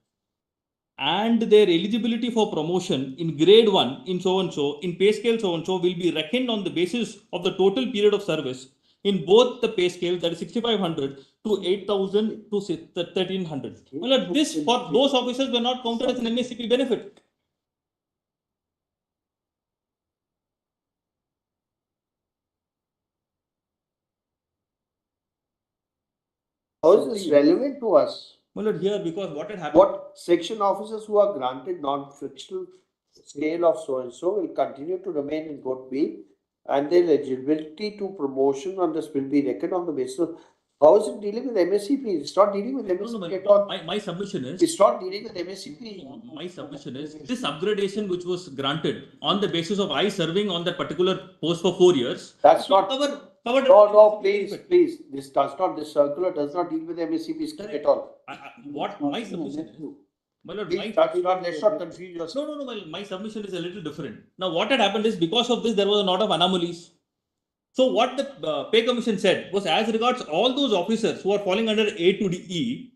and their eligibility for promotion in grade 1 in so-and-so, in pay scale so-and-so will be reckoned on the basis of the total period of service in both the pay scales, that is 6,500 to 8,000 to 1,300. Well, this for those officers were not counted as an MACP benefit. How is this relevant to us? Well, here, because what had happened... What section officers who are granted non-functional scale of so-and-so will continue to remain in Group B, and their eligibility to promotion on this will be reckoned on the basis of... How is it dealing with MACP? It's not dealing with MACP at all. My submission is... It's not dealing with MACP. My submission is, this upgradation which was granted on the basis of I serving on that particular post for 4 years... That's not... covered. No, please. This circular does not deal with MACP scheme at all. What my submission is... Let's not confuse yourself. No, my submission is a little different. Now, what had happened is, because of this, there was a lot of anomalies. So, what the pay commission said was, as regards all those officers who are falling under A to E,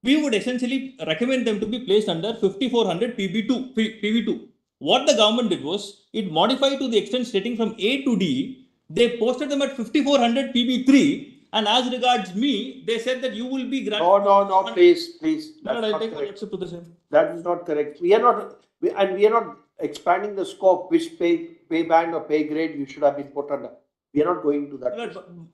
we would essentially recommend them to be placed under 5400 PB2. What the government did was, it modified to the extent stating from A to D, they posted them at 5400 PB3. And as regards me, they said that you will be granted... No, please. That is not correct. We are not expanding the scope, which pay band or pay grade you should have been put under. We are not going to that.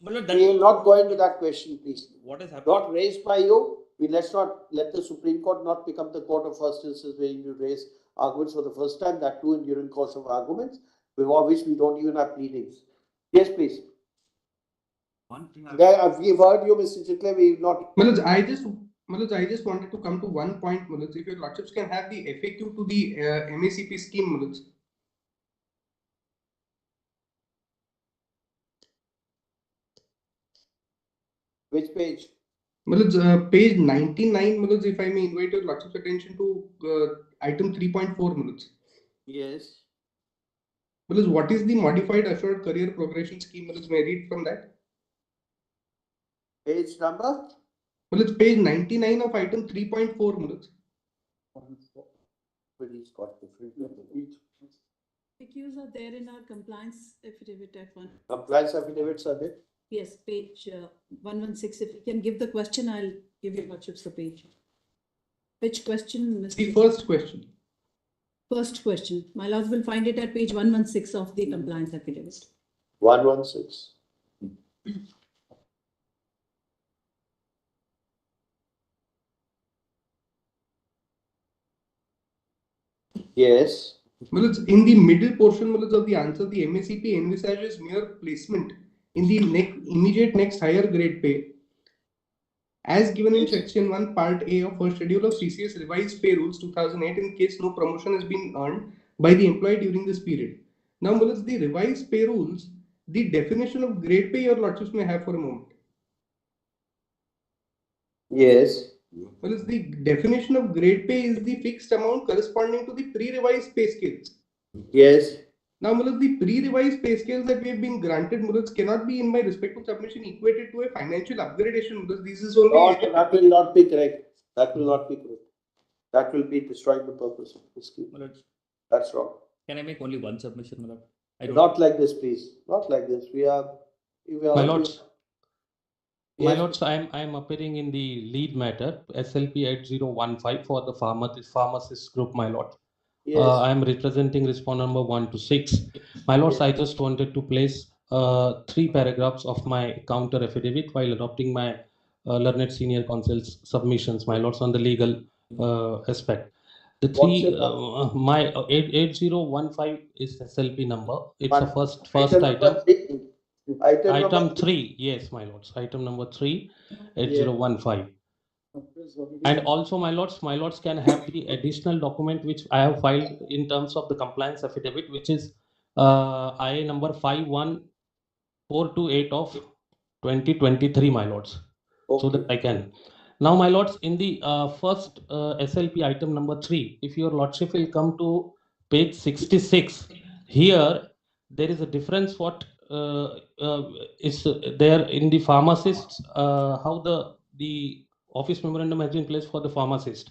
We will not go into that question, please. What has happened? Not raised by you, let's not let the Supreme Court not become the court of first instance where you raise arguments for the first time, that too in during course of arguments, before which we don't even have pleadings. Yes, please. One thing We've heard you, Mr. Chikle, we've not. Manoj, I just wanted to come to one point, Manoj. If your lordships can have the FAQ to the MACP scheme, Manoj. Which page? Manoj, page 99, Manoj, if I may invite your lordship's attention to item 3.4, Manoj. Yes. Manoj, what is the modified assured career progression scheme? Manoj, may I read from that? Page number? Manoj, page 99 of item 3.4, Manoj. But he's got different. FAQs are there in our compliance affidavit at one. Compliance affidavits are there? Yes, page 116. If you can give the question, I'll give you lordships the page. Which question, Mr. The first question. First question. My lords will find it at page 116 of the compliance affidavit. 116. Yes. Manoj, in the middle portion, Manoj, of the answer, the MACP envisages mere placement in the immediate next higher grade pay, as given in section 1 part A of first schedule of CCS revised pay rules 2008, in case no promotion has been earned by the employee during this period. Now, Manoj, the revised pay rules, the definition of grade pay your lordships may have for a moment. Yes. Well, the definition of grade pay is the fixed amount corresponding to the pre-revised pay scales. Yes. Now, Mulaj, the pre-revised pay scales that we have been granted, Mulaj, cannot be in my respective submission equated to a financial upgradation. Mulaj, this is only. No, that will not be correct. That will not be correct. That will be destroying the purpose of the scheme. That's wrong. Can I make only one submission, Mulaj? Not like this, please. Not like this. We are. My lords. My Yes. lords, I am appearing in the lead matter SLP 8015 for the pharmacist group, my lord. Yes. I am representing respondent number 1 to 6. My lords, I just wanted to place 3 paragraphs of my counter affidavit while adopting my learned senior counsel's submissions, my lords, on the legal aspect. The three, my 8015 is SLP number. It's a first item. Item 3, yes, my lords. Item number 3, 8015. And also, my lords can have the additional document which I have filed in terms of the compliance affidavit, which is IA number 51428 of 2023, my lords. Okay. So that I can. Now, my lords, in the first SLP item number 3, if your lordship will come to page 66, here there is a difference what is there in the pharmacists, how the office memorandum has been placed for the pharmacist,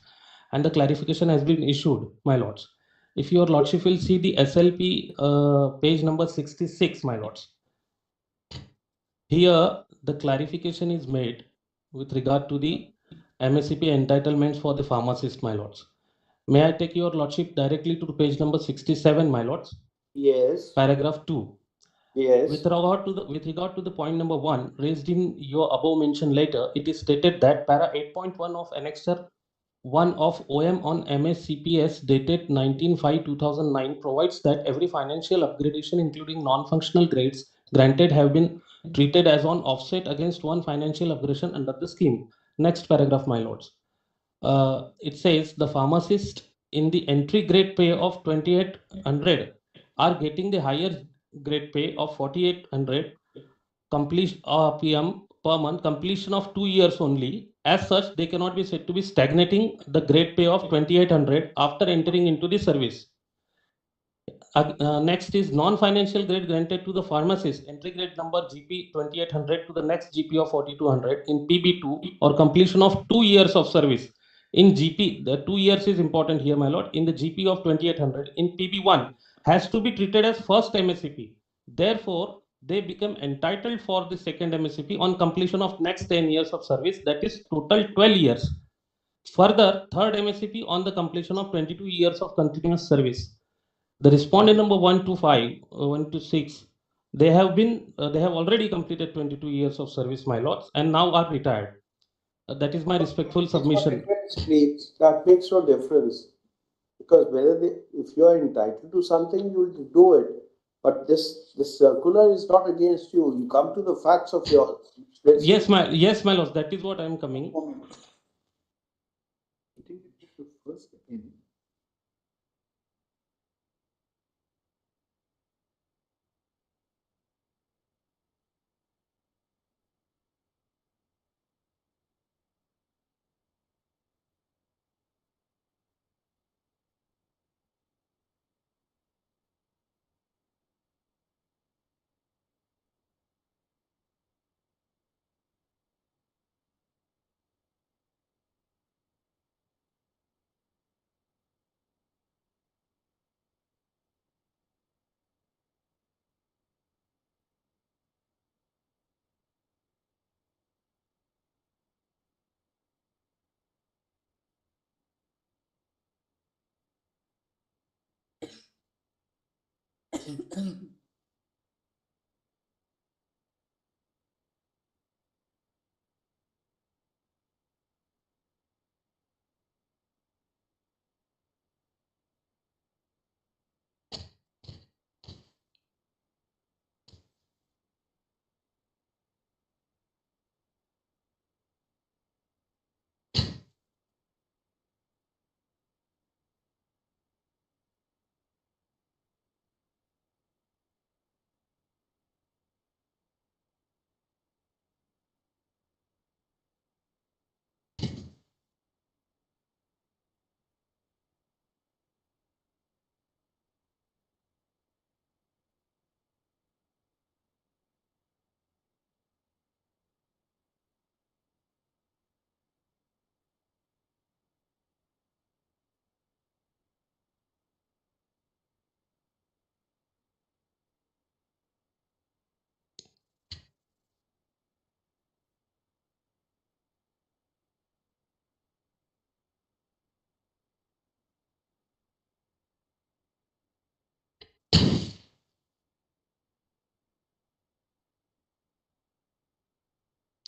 and the clarification has been issued, my lords. If your lordship will see the SLP page number 66, my lords, here the clarification is made with regard to the MACP entitlements for the pharmacist, my lords. May I take your lordship directly to page number 67, my lords? Yes. Paragraph 2. Yes. With regard to the point number 1 raised in your above mentioned letter, it is stated that para 8.1 of annexure 1 of OM on MACPS dated 19/5/2009 provides that every financial upgradation, including non-functional grades granted, have been treated as on offset against one financial upgradation under the scheme. Next paragraph, my lords. It says the pharmacist in the entry grade pay of 2800 are getting the higher grade pay of 4800 completion PM per month, completion of 2 years only. As such, they cannot be said to be stagnating the grade pay of 2800 after entering into the service. Next is non-financial grade granted to the pharmacist, entry grade number GP 2800 to the next GP of 4200 in PB2 or completion of 2 years of service. In GP, the 2 years is important here, my lord. In the GP of 2800 in PB1 has to be treated as first MACP. Therefore, they become entitled for the second MACP on completion of next 10 years of service, that is total 12 years. Further, third MACP on the completion of 22 years of continuous service. The respondent number 1 to 5, 1 to 6, they have already completed 22 years of service, my lords, and now are retired. That is my respectfful submission. Please, that makes no difference. Because whether if you are entitled to something, you will do it. But this circular is not against you. You come to the facts of yours. Yes, my lord. That is what I am coming.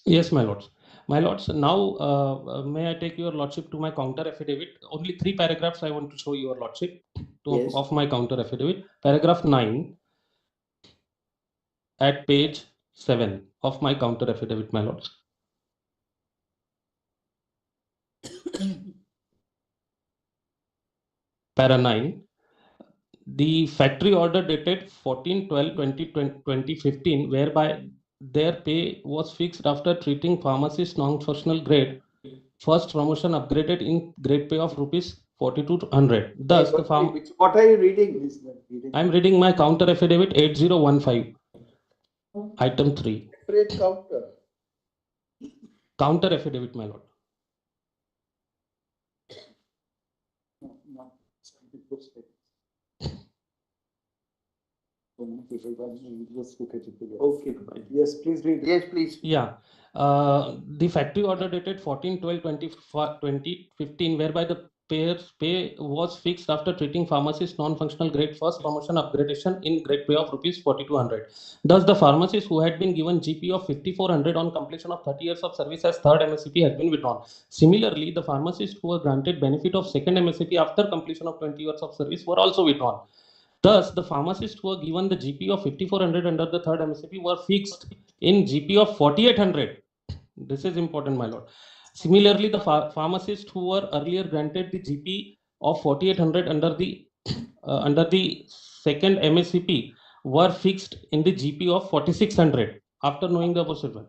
Yes, my lords. My lords, now may I take your lordship to my counter affidavit? Only 3 paragraphs I want to show your lordship of my counter affidavit. Paragraph 9 at page 7 of my counter affidavit, my lords. Para 9. The factory order dated 14/12/2015, whereby their pay was fixed after treating pharmacist non-functional grade. First promotion upgraded in grade pay of rupees 4,200. Thus, what are you reading? I am reading my counter affidavit 8015, item 3. Separate counter. Counter affidavit, my lord. Okay, yes, please read. Yes, please. Yeah. The factory order dated 14/12/2015, whereby the payer's pay was fixed after treating pharmacist non-functional grade first promotion upgradation in grade pay of rupees 4,200. Thus, the pharmacist who had been given GP of 5,400 on completion of 30 years of service as third MSCP has been withdrawn. Similarly, the pharmacists who were granted benefit of second MSCP after completion of 20 years of service were also withdrawn. Thus, the pharmacists who were given the GP of 5,400 under the third MSCP were fixed in GP of 4,800. This is important, my lord. Similarly, the pharmacists who were earlier granted the GP of 4,800 under the second MSCP were fixed in the GP of 4,600 after knowing the above statement.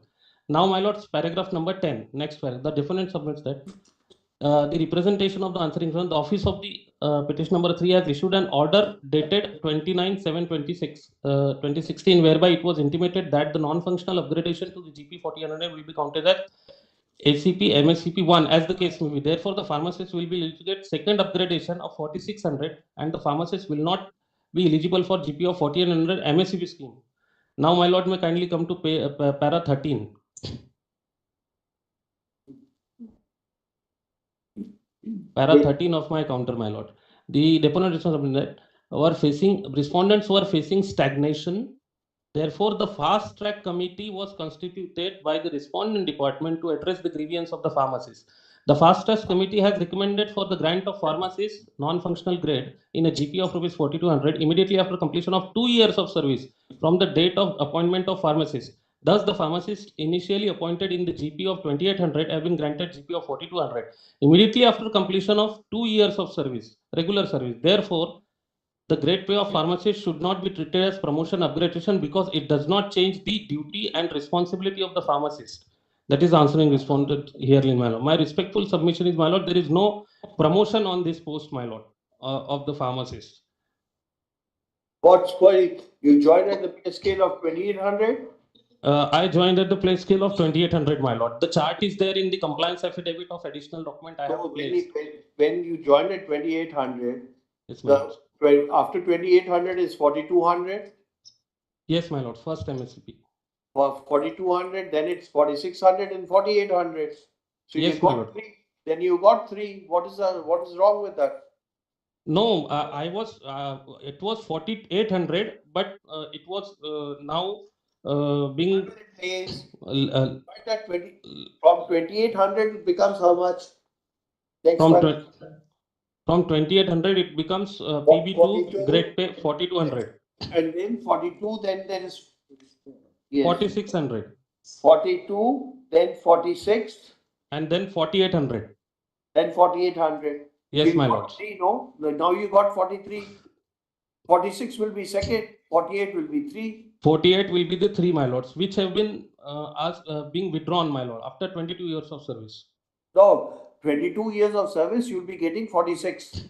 Now, my lords, paragraph number 10, next paragraph, the defendant submits that the representation of the answering from the office of the petition number 3 has issued an order dated 29/7/2016, whereby it was intimated that the non-functional upgradation to the GP 4,100 will be counted as ACP MSCP 1 as the case may be. Therefore, the pharmacist will be eligible to get second upgradation of 4,600 and the pharmacist will not be eligible for GP of 4,100 MSCP scheme. Now, my lord, may kindly come to para 13. Para 13 of my counter, my lord. The deponent respondents were facing stagnation Therefore, the fast track committee was constituted by the respondent department to address the grievance of the pharmacist. The fast track committee has recommended for the grant of pharmacist non-functional grade in a GP of Rs 4200 immediately after completion of 2 years of service from the date of appointment of pharmacist. Thus, the pharmacist initially appointed in the GP of 2800 have been granted GP of 4200 immediately after completion of 2 years of service, regular service. Therefore, the grade pay of pharmacist should not be treated as promotion upgradation because it does not change the duty and responsibility of the pharmacist. That is answering responded here in my lord. My respectful submission is, my lord, there is no promotion on this post, my lord, of the pharmacist. What's query? You joined at the pay scale of 2800? I joined at the pay scale of 2800, my lord. The chart is there in the compliance affidavit of additional document I have to place. When you joined at 2800, Yes, my lord. after 2800 is 4200. Yes, my lord. First MSCP. For 4200, then it's 4600 and 4800. So Yes, you my got lord. three. Then you got three. What is wrong with that? No, it was 4800, but it was now being From 2800 it becomes how much? Next from one. from 2800 it becomes PB2 grade pay 4200. And then 42, then there is 4600. 42, then 46, and then 4800. then 4800. Yes, You my got lords. three, no? Now you got 43. 46 will be second, 48 will be 3. 48 will be the 3, my lords, which have been being withdrawn, my lord, after 22 years of service. No, 22 years of service, you'll be getting 46.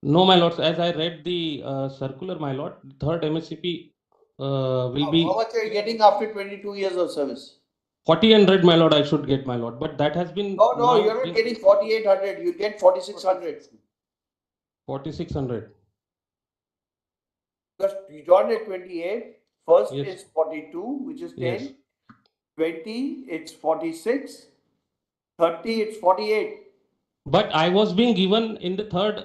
No, my lords, as I read the circular, my lord, the third MSCP will be How much are you getting after 22 years of service? 4000, my lord, I should get, my lord, but that has been No, you're not getting 4800, you get 4600. 4600. Because you joined at 28, first Yes. is 42, which is 10, Yes. 20, it's 46, 30, it's 48. But I was being given in the third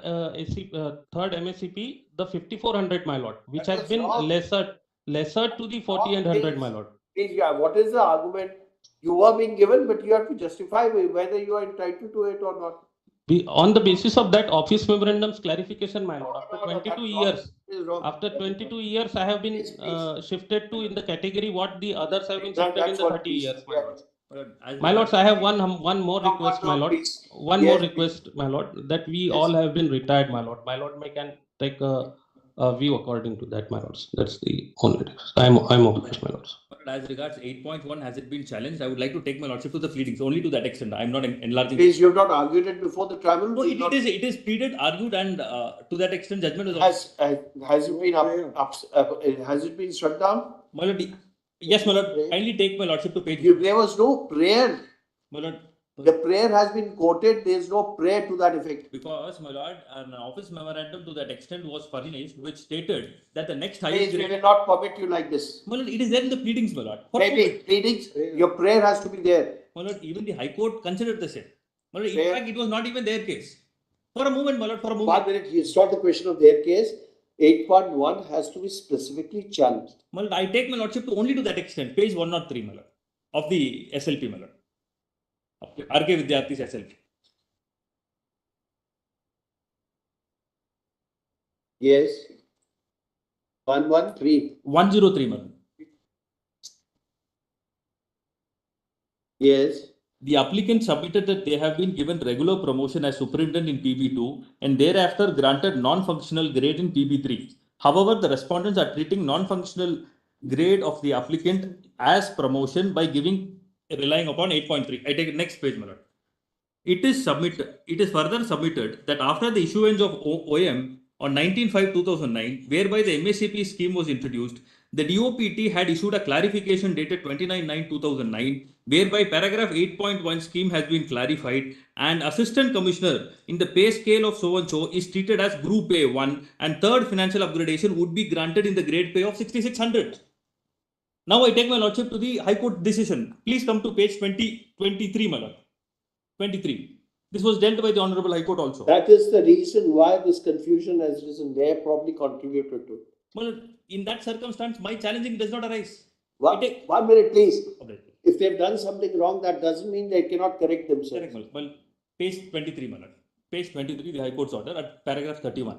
third MSCP the 5400, my lord, which has been lesser to the 4800, my lord. Yeah, what is the argument? You were being given, but you have to justify whether you are entitled to it or not. On the basis of that office memorandum's clarification, my lord, after 22 years, after 22 years, I have been shifted to in the category what the others have been shifted in the 30 years, my lord. My lords, I have one more request, my lord. One more request, my lord, that we all have been retired, my lord. My lord may can take a view according to that, my lords. That's the only request. I'm obliged, my lords. As regards 8.1, has it been challenged? I would like to take my lordship to the pleadings only to that extent. I'm not enlarging. Please, you have not argued it before the tribunal. No, it is pleaded, argued, and to that extent, judgment is. Has it been has it been shut down? My lord, yes, my lord. Kindly take my lordship to page. There was no prayer. My lord. The prayer has been quoted. There is no prayer to that effect. Because, my lord, an office memorandum to that extent was furnished, which stated that the next highest Please, we grade. will not permit you like this. My lord, it is there in the pleadings, my lord. Pleadings, your prayer has to be there. My lord, even the High Court considered the same. My lord, in fact, it was not even their case. For a moment, my lord, for a moment. 1 minute, it's not the question of their case. 8.1 has to be specifically challenged. My lord, I take my lordship to only to that extent, page 103, my lord, of the SLP, my lord. RK Vidyarthi's SLP. Yes. 113. 103, my lord. Yes. The applicant submitted that they have been given regular promotion as superintendent in PB2 and thereafter granted non-functional grade in PB3. However, the respondents are treating non-functional grade of the applicant as promotion by relying upon 8.3. I take the next page, my lord. It is further submitted that after the issuance of OM on 19/5/2009, whereby the MSCP scheme was introduced, the DOPT had issued a clarification dated 29/9/2009, whereby paragraph 8.1 scheme has been clarified and assistant commissioner in the pay scale of so and so is treated as group A1 and third financial upgradation would be granted in the grade pay of 6600. Now I take my lordship to the High Court decision. Please come to page 23, my lord. 23. This was dealt by the Honorable High Court also. That is the reason why this confusion has risen. They have probably contributed to it. Well, in that circumstance, my challenging does not arise. One minute, please. Okay. If they've done something wrong, that doesn't mean they cannot correct themselves. Correct, Malad. Well, page 23, Malad. Page 23, the High Court's order at paragraph 31.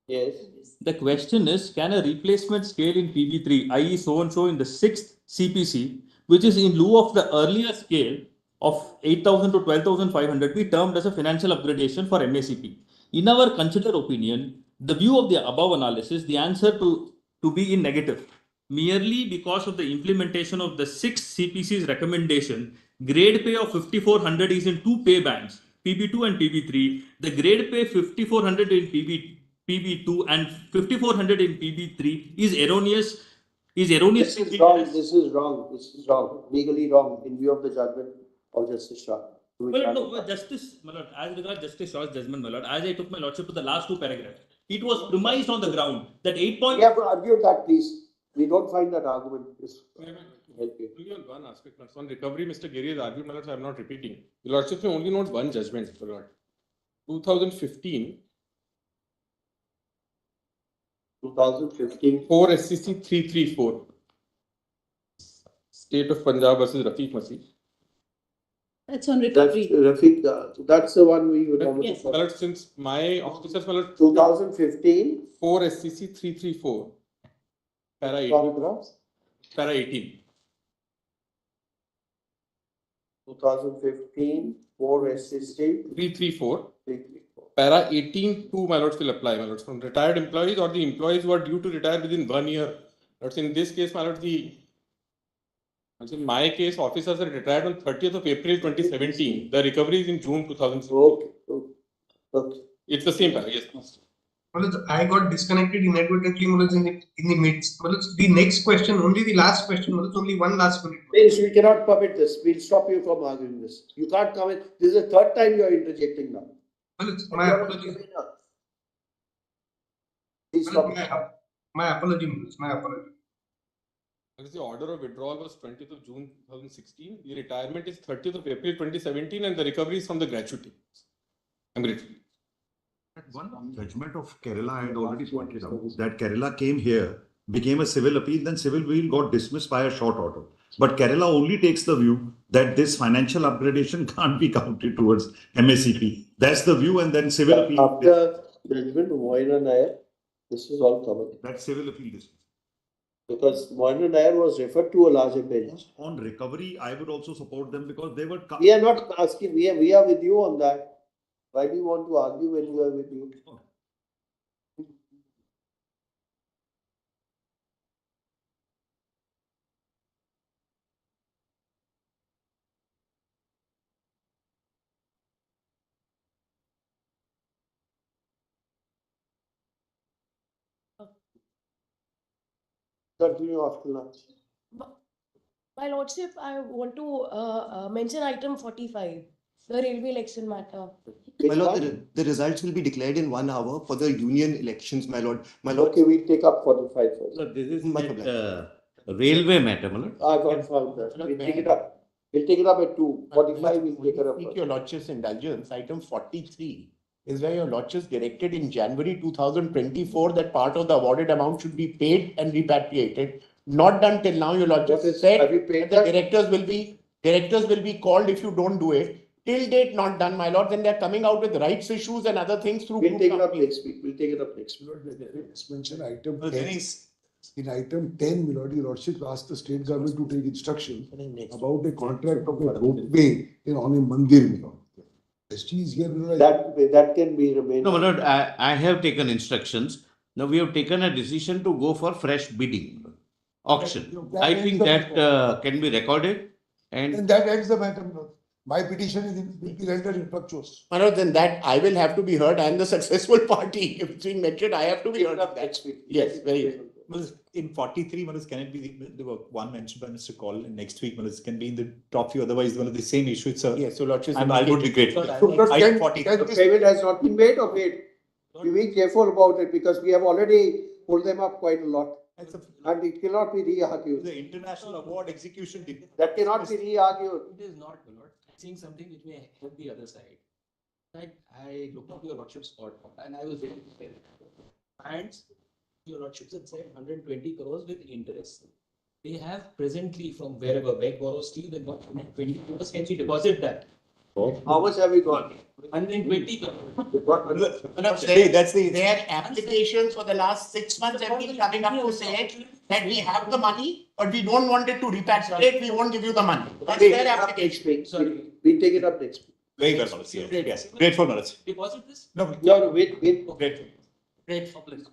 Yes. The question is, can a replacement scale in PB3, i.e. so-and-so in the 6th CPC, which is in lieu of the earlier scale of 8,000 to 12,500, be termed as a financial upgradation for MACP? In our considered opinion, the view of the above analysis, the answer to be in negative. Merely because of the implementation of the 6th CPC's recommendation, grade pay of 5,400 is in two pay bands, PB2 and PB3. The grade pay 5,400 in PB2 and 5,400 in PB3 is erroneous. This is wrong. This is wrong. This is wrong. Legally wrong in view of the judgment of Justice Shah. Well, no, Justice, my lord, as regards Justice Shah's judgment, my lord, as I took my lordship to the last two paragraphs, it was premised on the ground that 8 point. We have to argue that, please. We don't find that argument is help you. Only on one aspect, on recovery, Mr. Giri has argued, my lord, so I am not repeating. The lordship may only note one judgment, my lord. 2015. 2015. 4 SCC 334. State of Punjab versus Rafiq Masih. That's on recovery. That's the one we would normally Yes. Well, since my officers, 2015. 4 SCC 334. Para 18. Para 18. 2015. 4 SCC 334. Para 18 2, my lords, will apply, my lords, from retired employees or the employees who are due to retire within 1 year. Lords, in this case, my lords, in my case, officers are retired on 30th of April 2017. The recovery is in June 2016. Okay. It's the same para, yes. I got disconnected inadvertently in the midst. The next question, only the last question, only one last minute. Please, we cannot permit this. We'll stop you from arguing this. You can't come in. This is the third time you are interjecting now. My apology. Please stop. My apology. My apology. The order of withdrawal was 20th of June 2016. The retirement is 30th of April 2017, and the recovery is from the gratuity. I'm grateful. One judgment of Kerala, I had already pointed out that Kerala came here, became a civil appeal, then civil appeal got dismissed by a short order. But Kerala only takes the view that this financial upgradation can't be counted towards MACP. That's the view, and then civil appeal. After judgment of Moina Nair, this is all covered. That civil appeal dismissed. Because Moina Nair was referred to a larger bench. On recovery, I would also support them because they were. We are not asking, we are with you on that. Why do you want to argue when we are with you? Continue after lunch. My lordship, I want to mention item 45, the railway election matter. My lord, the results will be declared in 1 hour for the union elections, my lord. My lord. Okay, we take up 45 first. So this is railway matter, my lord. I got found that. We'll take it up. We'll take it up at 2. 45, we'll take it up. Your lordship's indulgence, item 43 is where your lordship's directed in January 2024 that part of the awarded amount should be paid and repatriated. Not done till now, your lordship said have you paid that the directors will be called if you don't do it. Till date, not done, my lord. Then they're coming out with rights issues and other things through. We'll take it up next week. We'll take it up next week. It's mentioned item 10. In item 10, my lord, your lordship asked the state government to take instruction about a contract of a roadway on a mandir, my lord. ST is here, that can be remained. No, my lord, I have taken instructions. Now we have taken a decision to go for fresh bidding, auction. I think that can be recorded. And that ends the matter, my lord. My petition will be rendered infructuous. My lord, then that I will have to be heard. I am the successful party. If it's been mentioned, I have to be heard. Next week. Yes, very good. In 43, can it be the one mentioned by Mr. Call next week? Can be in the top few, otherwise one of the same issue. It's yes, so lordship. I would be grateful. The payment has not been made or paid. Be careful about it because we have already pulled them up quite a lot. And it cannot be re-argued. The international award execution. That cannot be re-argued. It is not, my lord. I'm saying something which may help the other side. I looked up your lordship's spot and I was very prepared. And your lordships had said 120 crores with interest. They have presently from wherever, Bank borrow steel, they got 120 crores. Can we deposit that? How much have we got? 120 crores. Their applications for the last 6 months have been coming up to say that we have the money, but we don't want it to repatriate, we won't give you the money. That's their application. Sorry. We take it up next week. Very well, Manoj. Yes. Grateful, Manoj. Deposit this? No, No, wait. grateful. Great, please.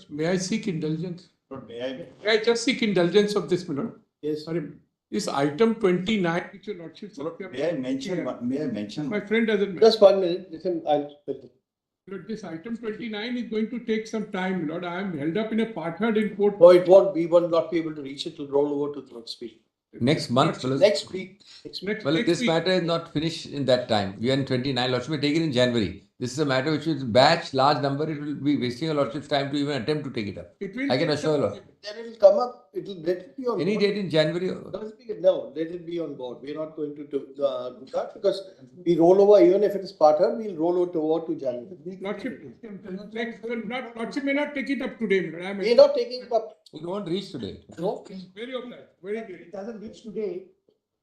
May I seek indulgence? May I? May I just seek indulgence of this, my lord? Yes. Sorry, this item 29, which your lordship. May I mention? May I mention? My friend doesn't. Just 1 minute. Lord, this item 29 is going to take some time, Lord. I am held up in a partnered in court. No, it won't. We will not be able to reach it to roll over to the next week. Next month, Next week. Well, this matter is not finished in that time. We are in 29. Lordship may take it in January. This is a matter which is batch, large number. It will be wasting a lordship's time to even attempt to take it up. I can assure you. Then it will come up. It will let it be on Any board. date in January? No, let it be on board. We are not going to do that because we roll over, even if it is partnered, we'll roll over to January. Lordship may not take it up today. We are not taking it up. It won't reach today. No. Very obliged. Very good. It doesn't reach today.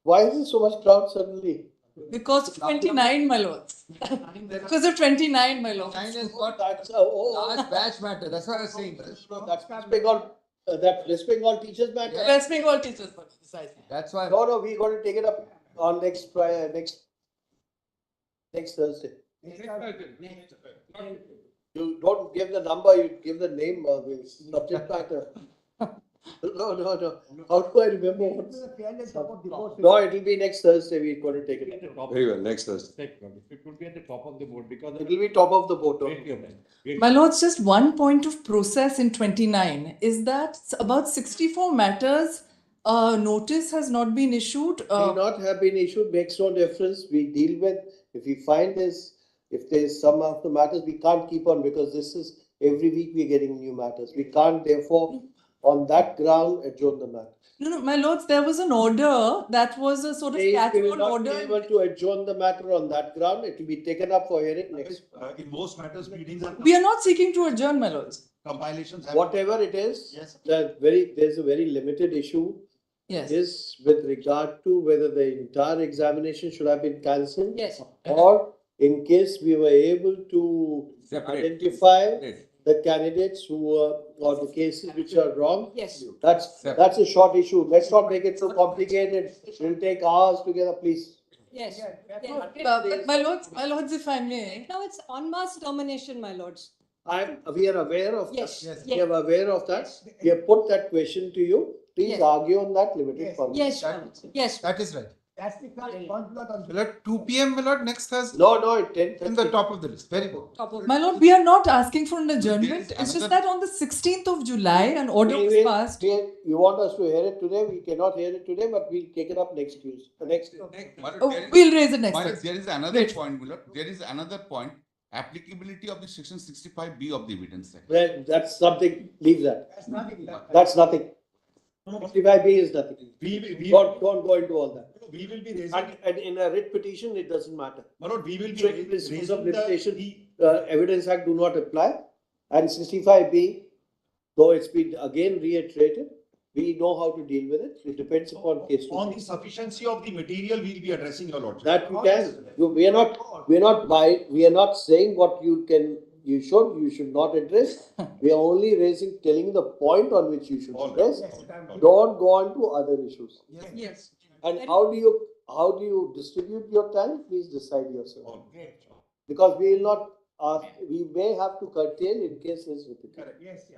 Why is there so much crowd suddenly? Because of 29, my lords. Because of 29, my lords. That's last batch matter. That's what I was saying. That's West Bengal, that West Bengal teachers matter. West Bengal teachers. That's why. No, we're going to take it up on next Thursday. You don't give the number, you give the name of the subject matter. No. How do I remember what? No, it will be next Thursday. We're going to take it up. Very well, next Thursday. It would be at the top of the board because it will be top of the board. My lords, just one point of process in 29 is that about 64 matters notice has not been issued. May not have been issued, makes no difference. We deal with, if we find this, if there's some of the matters, we can't keep on because this is every week we're getting new matters. We can't therefore on that ground adjourn the matter. No, my lords, there was an order that was a sort of We will statutory not order. be able to adjourn the matter on that ground. It will be taken up for hearing next. In most matters, pleadings are We are not seeking to adjourn, my lords. compilations. Whatever it is, Yes. there's a very limited issue. Yes. Is with regard to whether the entire examination should have been cancelled. Yes. Or in case we were able to identify the candidates who were, or the cases which are wrong. Yes. That's a short issue. Let's not make it so complicated. It will take hours together, please. Yes. But my lords, if I may. Now it's en masse domination, my lords. We are aware of Yes. that. Yes. We are aware of that. We have put that question to you. Please Yes. argue on that limited form. Yes, yes. That is right. That's the Will at 2 p.m. will at next Thursday? No, 10. In the top of the list. Very good. My lord, we are not asking for an adjournment. It's just that on the 16th of July, an order was passed. You want us to hear it today? We cannot hear it today, but we'll take it up next Tuesday. We'll raise it next There Thursday. is another point, Millard. There is another point. Applicability of the section 65B of the Evidence Act. Well, that's something. Leave that. That's nothing. 65B is nothing. Don't go into all that. We will be raising. And in a writ petition, it doesn't matter. My lord, we will be Strict principles of raising limitation, Evidence Act do not apply. And 65B, though it's been again reiterated, we know how to deal with it. It depends upon case. On the sufficiency of the material, we will be addressing your lordship. That we can. We are not saying what you should not address. We are only telling the point on which you should address. Don't go on to other issues. Yes. And how do you distribute your time? Please decide yourself. Because we will not ask, we may have to curtail in case it's repeated. Yes.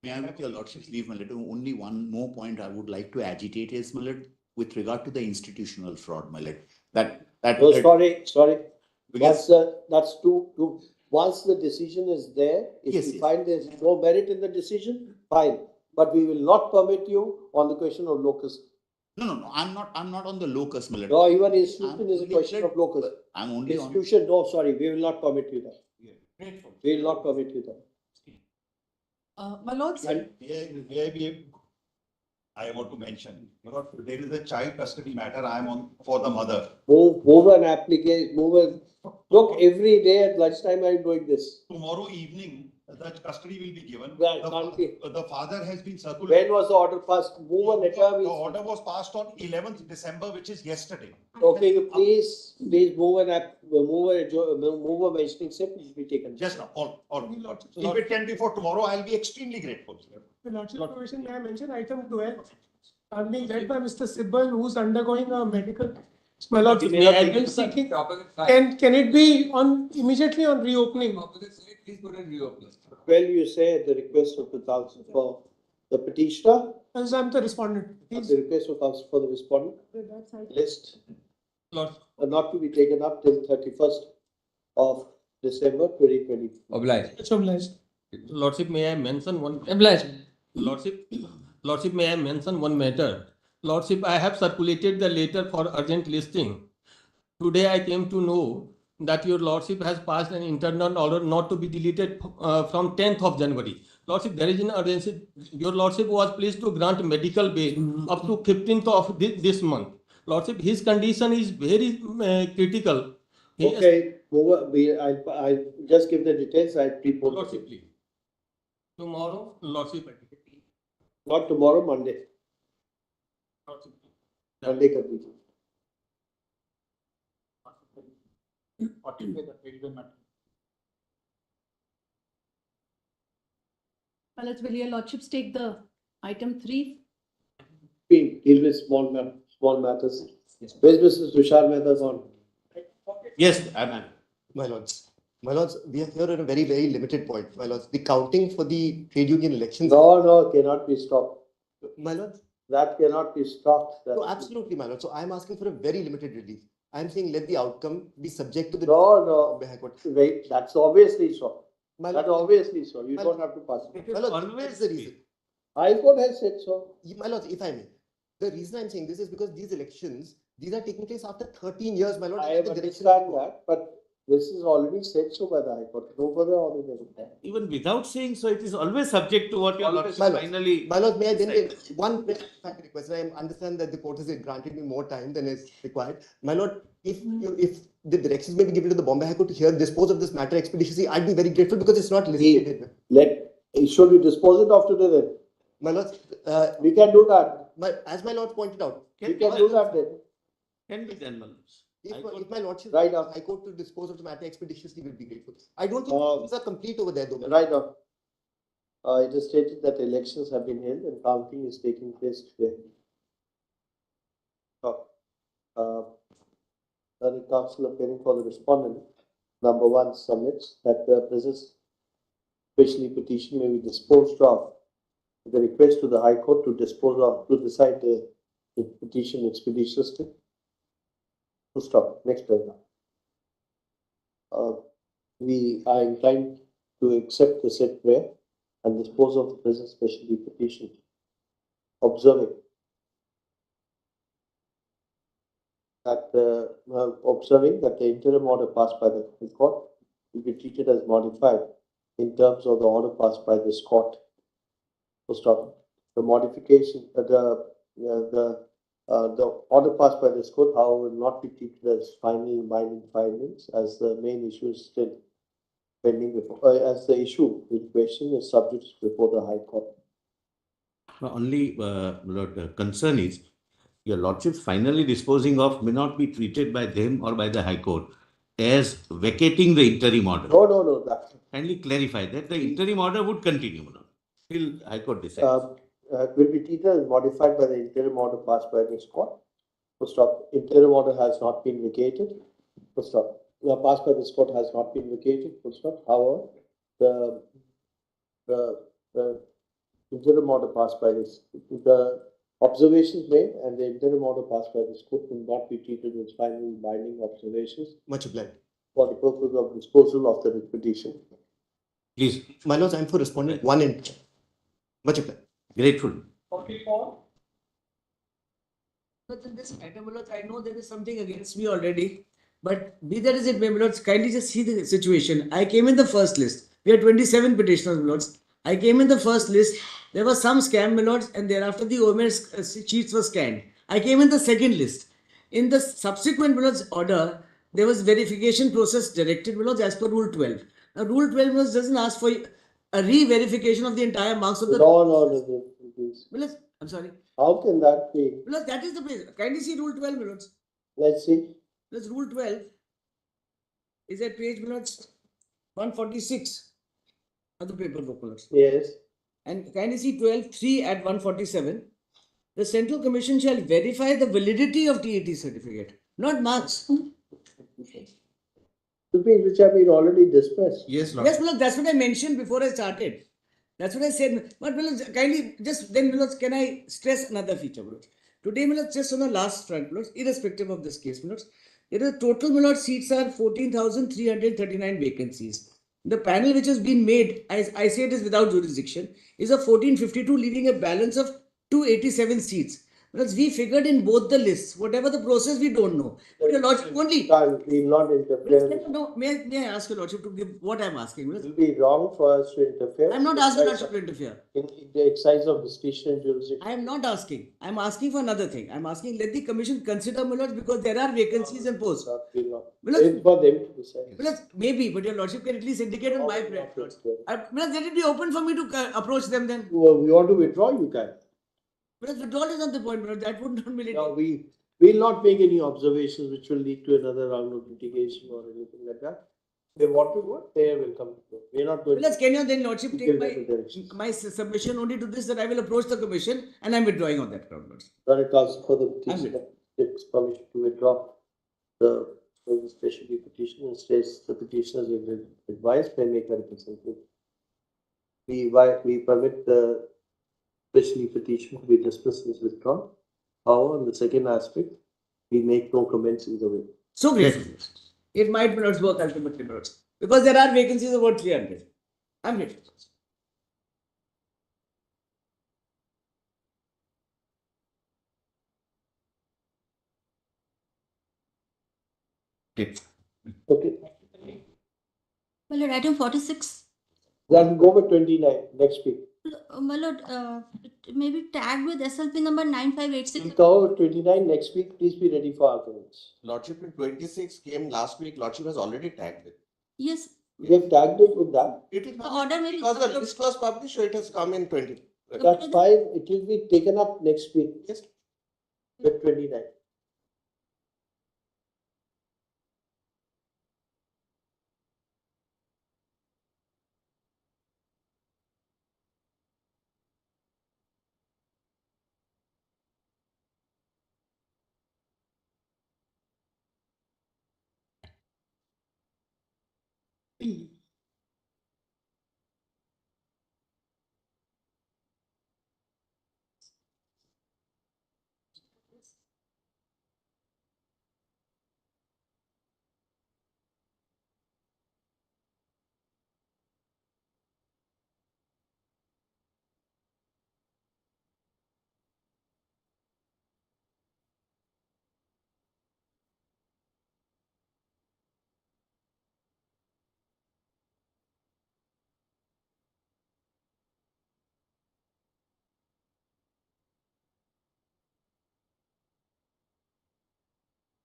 May I, with your lordship's leave, my lord, only one more point I would like to agitate is, my lord, with regard to the institutional fraud, my lord. Sorry. Because- That's too. Once the decision is there, if you find there's no merit in the decision, fine. But we will not permit you on the question of locus. No, I'm not on the locus, my lord. No, even institution is a question of locus. I'm only on. Institution, no, sorry, we will not permit you that. We will not permit you that. My lords. I want to mention, there is a child custody matter. I am on for the mother. Move an application, look, every day at lunchtime I'm doing this. Tomorrow evening, the custody will be given. Right, the father has been circulated. When was the order passed? Move a letter. The order was passed on 11th December, which is yesterday. Okay, please move a mentioning step, it will be taken. Just now, all. If it can be for tomorrow, I'll be extremely grateful. The Lordship Commission, may I mention item 12? I'm being led by Mr. Sibbal, who's undergoing a medical My lord, can it be on immediately on reopening? Well, you say at the request of the counsel for the petitioner, As I'm the respondent. at the request of counsel for the respondent, list Lord, not to be taken up till 31st of December 2020. Obliged. It's obliged. Lordship, may I mention one? Obliged. Lordship, may I mention one matter? Lordship, I have circulated the letter for urgent listing. Today I came to know that your Lordship has passed an internal order not to be deleted from 10th of January. Lordship, there is an urgency. Your Lordship was pleased to grant medical bail up to 15th of this month. Lordship, his condition is very critical. Okay, I'll just give the details. I prepose. Lordship, please. Tomorrow, Lordship. Not tomorrow, Monday. Monday can be. Will your lordships take the item 3? Deal with small matters. Where's Mrs. Tushar Mehta on? Yes, my lords. My lords, we are here on a very, very limited point. My lords, the counting for the trade union elections. No, cannot be stopped. My lords. That cannot be stopped. No, absolutely, my lord. So I'm asking for a very limited relief. I'm saying let the outcome be subject to the. No. Wait, that's obviously so. That's obviously so. You don't have to pass it. My lord, always the reason. High Court has said so. My lord, if I may. The reason I'm saying this is because these elections, these are taking place after 13 years, my lord. I understand that, but this is already said so by the High Court. No further order. Even without saying so, it is always subject to what your lordship finally. My lord, may I then one request? I understand that the court has granted me more time than is required. My lord, if the directions may be given to the Bombay High Court to hear dispose of this matter expeditiously, I'd be very grateful because it's not listed. Should we dispose it of today then? My lord, we can do that. As my lord pointed out, we can do that then. Can be done, my lords. If my lordship right now, High Court to dispose of the matter expeditiously, will be grateful. I don't think these are complete over there, though. Right now, it is stated that elections have been held and counting is taking place today. The counsel appearing for the respondent, number 1, submits that the present specially petition may be disposed of. The request to the High Court to decide the petition expeditiously. To stop. Next paragraph. We are inclined to accept the said prayer and dispose of the present special petition, observing that the interim order passed by the court will be treated as modified in terms of the order passed by this court. To stop. The modification, the order passed by this court, however, will not be treated as final binding findings, as the main issue is still pending before, as the issue in question is subject before the High Court. The only concern is your lordship finally disposing of may not be treated by them or by the High Court as vacating the interim order. No. That. Kindly clarify that the interim order would continue till High Court decides. Will be treated as modified by the interim order passed by this court. First stop. Interim order has not been vacated. First stop. The passed by this court has not been vacated. First stop. However, the interim order passed by this, the observations made and the interim order passed by this court will not be treated as final binding observations. Much obliged. For the purpose of disposal of the petition. Please. My lords, I'm for responding 1 and 2. Much obliged. Grateful. 44. But in this item, I know there is something against me already, but be that as it may, Lords, kindly just see the situation. I came in the first list. We had 27 petitioners, Lords. I came in the first list. There was some scam, Lords, and thereafter the OMS sheets were scanned. I came in the second list. In the subsequent Lords order, there was verification process directed, Lords, as per Rule 12. Now, Rule 12 Lords doesn't ask for a re-verification of the entire marks of the. No, please. I'm sorry. How can that be? Well, that is the place. Kindly see Rule 12, Lords. Let's see. Let's Rule 12 is at page 146 of the paperwork, Lords. Yes. And kindly see 12.3 at 147. The Central Commission shall verify the validity of TAT certificate. Not much. Which have been already discussed. Yes, Milord, that's what I mentioned before I started. That's what I said. But Milord, kindly just then, Milord, can I stress another feature, Milord? Today, Milord, just on the last front, Milord, irrespective of this case, Milord, there are total, Milord, seats are 14,339 vacancies. The panel which has been made, I say it is without jurisdiction, is of 1452, leaving a balance of 287 seats. Because we figured in both the lists, whatever the process, we don't know. But your Lordship only. We will not interfere. No, may I ask your Lordship to give what I'm asking? It will be wrong for us to interfere. I'm not asking your Lordship to interfere. In the exercise of discretion and jurisdiction. I am not asking. I'm asking for another thing. I'm asking let the commission consider, my lords, because there are vacancies and posts. It's for them to decide. Maybe, but your Lordship can at least indicate on my part. Let it be open for me to approach them then. Well, you want to withdraw, you can. Because withdrawal is not the point, but that would not be. No, we will not make any observations which will lead to another round of litigation or anything like that. They want to go, they will come to go. We are not going can you then, Lordship, take my submission only to this that I will approach the commission and I'm withdrawing on that ground. Then it asks for the petitioner takes permission to withdraw the special petition and states the petitioners advised may make a representative. We permit the special petition to be dismissed as withdrawn. However, on the second aspect, we make no comments either way. So grateful. It might not work ultimately, because there are vacancies about 300. I'm grateful. Okay. My lord, item 46. Then go with 29 next week. My lord, it may be tagged with SLP number 9586. We'll cover with 29 next week. Please be ready for arguments. Lordship in 26 came last week. Lordship has already tagged it. Yes. We have tagged it with that. It is The order may be. because the list was published, so it has come in 20. That's fine. It will be taken up next week. Yes. With 29.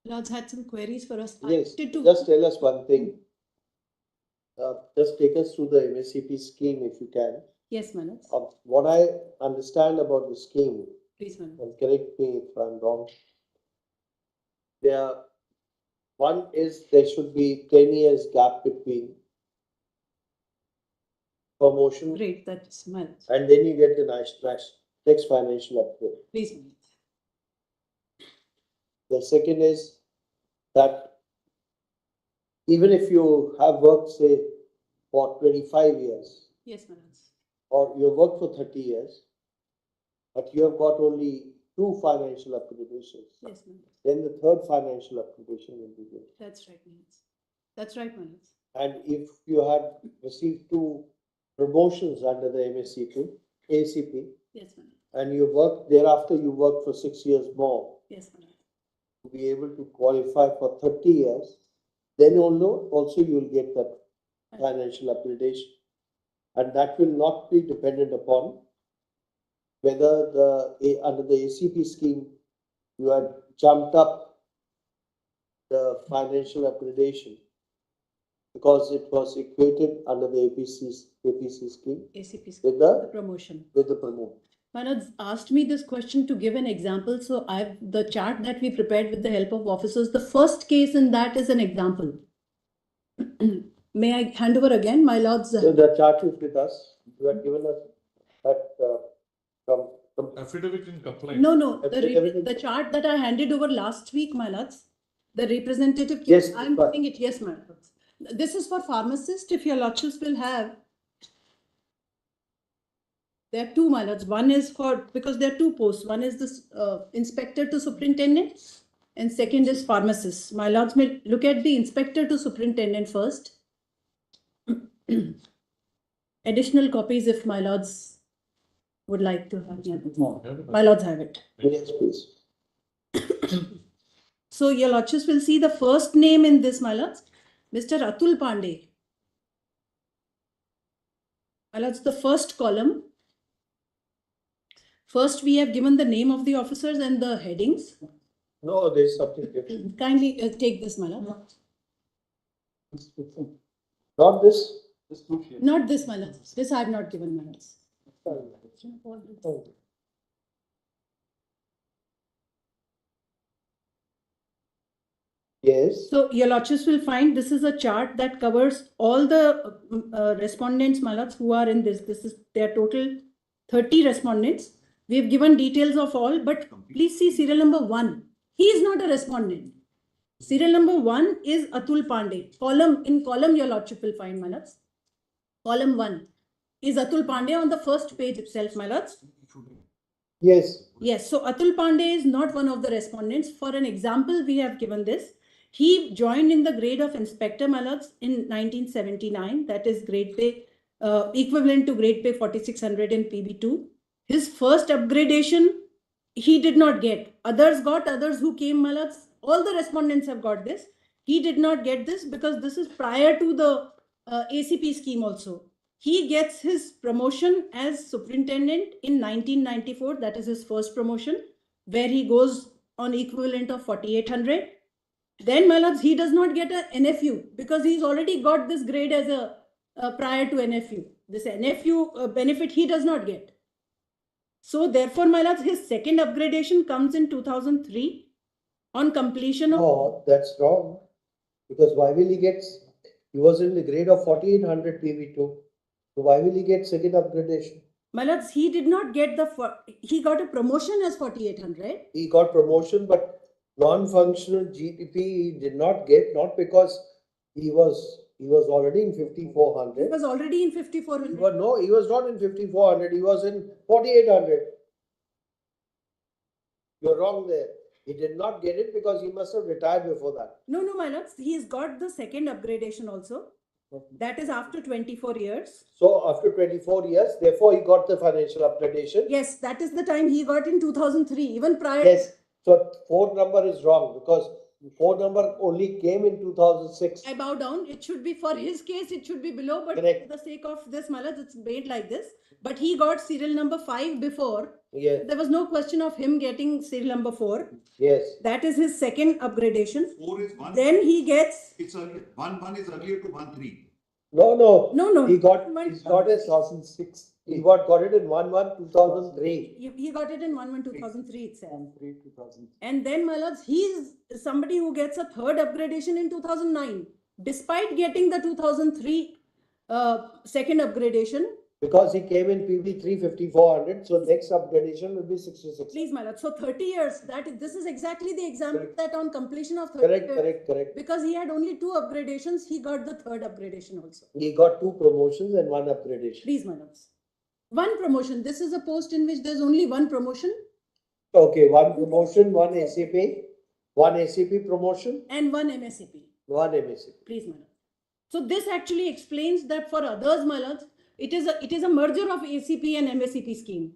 Lords had some queries for us. Yes, just tell us one thing. Just take us through the MSCP scheme if you can. Yes, my lords. What I understand about the scheme, Please, my lord. and correct me if I'm wrong. One is there should be 10 years gap between promotion. Great, that's my lords. And then you get the next financial upgrade. Please, my lords. The second is that even if you have worked, say, for 25 years, Yes, my lords. or you have worked for 30 years, but you have got only 2 financial upgradations, Yes, my lords. then the third financial upgradation will be given. That's right, my lords. That's right, my lords. And if you have received 2 promotions under the MSCP, ACP, Yes, my lord. and you work thereafter, you work for 6 years more, Yes, my lord. to be able to qualify for 30 years, then also you will get that financial upgradation. And that will not be dependent upon whether under the ACP scheme, you had jumped up the financial upgradation because it was equated under the APC scheme ACP scheme. with the promotion. With the promotion. My lords asked me this question to give an example. So the chart that we prepared with the help of officers, the first case in that is an example. May I hand over again, my lords? So the chart is with us. You had given us that from affidavit in compliance. No. The chart that I handed over last week, my lords, The representative. Yes, I'm but- doing it. Yes, ma'am. This is for pharmacist. If your lordships will have. There are two, my lords. One is for, because there are two posts. One is this inspector to superintendent, and second is pharmacist. My lords may look at the inspector to superintendent first. Additional copies if my lords would like to have. Yeah. My lords have it. Yes, please. So your lordships will see the first name in this, my lords, Mr. Atul Pandey. My lords, the first column. First, we have given the name of the officers and the headings. No, there is something different. Kindly take this, my lord. Not this. Not this, my lord. This I have not given, my lord. Yes. So your lordships will find this is a chart that covers all the respondents, my lords, who are in this. This is their total 30 respondents. We have given details of all, but please see serial number 1. He is not a respondent. Serial number 1 is Atul Pandey. In column, your lordship will find, my lords. Column 1 is Atul Pandey on the first page itself, my lords. Yes. Yes, so Atul Pandey is not one of the respondents. For an example, we have given this. He joined in the grade of inspector, my lords, in 1979. That is grade pay, equivalent to grade pay 4600 in PB2. His first upgradation, he did not get. Others got, others who came, my lords, all the respondents have got this. He did not get this because this is prior to the ACP scheme also. He gets his promotion as superintendent in 1994. That is his first promotion, where he goes on equivalent of 4800. Then, my lords, he does not get a NFU because he's already got this grade as a prior to NFU. This NFU benefit he does not get. So, therefore, my lords, his second upgradation comes in 2003 on completion of. No, that's wrong. Because why will he get? He was in the grade of 4800 PV2. So why will he get second upgradation? My lords, he did not get he got a promotion as 4800. He got promotion, but non-functional GPP he did not get, not because he was already in 5400. He was already in 5400. No, he was not in 5400. He was in 4800. You're wrong there. He did not get it because he must have retired before that. No, my lords, he's got the second upgradation also. That is after 24 years. So after 24 years, therefore he got the financial upgradation. Yes, that is the time he got in 2003, even prior. Yes. So 4 number is wrong because 4 number only came in 2006. I bow down. It should be, for his case, it should be below, but Correct. for the sake of this, my lords, it's made like this. But he got serial number 5 before. Yes. There was no question of him getting serial number 4. Yes. That is his second upgradation. 4 is 1. Then he gets. It's earlier. 1 is earlier to 1-3. No. He got it 2006. He got it in 1/1/2003. He got it in 1/1/2003 itself. And then, my lords, he is somebody who gets a third upgradation in 2009, despite getting the 2003 second upgradation. Because he came in PB3 5400, so next upgradation will be 66. Please, my lord. So 30 years. This is exactly the example that on completion of 30 years. Correct. Because he had only 2 upgradations, he got the third upgradation also. He got 2 promotions and 1 upgradation. Please, my lords. 1 promotion. This is a post in which there's only 1 promotion. Okay, 1 promotion, 1 ACP, 1 ACP promotion, and 1 MSCP. 1 MSCP. Please, my lord. So this actually explains that for others, my lords, it is a merger of ACP and MSCP scheme.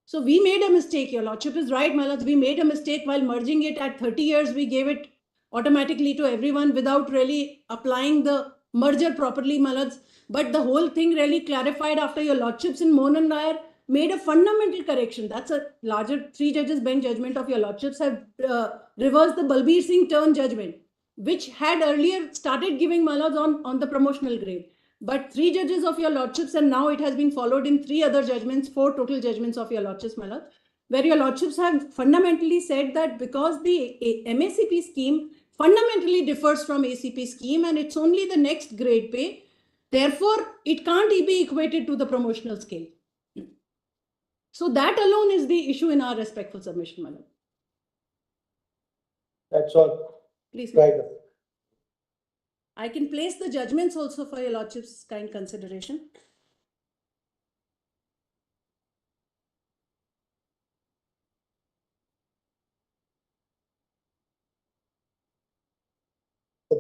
So we made a mistake. Your lordship is right, my lords. We made a mistake while merging it at 30 years. We gave it automatically to everyone without really applying the merger properly, my lords. But the whole thing really clarified after your lordships in Mohan and Nair made a fundamental correction. That's a larger 3 judges bench judgment of your lordships have reversed the Balbir Singh turn judgment, which had earlier started giving, my lords, on the promotional grade. But 3 judges of your lordships, and now it has been followed in 3 other judgments, 4 total judgments of your lordships, my lord, where your lordships have fundamentally said that because the MACP scheme fundamentally differs from ACP scheme and it's only the next grade pay, therefore it can't be equated to the promotional scale. So that alone is the issue in our respectful submission, my lord. That's all. Please. Right. I can place the judgments also for your lordship's kind consideration.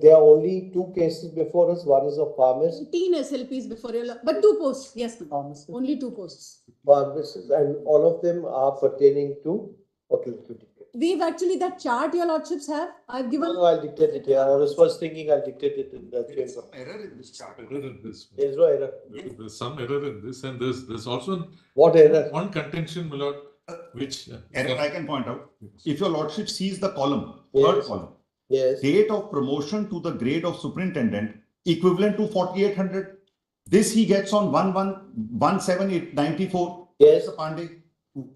There are only two cases before us. One is of Pharmacist. 18 SLPs before your, but 2 posts. Yes, ma'am. Only 2 posts. Pharmacist, and all of them are pertaining to hotel duty. We've actually, that chart your lordships have, I've given. No, I'll dictate it here. I was first thinking I'll dictate it in the There's some error in this chart. Error in this. There's no error. There's some error in this, and there's also what error? One contention, my lord, which error I can point out. If your lordship sees the column, Yes. third column, yes, date of promotion to the grade of superintendent equivalent to 4,800. This he gets on 1/1/17/94. Yes, Pandey.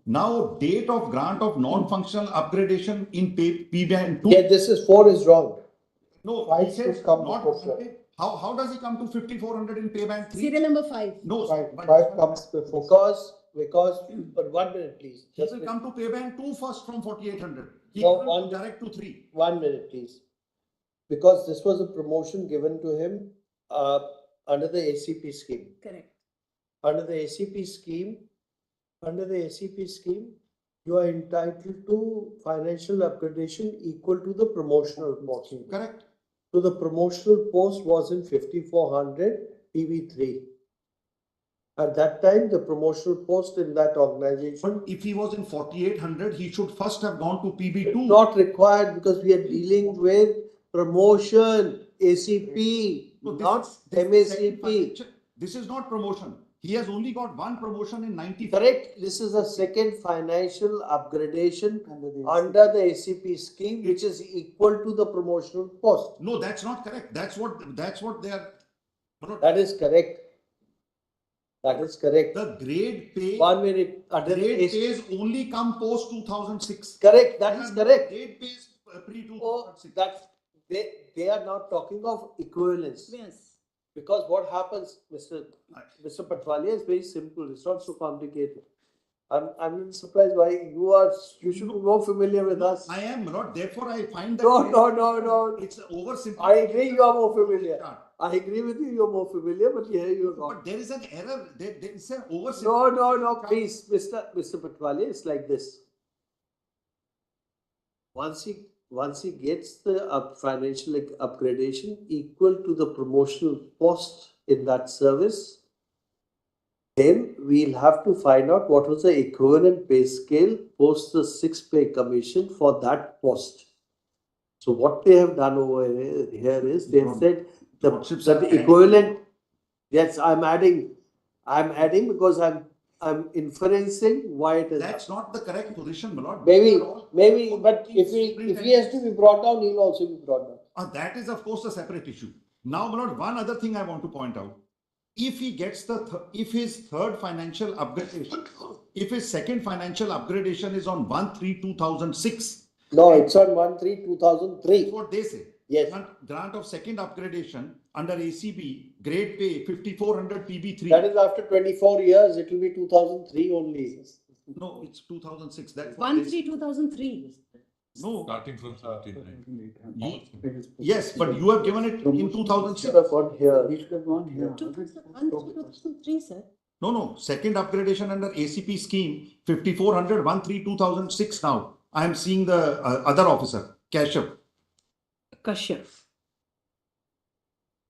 Now, date of grant of non-functional upgradation in P band 2. Yeah, this is 4 is wrong. No, Five he says should come not before Pandey. How does he come to 5,400 in pay band 3? Serial number 5. No, Five comes before. Because, but 1 minute, please. He will come to pay band 2 first from 4,800. He No, will one- direct to 3. 1 minute, please. Because this was a promotion given to him under the ACP scheme. Correct. Under the ACP scheme, you are entitled to financial upgradation equal to the promotional post. Correct. So the promotional post was in 5,400 PV3. At that time, the promotional post in that organization. But if he was in 4,800, he should first have gone to PB2. Not required because we are dealing with promotion, ACP, not MACP. This is not promotion. He has only got one promotion in 90. Correct. This is a second financial upgradation under the ACP scheme, which is equal to the promotional post. No, that's not correct. That's what they are. That is correct. That is correct. The grade pay. 1 minute. Grade pays only come post 2006. Correct. That is correct. Grade pays pre 2006. Oh, that they are not talking of equivalence. Yes. Because what happens, Mr. Patwalia, is very simple. It's not so complicated. I'm surprised why you should be more familiar with us. I am not. Therefore, I find that. No. It's oversimplified. I agree you are more familiar. I agree with you, you're more familiar, but here you're wrong. But there is an error. There is an oversimplification. No, please, Mr. Patwalia, it's like this. Once he gets the financial upgradation equal to the promotional post in that service, then we'll have to find out what was the equivalent pay scale post the 6th pay commission for that post. So what they have done over here is they have said the equivalent. Yes, I'm adding because I'm inferencing why it is. That's not the correct position, my lord. Maybe, but if he has to be brought down, he'll also be brought down. That is, of course, a separate issue. Now, my lord, one other thing I want to point out. If he gets if his third financial upgradation, if his second financial upgradation is on 1/3/2006. No, it's on 1/3/2003. That's what they say. Yes. Grant of second upgradation under ACB, grade pay 5,400 PB3. That is after 24 years. It will be 2003 only. No, it's 2006. That's 1/3/2003. No. Starting from 17. Yes, but you have given it in 2006. Should have gone here. He should have gone here. 2003, sir. No. Second upgradation under ACP scheme 5,400 1/3/2006. Now I am seeing the other officer, Kashyap.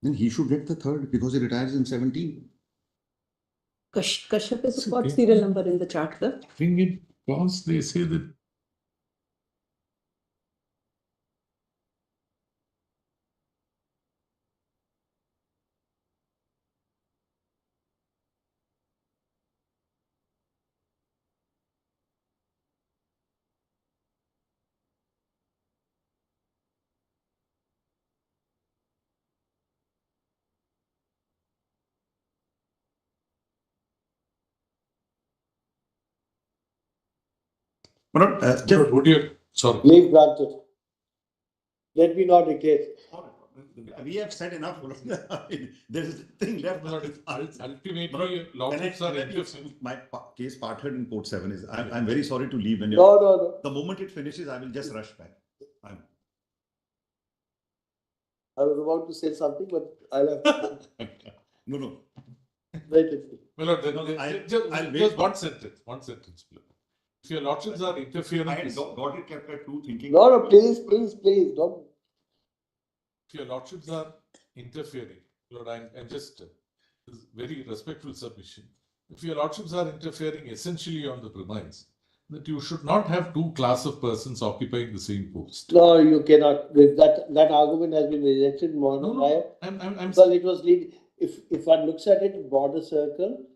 Then he should get the third because he retires in 17. Kashyap is what serial number in the chart, sir? I think it was, they say that. Would you? Sorry. Leave granted. Let me not dictate. We have said enough. There is nothing left. Ultimately, lordships are interested. My case part heard in court 7 is. I'm very sorry to leave when you. No. The moment it finishes, I will just rush back. I was about to say something, but I'll have to. No. Wait with me. Well, just one sentence, one sentence. If your lordships are interfering, I had got it kept at two thinking. No, please, don't. If your lordships are interfering, Lord, I'm just very respectful submission. If your lordships are interfering essentially on the premise that you should not have two class of persons occupying the same post. No, you cannot. That argument has been rejected more than because it was lead. If one looks at it in broader circle,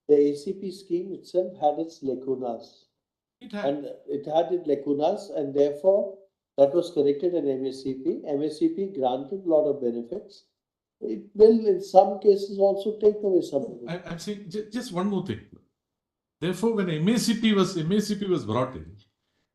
the ACP scheme itself had its lacunas. It had its lacunas, and therefore that was corrected in MACP. MACP granted a lot of benefits. It will, in some cases, also take away some. I'm saying just one more thing. Therefore, when MACP was brought in,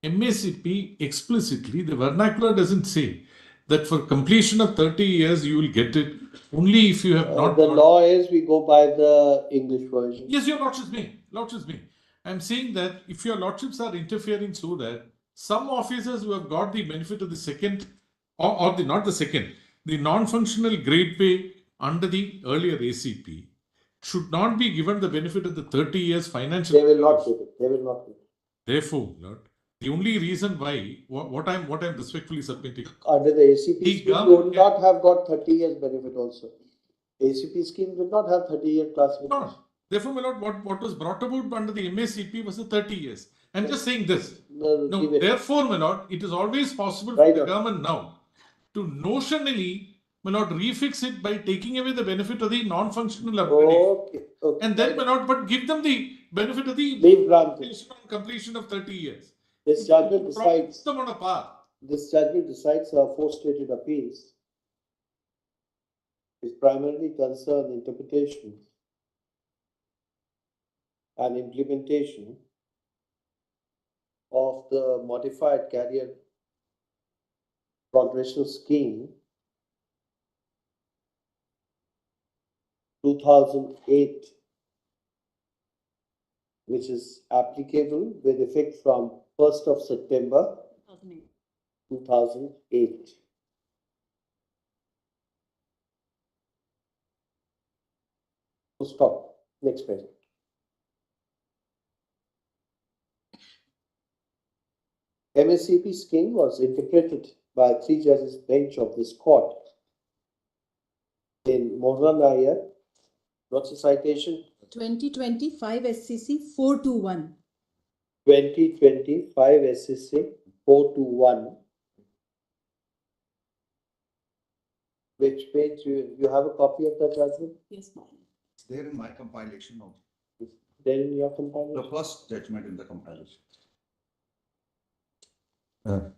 MACP explicitly, the vernacular doesn't say that for completion of 30 years you will get it only if you have not. The law is we go by the English version. Yes, your lordships may. I'm saying that if your lordships are interfering so that some officers who have got the benefit of the second or the not the second, the non-functional grade pay under the earlier ACP should not be given the benefit of the 30 years financial. They will not give it. They will not give it. Therefore, Lord, the only reason why what I'm respectfully submitting under the ACP scheme, you would not have got 30 years benefit also. ACP scheme did not have 30-year classification. No. Therefore, my lord, what was brought about under the MACP was the 30 years. I'm just saying this. No, therefore, my lord, it is always possible for the government now to notionally, my lord, refix it by taking away the benefit of the non-functional upgradation. Okay. And then, my lord, but give them the benefit of the completion of 30 years. This judgment decides them on a par. This judgment decides our four stated appeals. Is primarily concerned interpretation and implementation of the modified career progression scheme 2008, which is applicable with effect from 1st of September 2008. Stop. Next page. MACP scheme was interpreted by a 3 judges bench of this court in Mohran Nair. What's the citation? 2025 SCC 421. 2025 SCC 421. Which page? You have a copy of that judgment? Yes, ma'am. It's there in my compilation of. There in your compilation? The first judgment in the compilation.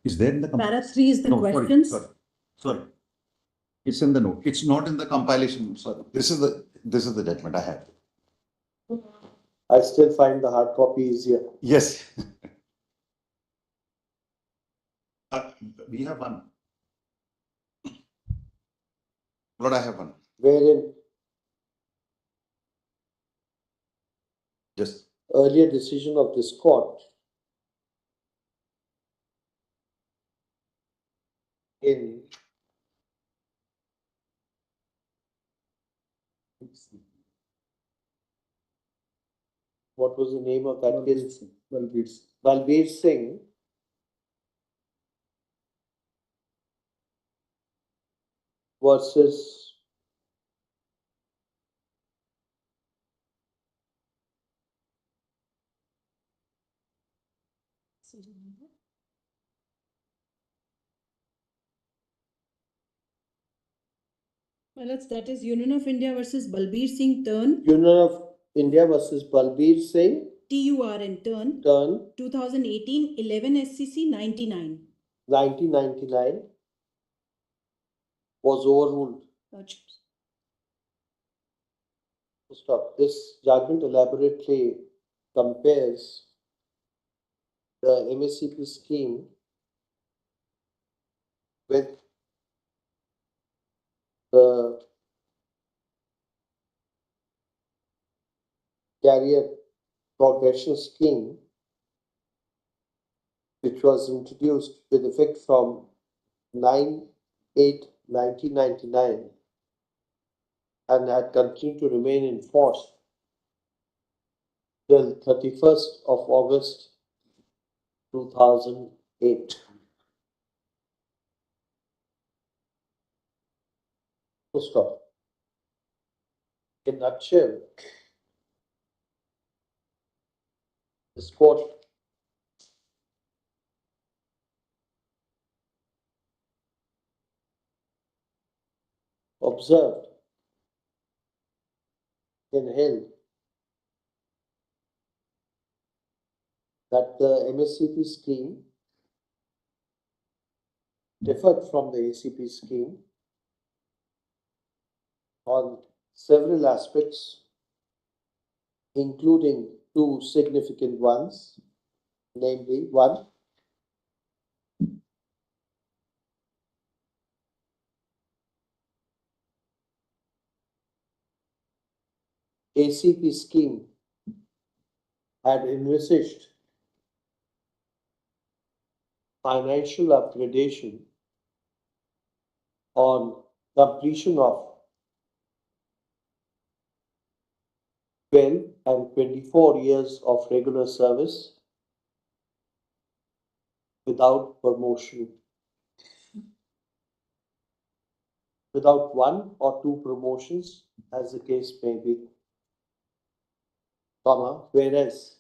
Is there in the Para 3 is the questions. Sorry. It's in the note. It's not in the compilation. Sorry. This is the judgment I have. I still find the hard copy easier. Yes. We have one. Lord, I have one. Wherein just earlier decision of this court in what was the name of that case? Balbir Singh. Versus Well, that is Union of India versus Balbir Singh Turn. Union of India versus Balbir Singh. TURN Turn. 2018 11 SCC 99. 1999 was overruled. Stop. This judgment elaborately compares the MACP scheme with the career progression scheme, which was introduced with effect from 9/8/2018 1999 and had continued to remain in force till 31st of August 2008. Full stop. In nutshell, this court observed and held that the MSCP scheme differed from the ACP scheme on several aspects, including two significant ones, namely, one, ACP scheme had envisaged financial upgradation on completion of 12 and 24 years of regular service without promotion, without one or two promotions, as the case may be, whereas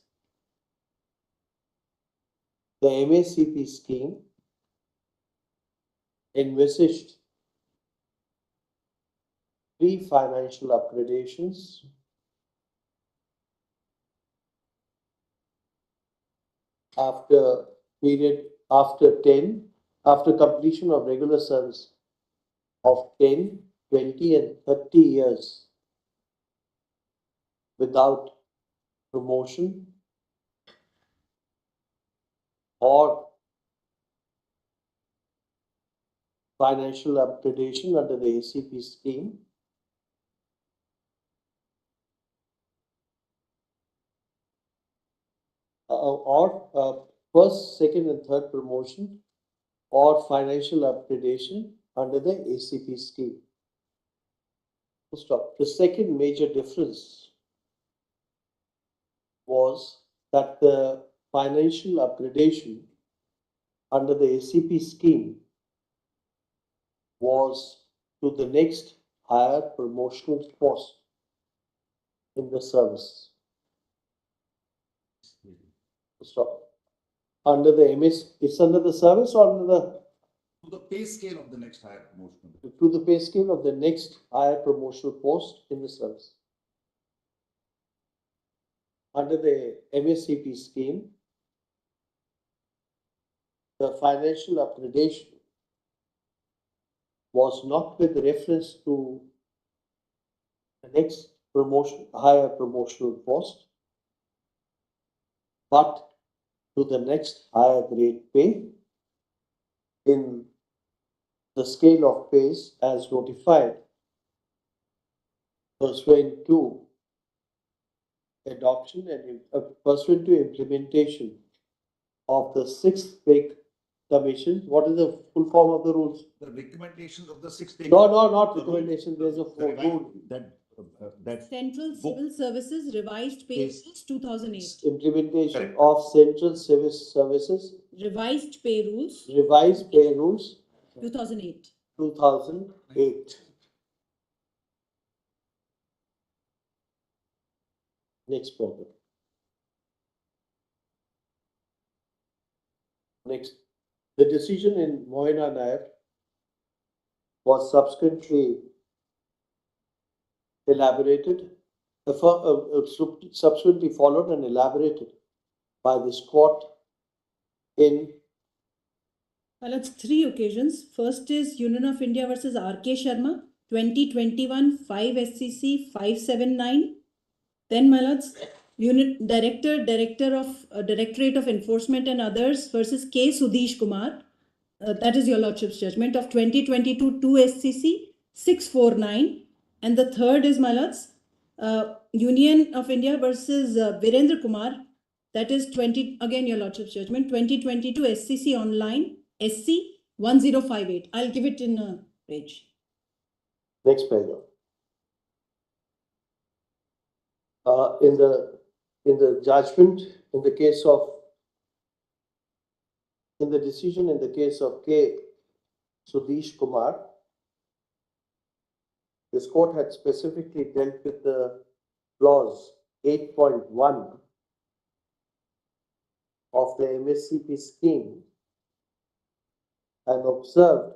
the MACP scheme envisaged three financial upgradations after completion of regular service of 10, 20 and 30 years without promotion or financial upgradation under the ACP scheme, or first, second and third promotion or financial upgradation under the ACP scheme. Stop. The second major difference was that the financial upgradation under the ACP scheme was to the next higher promotional post in the service. Stop. Under the MS, it's under the service or under the? To the pay scale of the next higher promotion. To the pay scale of the next higher promotional post in the service. Under the MSCP scheme, the financial upgradation was not with reference to the next promotion, higher promotional post, but to the next higher grade pay in the scale of pays as notified pursuant to adoption and pursuant to implementation of the sixth pay commission. What is the full form of the rules? The recommendations of the sixth pay. No, not recommendation. There's a rule. That Central Civil Services Revised Pay Rules 2008. Implementation of Central Civil Services Revised Pay Rules 2008. 2008. Next problem. Next, the decision in Moina Nair was subsequently elaborated, subsequently followed and elaborated by this court in. Well, it's three occasions. First is Union of India versus R.K. Sharma, 2021, 5 SCC 579. Then, my lords, Directorate of Enforcement and others versus K. Sudhish Kumar. That is your lordship's judgment of 2022 2 SCC 649. And the third is, my lords, Union of India versus Virendra Kumar. That is again your lordship's judgment, 2022 SCC online SC 1058. I'll give it in page. Next paragraph. In the judgment, in the decision in the case of K. Sudesh Kumar, this court had specifically dealt with the clause 8.1 of the MSCP scheme and observed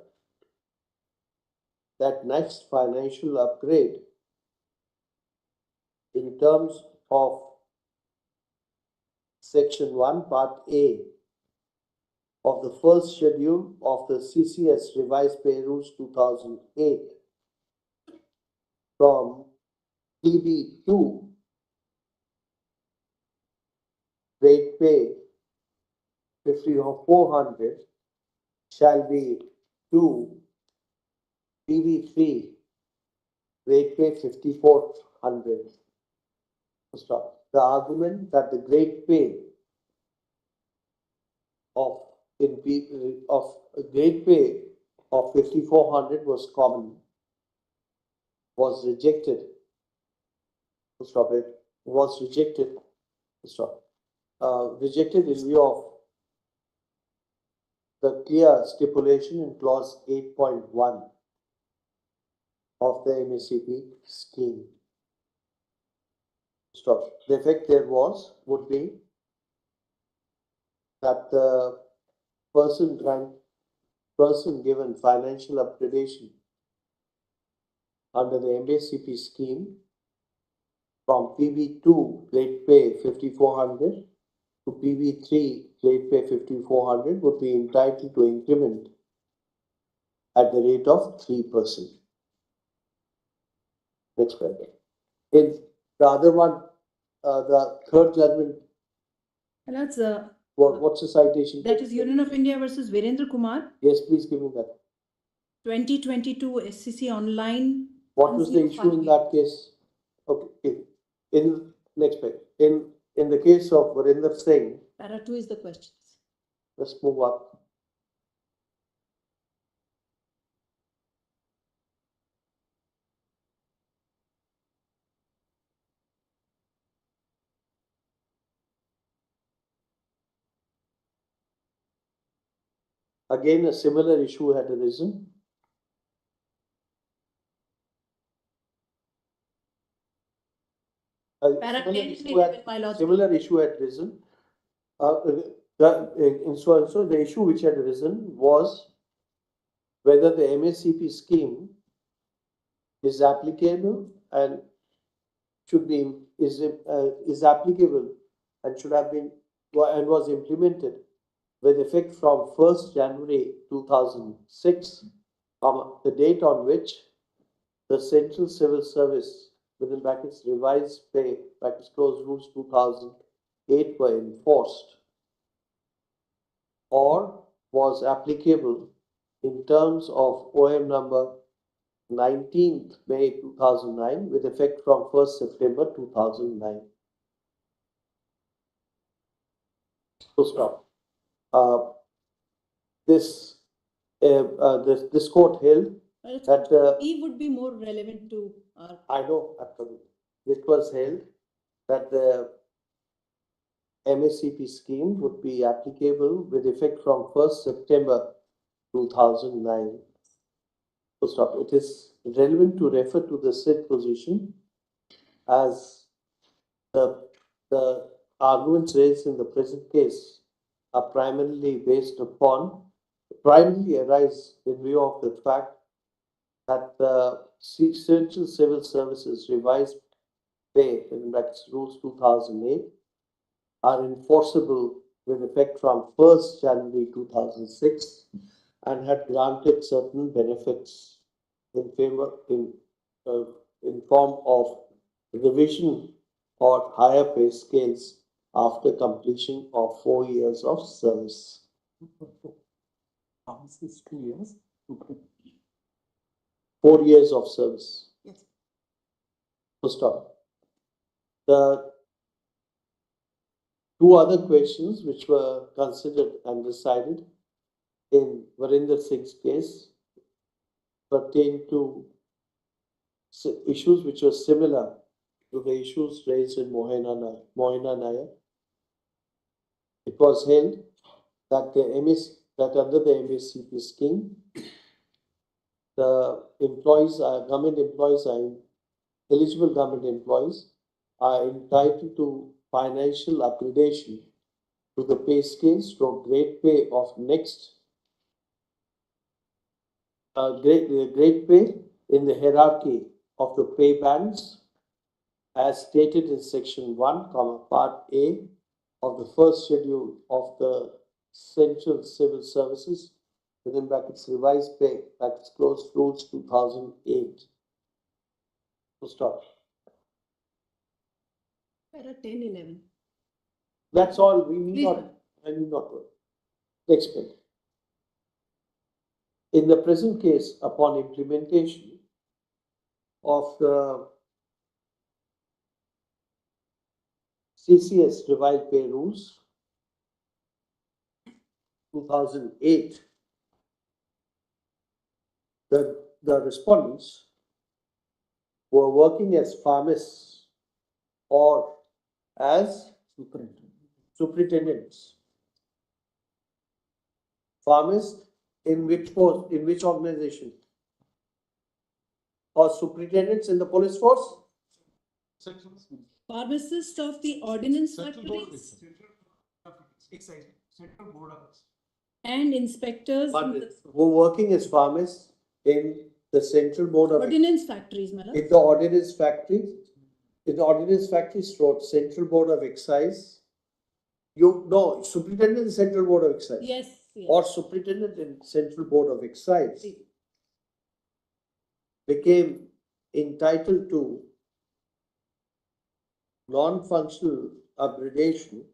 that next financial upgrade in terms of Section 1, Part A of the first schedule of the CCS Revised Pay Rules 2008 from TB2 rate pay 5400 shall be to TB3 rate pay 5400. Stop. The argument that the grade pay of grade pay of 5400 was common was rejected. Stop it. Was rejected. Stop. Rejected in view of the clear stipulation in clause 8.1 of the MSCP scheme. Stop. The effect there would be that the person given financial upgradation under the MSCP scheme from PB2 rate pay 5400 to PB3 rate pay 5400 would be entitled to increment at the rate of 3%. Next paragraph. In the other one, the third judgment. And that's what's the citation? That is Union of India versus Virendra Kumar. Yes, please give me that. 2022 SCC online. What was the issue in that case? Okay. In next page. In the case of Virendra Singh. Para 2 is the questions. Let's move up. Again, a similar issue had arisen. Similar issue had risen. The issue which had arisen was whether the MSCP scheme is applicable and is applicable and should have been and was implemented with effect from 1st January 2006, the date on which the Central Civil Service within brackets revised pay brackets close rules 2008 were enforced, or was applicable in terms of OM number 19th May 2009 with effect from 1st September 2009. So stop. This court held that E would be more relevant to our. I know, absolutely. It was held that the MSCP scheme would be applicable with effect from 1st September 2009. So stop. It is relevant to refer to the said position as the arguments raised in the present case are primarily arise in view of the fact that the Central Civil Services revised pay in brackets rules 2008 are enforceable with effect from 1st January 2006 and had granted certain benefits in form of revision or higher pay scales after completion of 4 years of service. Pharmacist 2 years. 4 years of service. Yes. First off, the two other questions which were considered and decided in Virendra Singh's case pertain to issues which are similar to the issues raised in Mohina Nair. It was held that under the MSCP scheme, the eligible government employees are entitled to financial upgradation to the pay scales from grade pay of grade pay in the hierarchy of the pay bands as stated in section 1, part A of the first schedule of the Central Civil Services, within brackets revised pay, brackets closed, rules 2008. So stop. Para 10, 11. That's all. We need Please, not. I need not go. Next page. In the present case, upon implementation of the CCS revised pay rules 2008, the respondents were working as pharmacists or as superintendents. Pharmacist in which post, in which organization? Or superintendents in the police force? Pharmacist of the ordinance factories and inspectors Who working as pharmacists in the central board of ordinance factories, madam. in the ordinance factory, in the ordinance factory store, central board of excise. You know, superintendent in central board of excise. Yes, yes. Or superintendent in central board of excise became entitled to non-functional upgradation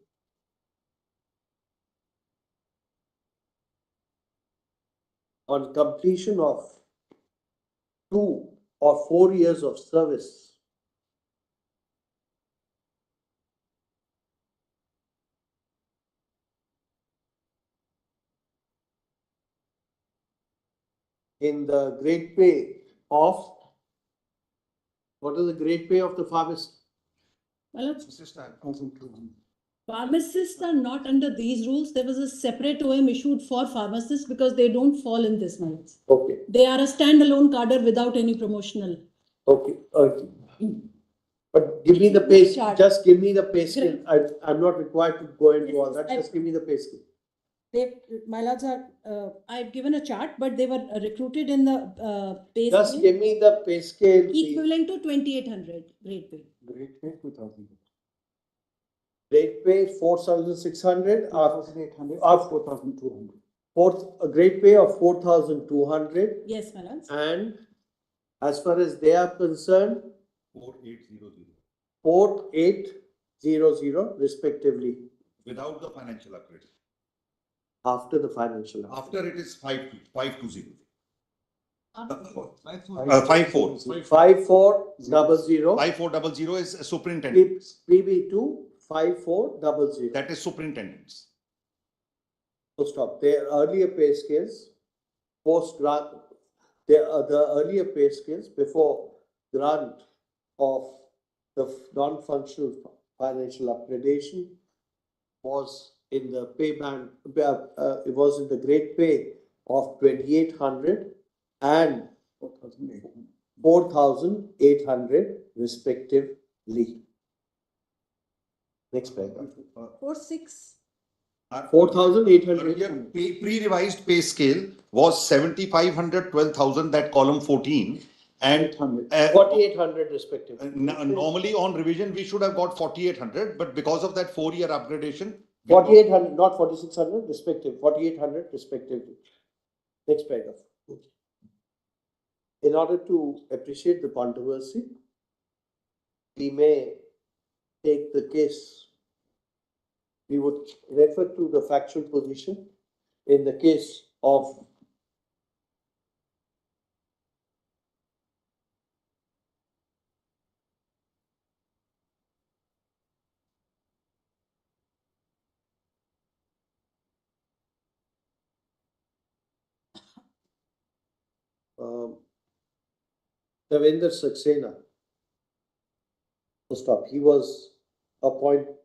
on completion of 2 or 4 years of service in the grade pay of, what is the grade pay of the pharmacist? Well, pharmacists are not under these rules. There was a separate OM issued for pharmacists because they don't fall in this manner. Okay. They are a standalone cadre without any promotional. Okay. Okay. But give me the pay, just give me the pay scale. I'm not required to go into all that. Just give me the pay scale. My lords are, I've given a chart, but they were recruited in the pay Just scale. give me the pay scale. Equivalent to 2,800 grade pay. Grade pay 2,000. Grade pay 4,600 or 4,800 or 4,200. Grade pay of 4,200. Yes, my lords. And as far as they are concerned, 4800. 4800 respectively. Without the financial upgrade. After the financial upgrade. After it is 520. 5400. 5400 is superintendents. PB2 5400. That is superintendents. So stop. Their earlier pay scales, post grant, the earlier pay scales before grant of the non-functional financial upgradation was in the pay band. It was in the grade pay of 2,800 and 4,800 respectively. Next paragraph. 4,800. Pre-revised pay scale was 7,500, 12,000, that column 14. And 4,800 respectively. Normally on revision, we should have got 4,800, but because of that 4-year upgradation. 4,800, not 4,600 respective, 4,800 respectively. Next paragraph. In order to appreciate the controversy, we may take the case, we would refer to the factual position in the case of Devendra Saxena. Full stop. He was appointed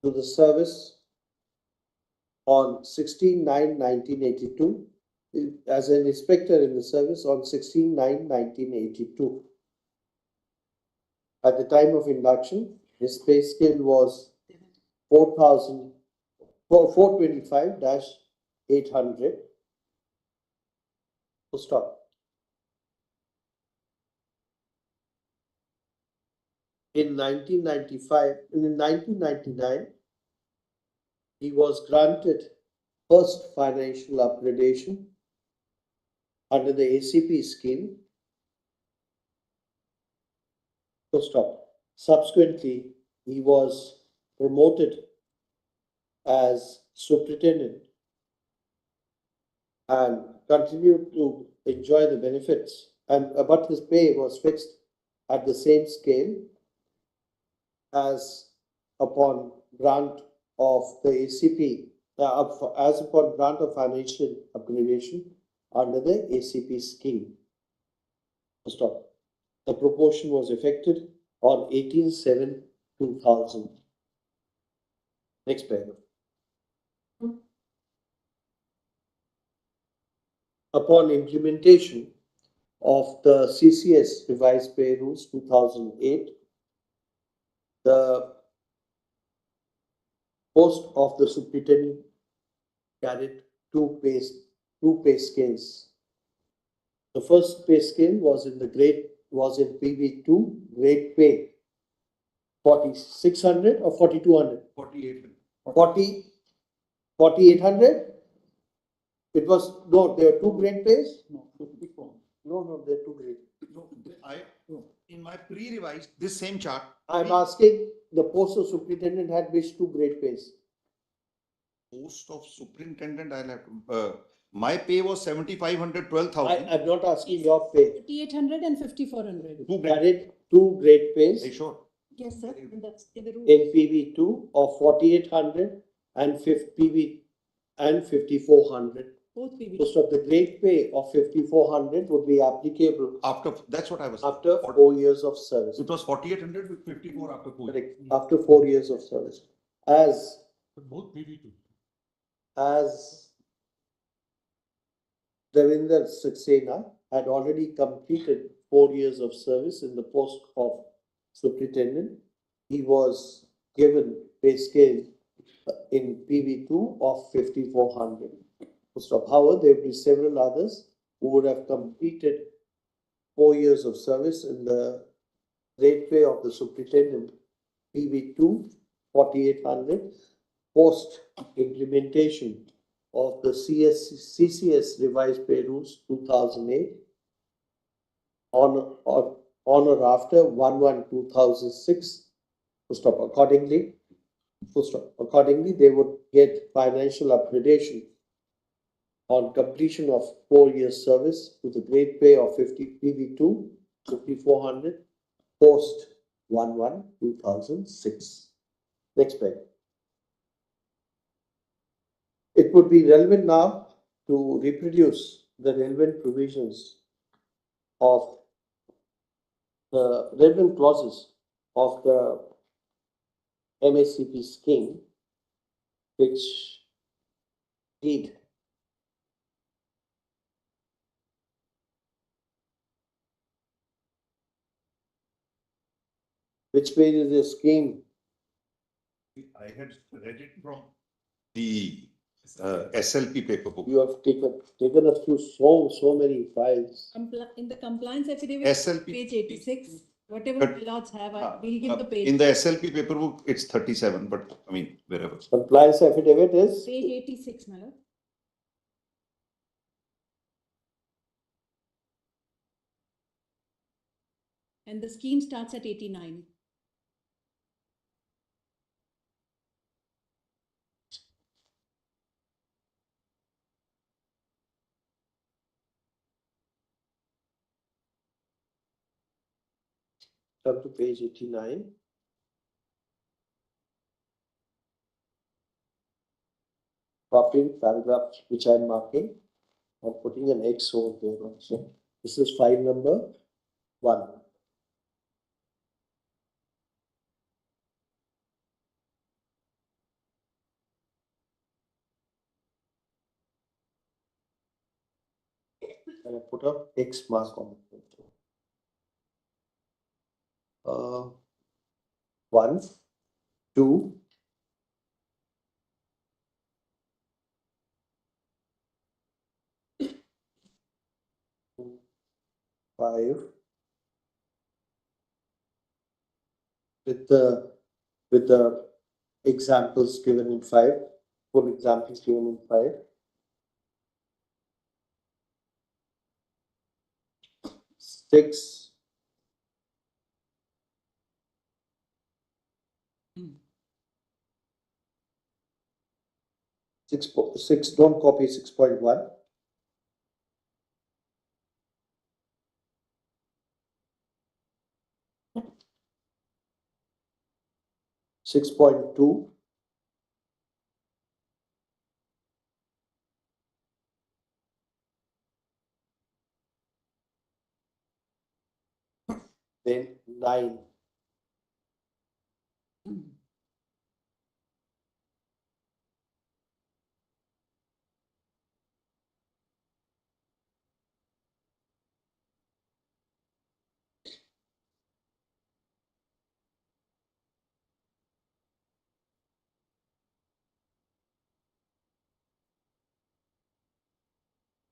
to the service on 16/9/1982 as an inspector in the service on 16/9/1982. At the time of induction, his pay scale was 425-800. Full stop. In 1999, he was granted first financial upgradation under the ACP scheme. Full stop. Subsequently, he was promoted as superintendent and continued to enjoy the benefits, but his pay was fixed at the same scale as upon grant of the ACP, as upon grant of financial upgradation under the ACP scheme. Stop. The proportion was effected on 18/7/2000. Next paragraph. Upon implementation of the CCS revised pay rules 2008, the post of the superintendent carried two pay scales. The first pay scale was in PV2 grade pay 4,600 or 4,200? 4,800? It was, no, there are two grade pays? No, 54. No, there are two grade. In my pre-revised, this same chart. I'm asking, the post of superintendent had which two grade pays? Post of superintendent, I'll have to, my pay was 7,500, 12,000. I'm not asking your pay. 3,800 and 5,400. Who carried two grade pays? Are you sure? Yes, sir. In the rules. In PV2 of 4,800 and PV and 5,400. Both PV. So the grade pay of 5,400 would be applicable After, that's what I was. after 4 years of service. It was 4,800 with 54 after 4 years. Correct. After 4 years of service. As Devendra Saxena had already completed 4 years of service in the post of superintendent, he was given pay scale in PV2 of 5,400. However, there will be several others who would have completed 4 years of service in the rate pay of the superintendent PV2 4,800 post implementation of the CCS revised pay rules 2008 on or after 1/1/2006. Accordingly, they would get financial upgradation on completion of 4 years service with a grade pay of 50 PV2 5,400 post 1/1/2006. Next page. It would be relevant now to reproduce the relevant provisions of the relevant clauses of the MSCP scheme, which read which page is the scheme? I had read it from the SLP paper book. You have taken us through so many files. In the compliance affidavit, SLP. page 86, whatever the laws have, we'll give the page. In the SLP paper book, it's 37, but I mean, wherever. Compliance affidavit is? Page 86, my lord. And the scheme starts at 89. Come to page 89. Copying paragraph which I am marking. I'm putting an X over there also. This is file number 1. And I put a X mark on it. 1, 2, 5 with the examples given in 5, full examples given in 5. 6, six, don't copy 6.1. 6.2, then 9.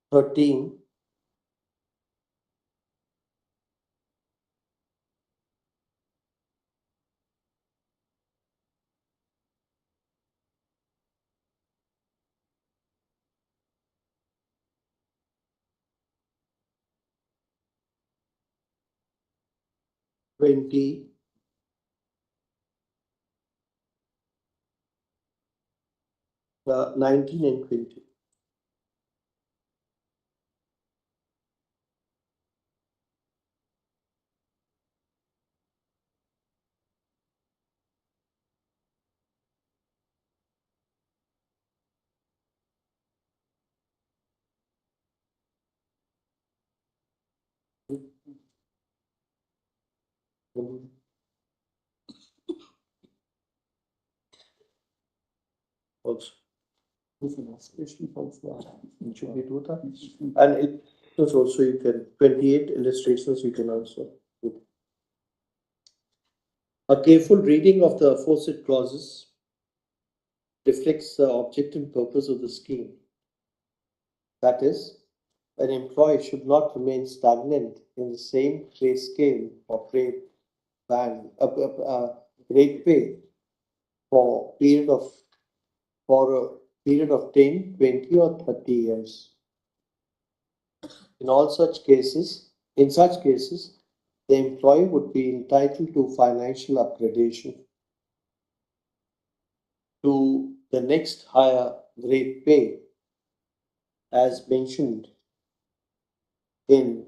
Thirteen, 20, 19 and 20. Also. It should be do that. And it is also you can 28 illustrations you can also do. A careful reading of the aforesaid clauses reflects the object and purpose of the scheme. That is, an employee should not remain stagnant in the same pay scale or pay band, rate pay for a period of 10, 20 or 30 years. In such cases, the employee would be entitled to financial upgradation to the next higher grade pay as mentioned in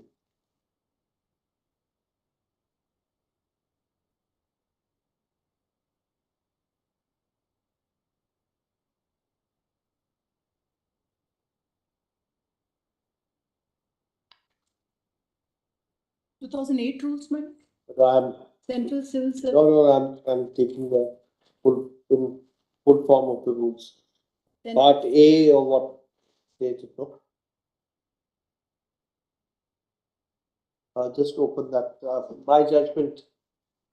Two 2008 rules, madam? I'm, Central Civil Service. no, I'm taking the full form of the rules. Part A or what? No? Just open that. My judgment,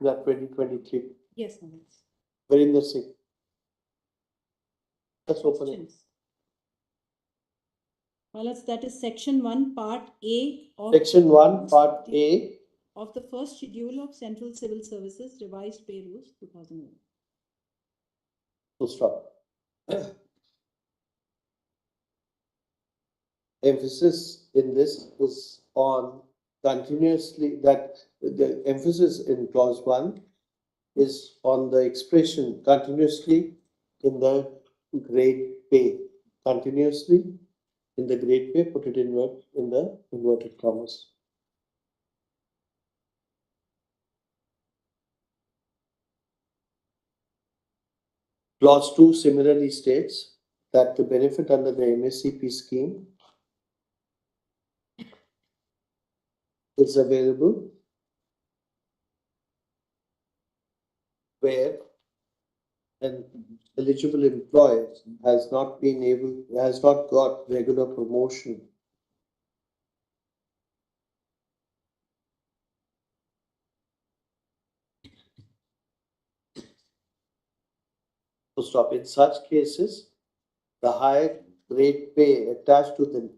that 2023. Yes, madam. Verinder Singh. Let's open it. Well, that is section 1, part A of Section 1, part A of the first schedule of Central Civil Services revised pay rules 2001. Full stop. Emphasis in this is on continuously, that the emphasis in clause 1 is on the expression continuously in the grade pay. Continuously in the grade pay, put it in the inverted commas. Clause 2 similarly states that the benefit under the MSCP scheme is available where an eligible employer has not got regular promotion. To stop. In such cases, the higher rate pay attached to the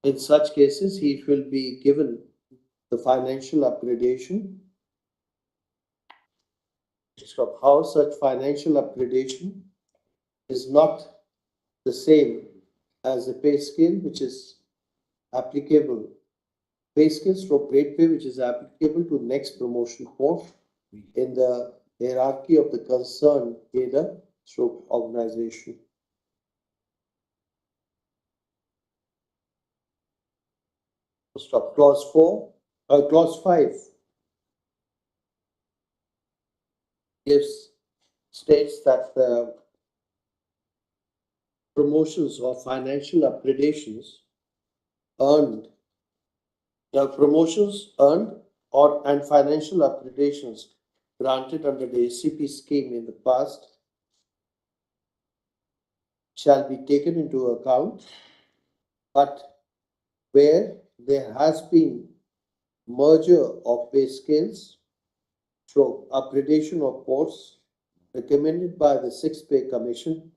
in such cases, he will be given the financial upgradation. Stop. How such financial upgradation is not the same as the pay scale which is applicable. Pay scale stroke grade pay which is applicable to next promotion post in the hierarchy of the concerned cadre stroke organization. Stop. Clause 5 states that the promotions or financial upgradations earned and financial upgradations granted under the ACP scheme in the past shall be taken into account, but where there has been merger of pay scales, stroke upgradation of posts recommended by the 6th Pay Commission,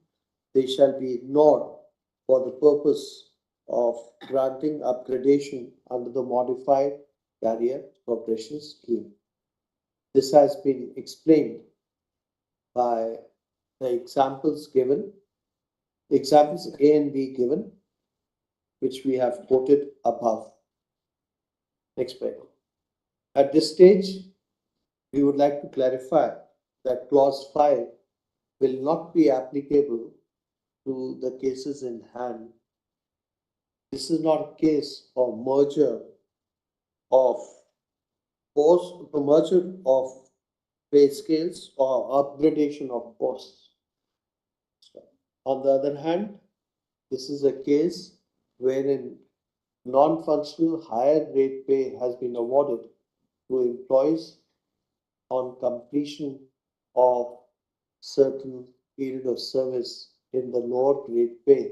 they shall be ignored for the purpose of granting upgradation under the modified career progression scheme. This has been explained by the examples A and B given, which we have quoted above. Next page. At this stage, we would like to clarify that clause 5 will not be applicable to the cases in hand. This is not a case of merger of pay scales or upgradation of posts. On the other hand, this is a case wherein non-functional higher grade pay has been awarded to employees on completion of certain period of service in the lower grade pay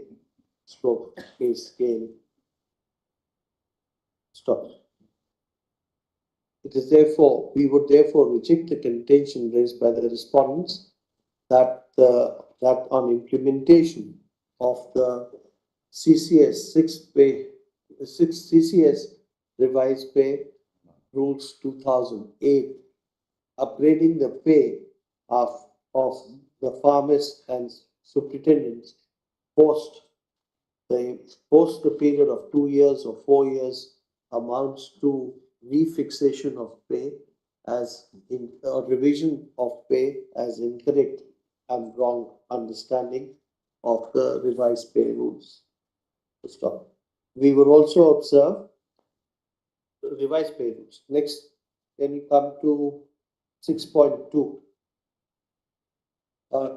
stroke pay scale. Stop. It is therefore, we would therefore reject the contention raised by the respondents that on implementation of the CCS 6 CCS revised pay rules 2008, upgrading the pay of the pharmacists and superintendents post the period of 2 years or 4 years amounts to refixation of pay as in revision of pay as incorrect and wrong understanding of the revised pay rules. Stop. We will also observe revised pay rules. Next, then we come to 6.2.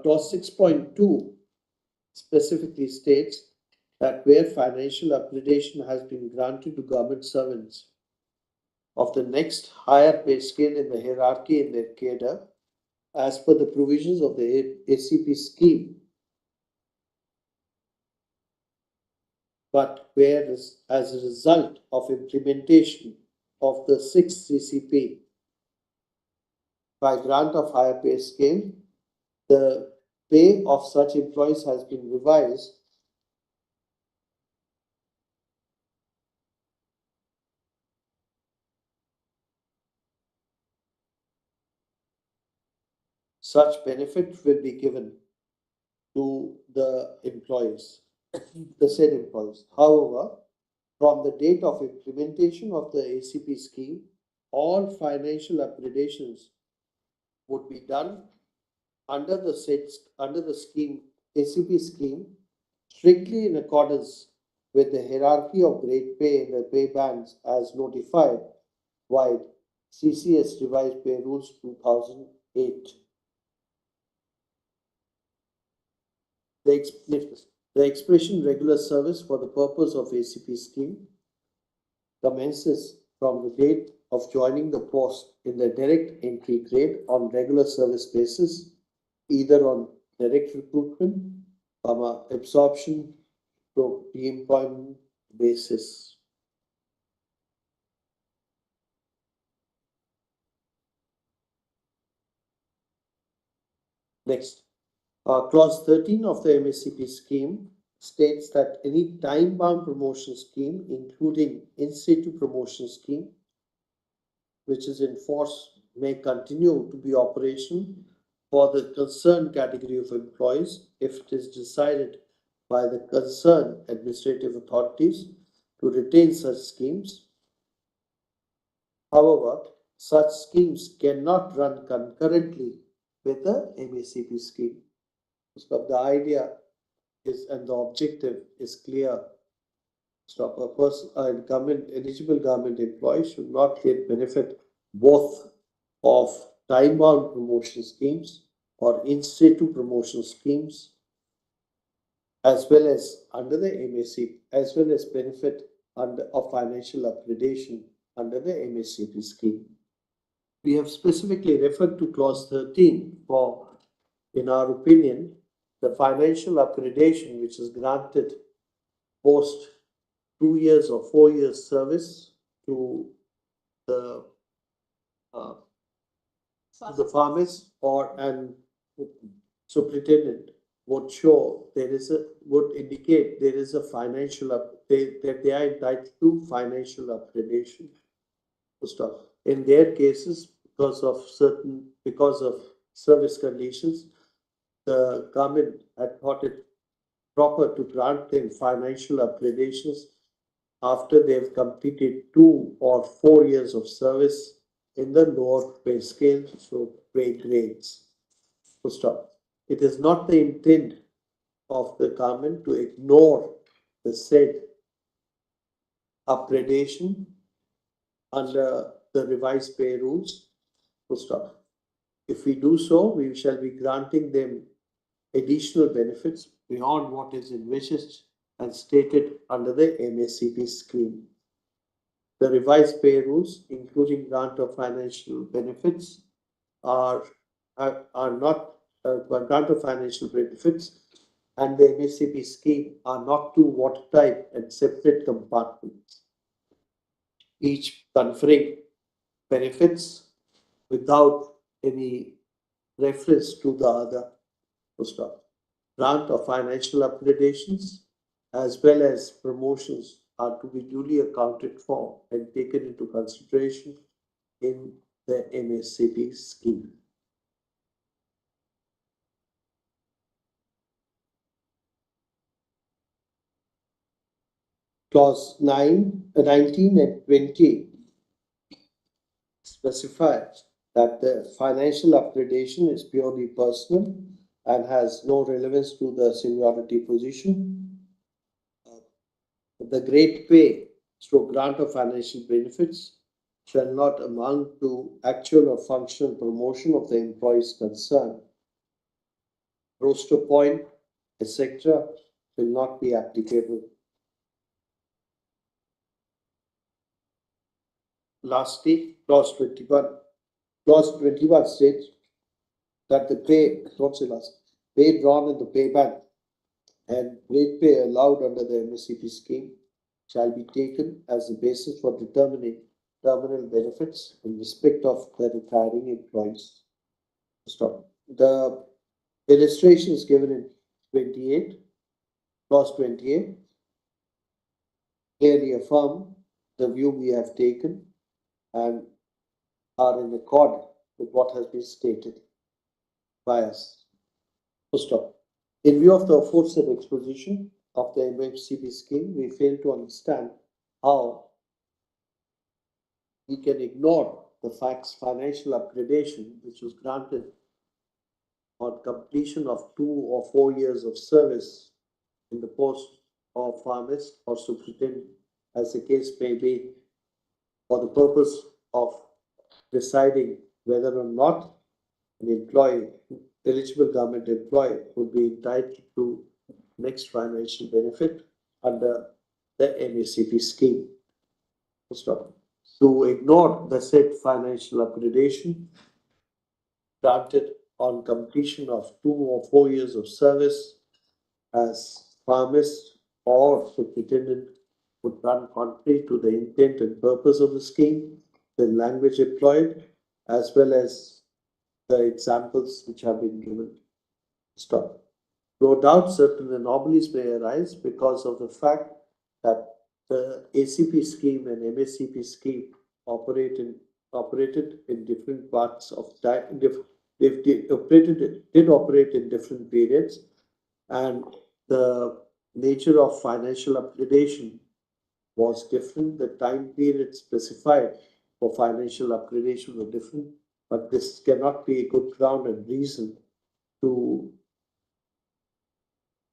Clause 6.2 specifically states that where financial upgradation has been granted to government servants of the next higher pay scale in the hierarchy in their cadre, as per the provisions of the ACP scheme, but where as a result of implementation of the 6th CCP by grant of higher pay scale, the pay of such employees has been revised such benefit will be given to the employees, the said employees. However, from the date of implementation of the ACP scheme, all financial upgradations would be done under the scheme, ACP scheme, strictly in accordance with the hierarchy of grade pay in the pay bands as notified by CCS revised pay rules 2008. The The expression regular service for the purpose of ACP scheme commences from the date of joining the post in the direct entry grade on regular service basis, either on direct recruitment, absorption, to employment basis. Next, clause 13 of the MSCP scheme states that any time-bound promotion scheme, including in situ promotion scheme, which is in force, may continue to be operational for the concerned category of employees if it is decided by the concerned administrative authorities to retain such schemes. However, such schemes cannot run concurrently with the MACP scheme. So the idea is and the objective is clear. So a person, eligible government employee should not get benefit both of time-bound promotion schemes or in situ promotion schemes, as well as under the MACP, as well as benefit under of financial upgradation under the MACP scheme. We have specifically referred to clause 13 for, in our opinion, the financial upgradation which is granted post 2 years or 4 years service to the pharmacist or an superintendent would show there is a would indicate there is a financial that they are entitled to financial upgradation stuff. In their cases, because of service conditions, the government had thought it proper to grant them financial upgradations after they've completed 2 or 4 years of service in the lower pay scale, so pay grades. Stop. It is not the intent of the government to ignore the said upgradation under the revised pay rules. Stop. If we do so, we shall be granting them additional benefits beyond what is envisaged and stated under the MACP scheme. The revised pay rules, including grant of financial benefits, are not grant of financial benefits and the MACP scheme are not two watertight and separate compartments, each conferring benefits without any reference to the other. Grant of financial upgradations as well as promotions are to be duly accounted for and taken into consideration in the MACP scheme. Clause 19 and 20 specifies that the financial upgradation is purely personal and has no relevance to the seniority position. The great pay through grant of financial benefits shall not amount to actual or functional promotion of the employees concerned. Roster point, etc. will not be applicable. Lastly, clause 21. Clause 21 states that the pay drawn in the pay band and rate pay allowed under the MSCP scheme shall be taken as the basis for determining terminal benefits in respect of the retiring employees. Stop. The illustration is given in 28, clause 28, clearly affirm the view we have taken and are in accord with what has been stated by us. Stop. In view of the aforesaid exposition of the MFCB scheme, we fail to understand how we can ignore the facts financial upgradation which was granted on completion of 2 or 4 years of service in the post of pharmacist or superintendent, as the case may be, for the purpose of deciding whether or not an employee, eligible government employee, would be entitled to next financial benefit under the MACP scheme. Stop. To ignore the said financial upgradation granted on completion of 2 or 4 years of service as pharmacist or superintendent would run contrary to the intent and purpose of the scheme, the language employed, as well as the examples which have been given. Stop. No doubt certain anomalies may arise because of the fact that the ACP scheme and MACP scheme operated in different parts of time. Did operate in different periods, and the nature of financial upgradation was different. The time period specified for financial upgradation were different, but this cannot be a good ground and reason to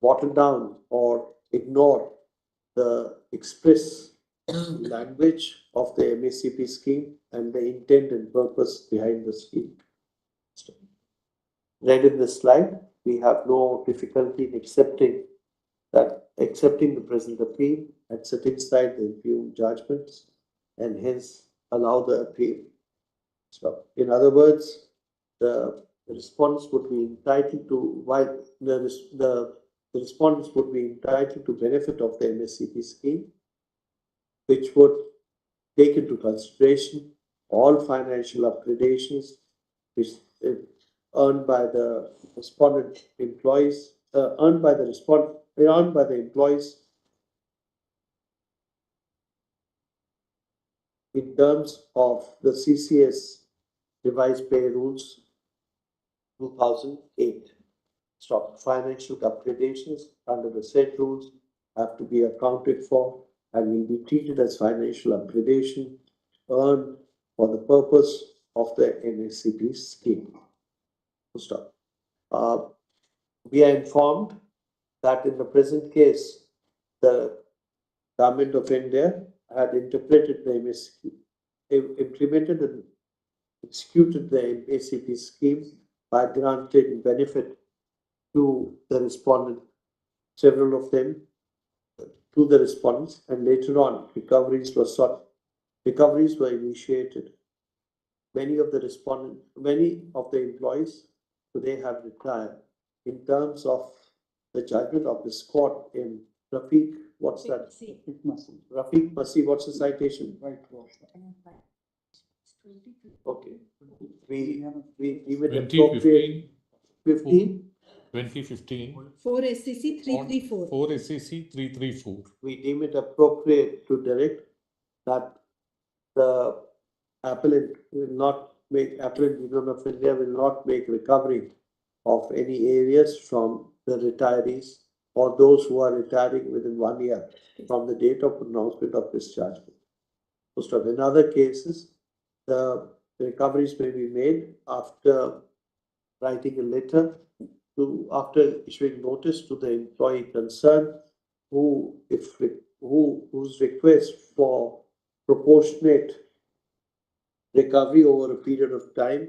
water down or ignore the express language of the MACP scheme and the intent and purpose behind the scheme. Read in this slide, we have no difficulty in accepting the present appeal and set aside the impugned judgments and hence allow the appeal. So, in other words, the respondents would be entitled to, while the respondents would be entitled to benefit of the MACP scheme, which would take into consideration all financial upgradations which earned by the respondent employees, earned by the employees in terms of the CCS revised pay rules 2008. Stop. Financial upgradations under the said rules have to be accounted for and will be treated as financial upgradation earned for the purpose of the MACP scheme. Stop. We are informed that in the present case, the Government of India had interpreted the MACP, implemented and executed the MACP scheme by granting benefit to the respondent, several of them to the respondents, and later on recoveries were sought. Recoveries were initiated. Many of the employees today have retired. In terms of the judgment of this court in Rafiq, what's that? Rafiq Masi, what's the citation? Okay. We deem it appropriate. 2015. 4 SCC 334. 4 SCC 334. We deem it appropriate to direct that the appellant will not make, appellant Union of India will not make recovery of any areas from the retirees or those who are retiring within 1 year from the date of pronouncement of dischargement. In other cases, the recoveries may be made after writing a letter after issuing notice to the employee concerned whose request for proportionate recovery over a period of time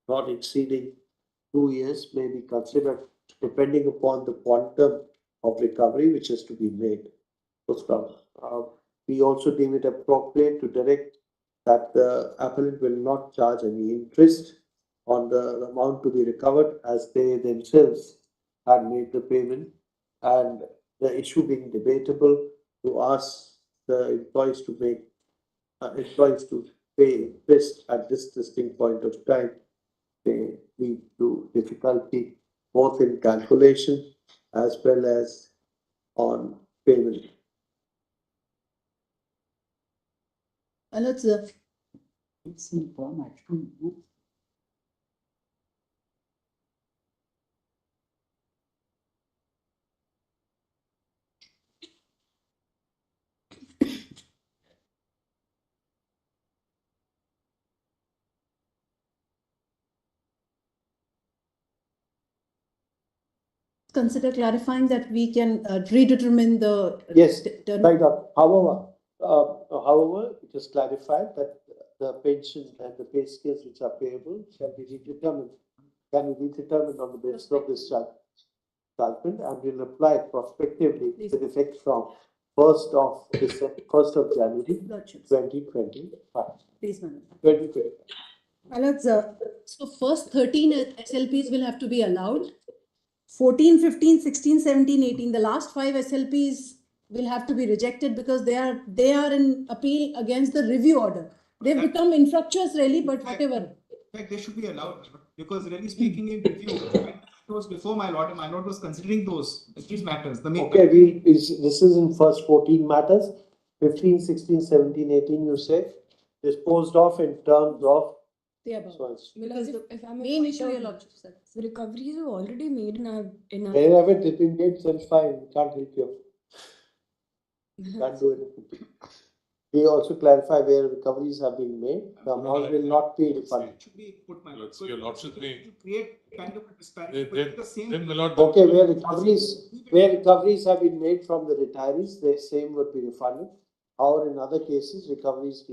not exceeding 2 years may be considered depending upon the quantum of recovery which is to be made. We also deem it appropriate to direct that the appellant will not charge any interest on the amount to be recovered as they themselves had made the payment, and the issue being debatable to ask the employees to pay interest at this distinct point of time may lead to difficulty both in calculation as well as on payment. Alert, sir. Consider clarifying that we can redetermine the yes, term. right up. However, it is clarified that the pension and the pay scales which are payable shall be redetermined, can be redetermined on the basis of this chart. judgment and will apply it prospectively with effect from 1st of January 2025. Please, madam. 2025. My lords, so first 13 SLPs will have to be allowed. 14, 15, 16, 17, 18, the last 5 SLPs will have to be rejected because they are in appeal against the review order. They've become infructuous really, but whatever. In fact, they should be allowed because really speaking in review, it was before my lord was considering these matters. Okay, this is in first 14 matters. 15, 16, 17, 18, you say, disposed of in terms of the above. Because if I'm main issue your lordship said. The recoveries are already made in our wherever it has been made, then fine, can't help you. Can't do anything. We also clarify where recoveries have been made. The amount will not be refunded. Should be put my lord. Your lordship may To create kind of a disparity. But the same. Okay, where recoveries have been made from the retirees, the same would be refunded. However, in other cases, recoveries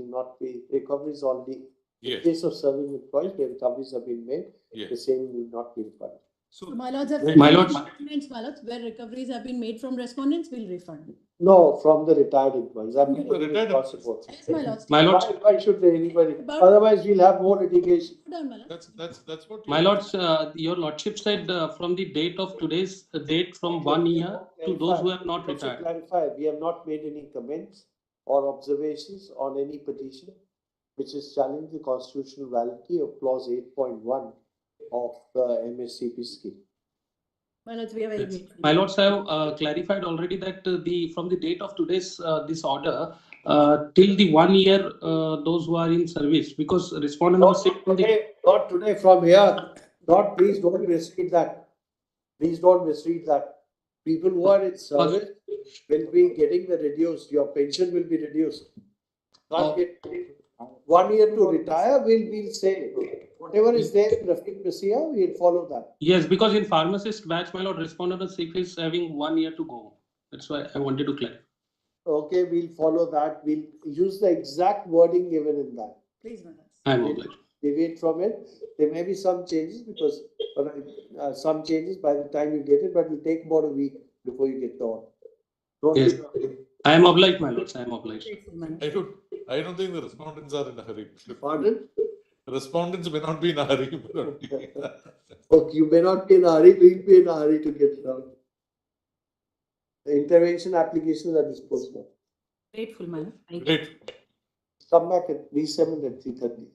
already. In case of serving employees, where recoveries have been made, the same will not be refunded. So my lords have respondents, my lords, where recoveries have been made from respondents will refund. No, from the retired employees. Yes, my lords. My lords. Why should anybody? Otherwise, we'll have more litigation. That's what. My lords, your lordship said from the date of today's date from 1 year to those who have not retired. Clarify, we have not made any comments or observations on any petition which is challenging the constitutional validity of clause 8.1 of the MSCP scheme. My lords, we have very My lords, I have clarified already that from the date of today's this order till the 1 year those who are in service, because respondent was saying not today from here. Please don't misread that. Please don't misread that. People who are in service will be getting the reduced. Your pension will be reduced. Can't get 1 year to retire. We'll say whatever is there in Rafiq Messiah, we'll follow that. Yes, because in pharmacist batch, my lord, respondent is having 1 year to go. That's why I wanted to clarify. Okay, we'll follow that. We'll use the exact wording given in that. Please, my lords. I'm obliged. Deviate from it. There may be some changes because some changes by the time you get it, but it will take about a week before you get the order. Yes. I am obliged, my lords. I am obliged. I don't think the respondents are in a hurry. Pardon? Respondents may not be in a hurry. Okay, you may not be in a hurry. We'll be in a hurry to get it out. The intervention applications are disposed of. Grateful, man. Great. Come back at B7 at 3:30.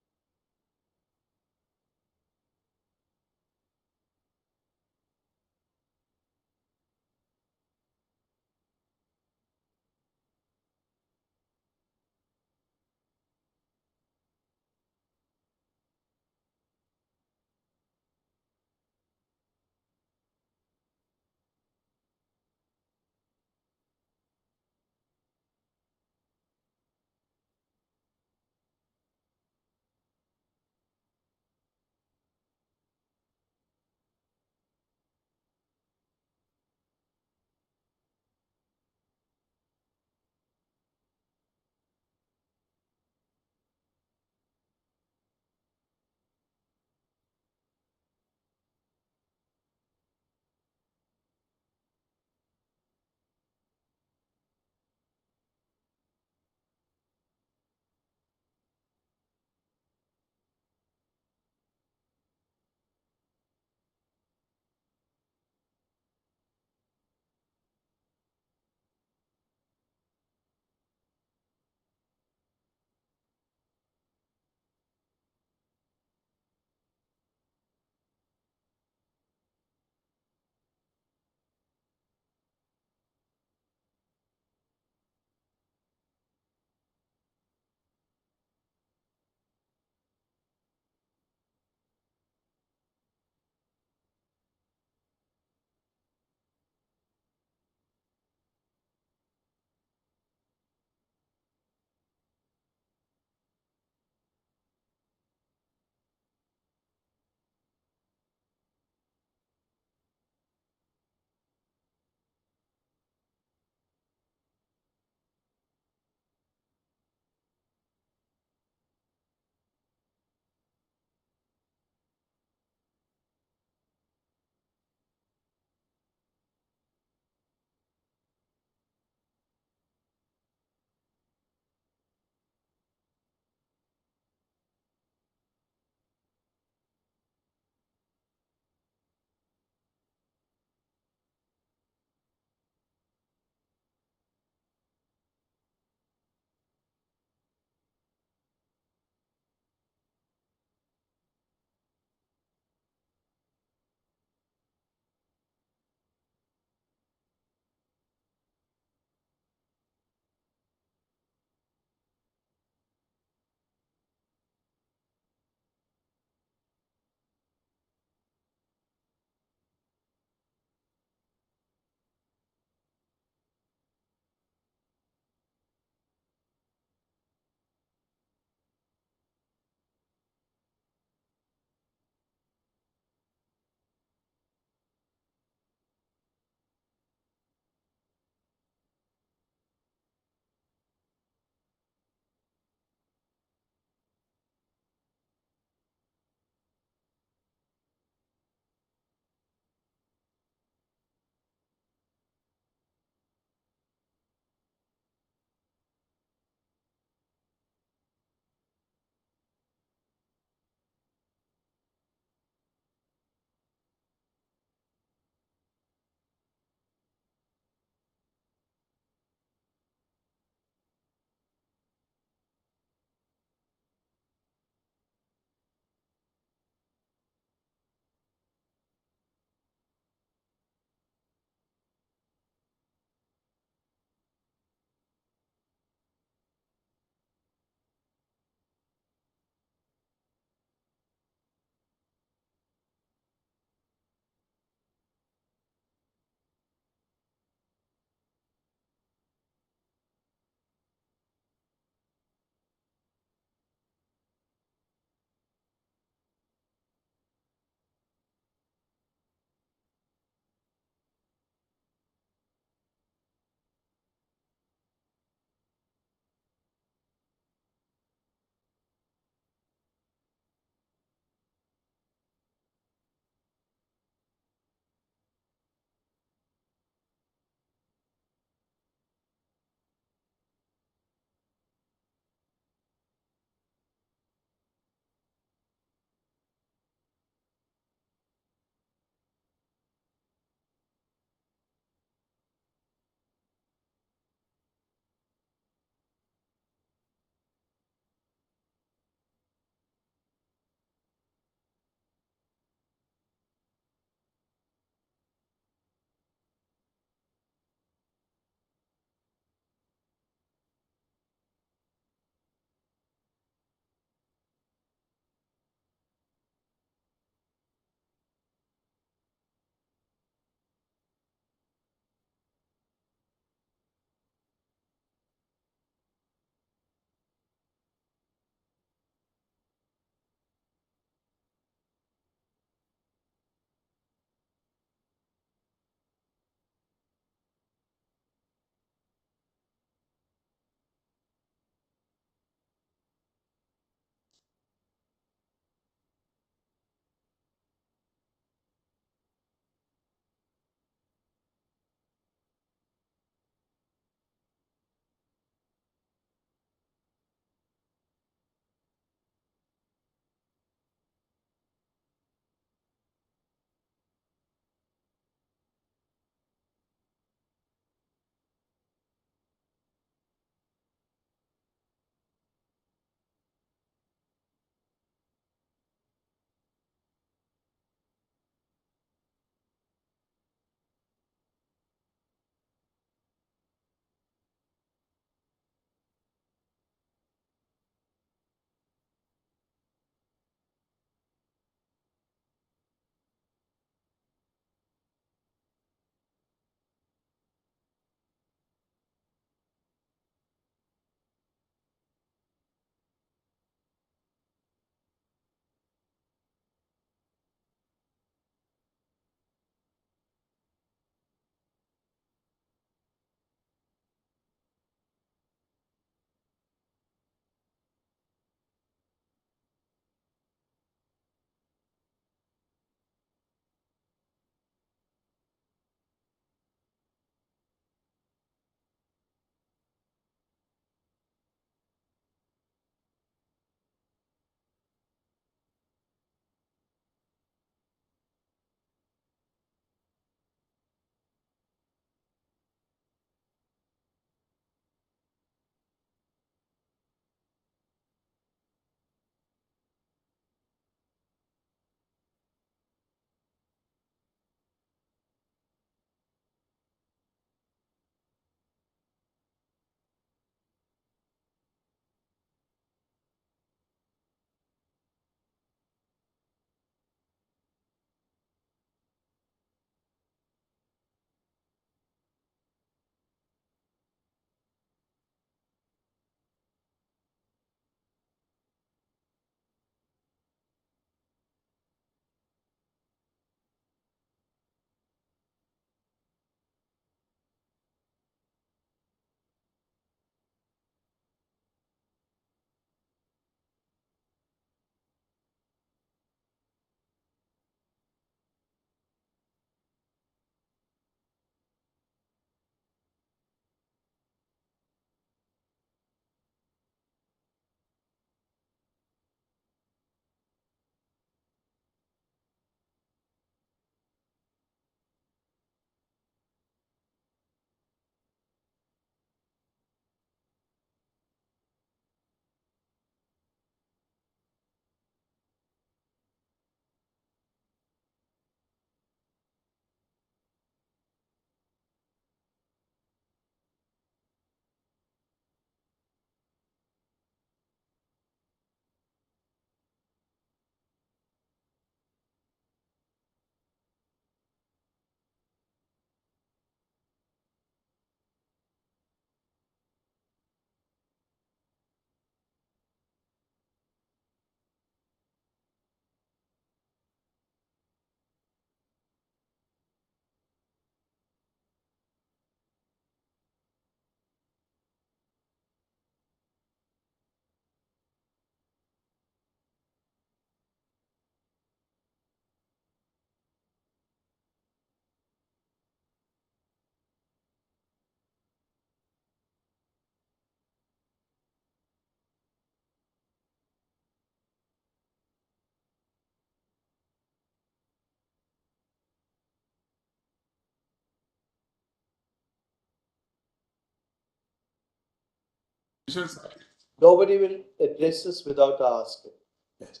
Nobody will address us without asking. Yes.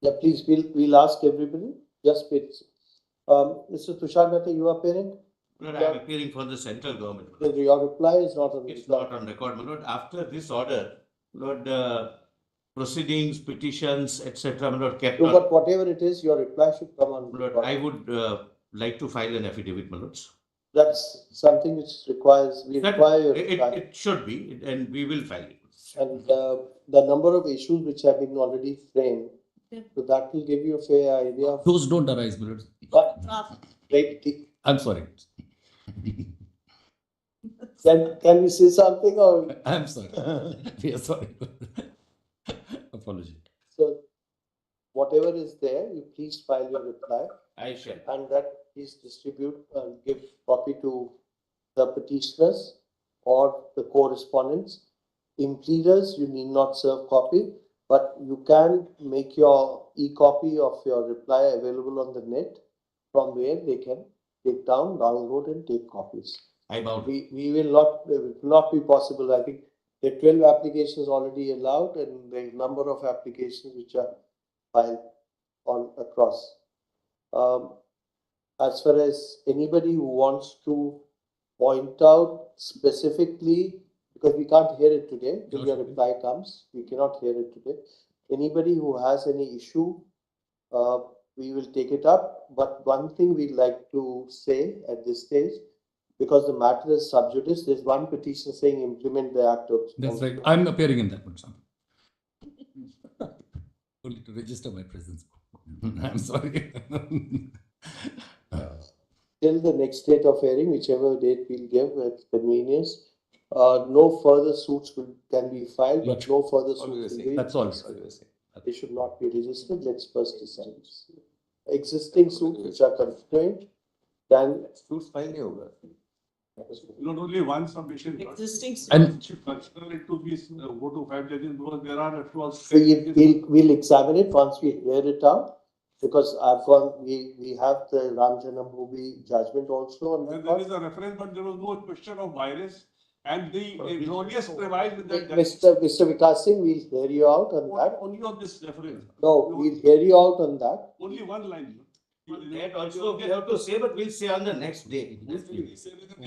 Yeah, please, we'll ask everybody. Just please. Mr. Tushar Mehta, you are appearing? Lord, I am appearing for the central government. Then your reply is not on It's not on record, my Lord. After this order, Lord, proceedings, petitions, etc., my Lord, kept No, on. but whatever it is, your reply should come on. Lord, I would like to file an affidavit, my Lords. That's something which requires, we require your reply. It should be, and we will file it. And the number of issues which have been already framed, so that will give you a fair idea of. Those don't arise, my lords. But, wait, I'm sorry. can we say something or? I'm sorry. We are sorry. Apology. So, whatever is there, you please file your reply. I shall. And that please distribute and give copy to the petitioners or the correspondents. In pleaders, you need not serve copy, but you can make your e-copy of your reply available on the net, from where they can take down, download and take copies. I bow. We will not, it will not be possible. I think there are 12 applications already allowed and there are a number of applications which are filed on across. As far as anybody who wants to point out specifically, because we can't hear it today, till your reply comes, we cannot hear it today. Anybody who has any issue, we will take it up. But one thing we'd like to say at this stage, because the matter is sub judice, there's one petition saying implement the act of. That's right. I'm appearing in that one. Only to register my presence. I'm sorry. Till the next date of hearing, whichever date we'll give at convenience, no further suits can be filed, but no further suits will be. That's all. They should not be registered. Let's first decide. Existing suits which are constrained can. Suits file nahi hoga. Not only one submission. Existing and should consider it to be go to 5 judges because there are 12. We'll examine it once we hear it out. Because we have the Ram Janambhoomi judgment also on that. There is a reference, but there was no question of virus. And the erroneous premise with that. Mr. Vikas Singh, we'll hear you out on that. Only on this reference. No, we'll hear you out on that. Only one line. That also we have to say, but we'll say on the next day.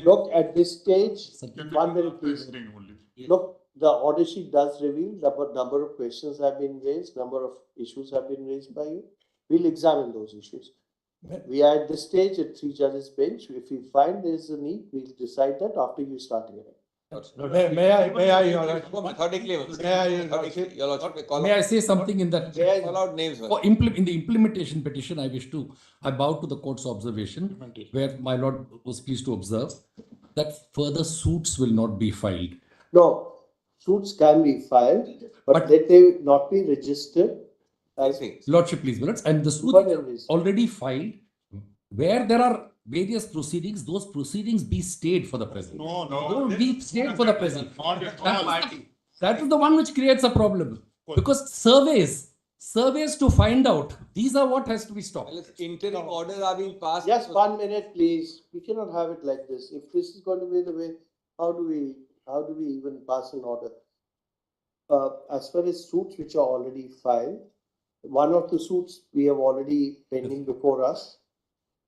Look, at this stage, 1 minute please. Look, the order sheet does reveal the number of questions have been raised, number of issues have been raised by you. We'll examine those issues. We are at this stage at 3 judges bench. If we find there is a need, we'll decide that after you start hearing. May I say something in that? In the implementation petition, I bow to the court's observation, where my lord was pleased to observe that further suits will not be filed. No, suits can be filed, but let they not be registered. Lordship, please, and the suit already filed, where there are various proceedings, those proceedings be stayed for the present. Don't be stayed for the present. That is the one which creates a problem. Because surveys to find out, these are what has to be stopped. Interim orders are being passed. Just 1 minute, please. We cannot have it like this. If this is going to be the way, how do we even pass an order? As far as suits which are already filed, one of the suits we have already pending before us.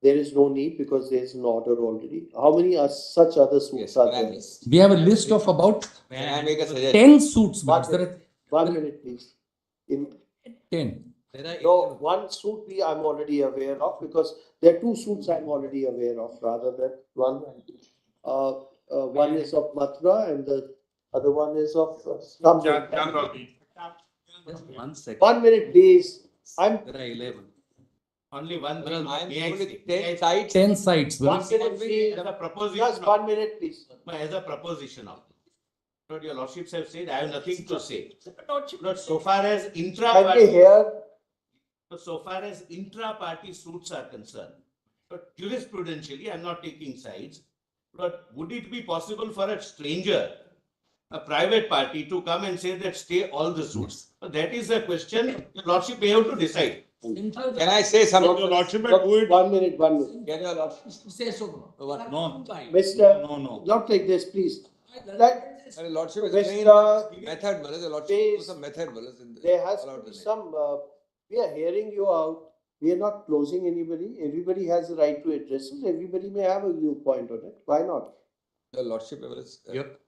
There is no need because there is an order already. How many are such other suits are there? We have a list of about 10 suits. 1 minute, please. 10. No, one suit I'm already aware of because there are 2 suits I'm already aware of rather than one. One is of Mathura and the other one is of something. 1 second. 1 minute, please. There are 11. Only one thing. I am only 10 sites. 10 sites. 1 minute, please. As a proposition. Just 1 minute, please. As a proposition of. Lord, your lordships have said, I have nothing to say. Lord, so far as intra-party suits are concerned, but jurisprudentially, I am not taking sides. But would it be possible for a stranger, a private party, to come and say that stay all the suits? That is a question your lordship may have to decide. Can I say something? Your lordship may do it. 1 minute, 1 minute. Can your lordship Say so. No. Mr. No. Not like this, please. And Lordship is Mr. saying method, Malas. The Lordship Please, was a method, Malas. there has to be some, we are hearing you out. We are not closing anybody. Everybody has the right to address us. Everybody may have a viewpoint on it. Why not? The Lordship, Malas. Yep.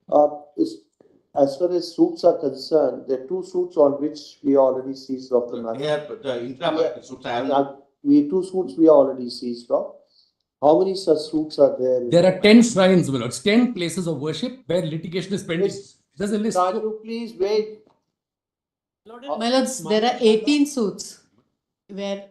As far as suits are concerned, there are two suits on which we already seized off the matter. The intra-party suits I have two suits we already seized off. How many such suits are there? There are 10 shrines, my lords, 10 places of worship where litigation is pending. There's a list. Raju, please wait. My lords, there are 18 suits. Where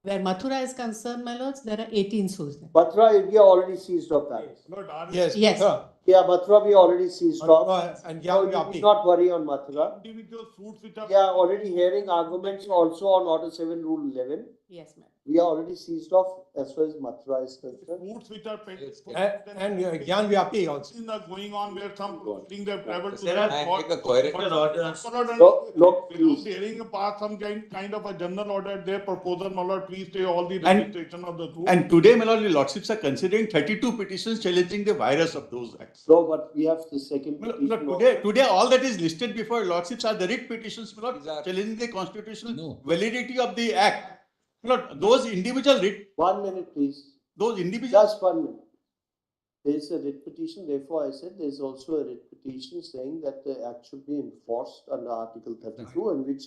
Mathura is concerned, my lords, there are 18 suits. Mathura, we are already seized off that. Yes. Yes. Yeah, Mathura, we already seized off. And so you need not worry on Mathura. Individual suits which are. We are already hearing arguments also on Order 7, Rule 11. Yes, ma'am. We are already seized off as far as Mathura is concerned. Suits which are pending. And Gyan Vyapi also. Things are going on where some things have traveled to There the are court. take a coherent orders. Look, Without hearing pass some kind of a general order, their proposal, my lord, please stay all the registration of the suit. And today, my lord, the lordships are considering 32 petitions challenging the virus of those acts. No, but we have the second petition. Today, all that is listed before lordships are the writ petitions, my lord, challenging the constitutional validity of the act. My lord, those individual writ. 1 minute, please. Those individual. Just 1 minute. There is a writ petition. Therefore, I said there is also a writ petition saying that the act should be enforced under Article 32, in which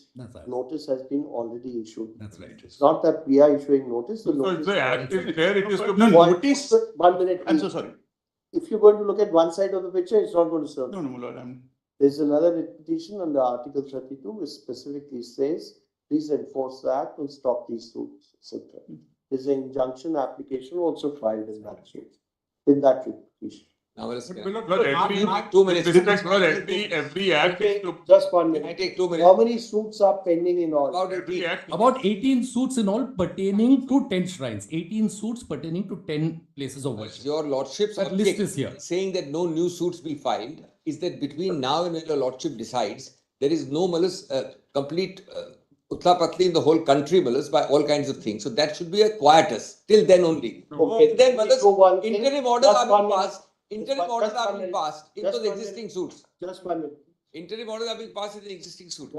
notice has been already issued. That's right. It's not that we are issuing notice. The So notice the act is there, it is to be notice. 1 minute. I'm so sorry. If you're going to look at one side of the picture, it's not going to serve. No, my lord. There's another writ petition under Article 32, which specifically says, please enforce the act and stop these suits, etc. There's an injunction application also filed in that suit, in that writ petition. Now, let's But get. my lord, 2 minutes. every act is to. Just 1 minute. I take 2 minutes. How many suits are pending in all? About 18 suits in all pertaining to 10 shrines. 18 suits pertaining to 10 places of worship. Your lordships That list is here. saying that no new suits be filed. Is that between now and when your lordship decides, there is no Malas complete Utla-patli in the whole country, Malas, by all kinds of things. So that should be a quietus till then only. Okay. Then Malas, interim orders Just are one being minute. passed. Interim orders are being passed in Just those 1 existing minute. suits. Just 1 minute. Interim orders are being passed in the existing suit.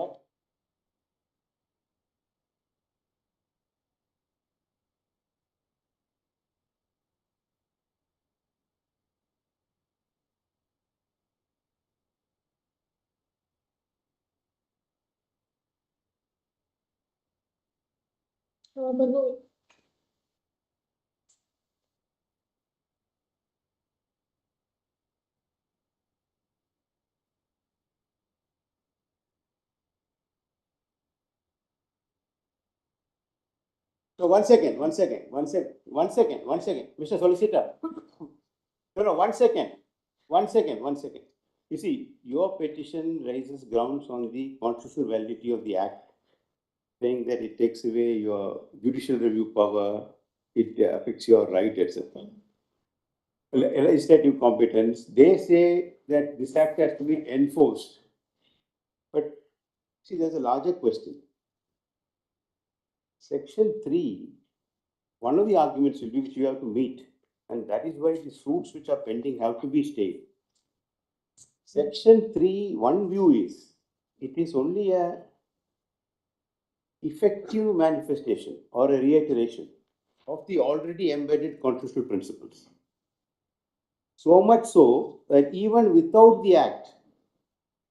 So 1 second, 1 second, 1 second, 1 second, 1 second, Mr. Solicitor. No, 1 second, 1 second, 1 second. You see, your petition raises grounds on the constitutional validity of the act, saying that it takes away your judicial review power, it affects your right, etc. Legislative competence. They say that this act has to be enforced. But see, there's a larger question. Section 3, one of the arguments will be which you have to meet, and that is why the suits which are pending have to be stayed. Section 3, one view is, it is only a effective manifestation or a reiteration of the already embedded constitutional principles. So much so that even without the act,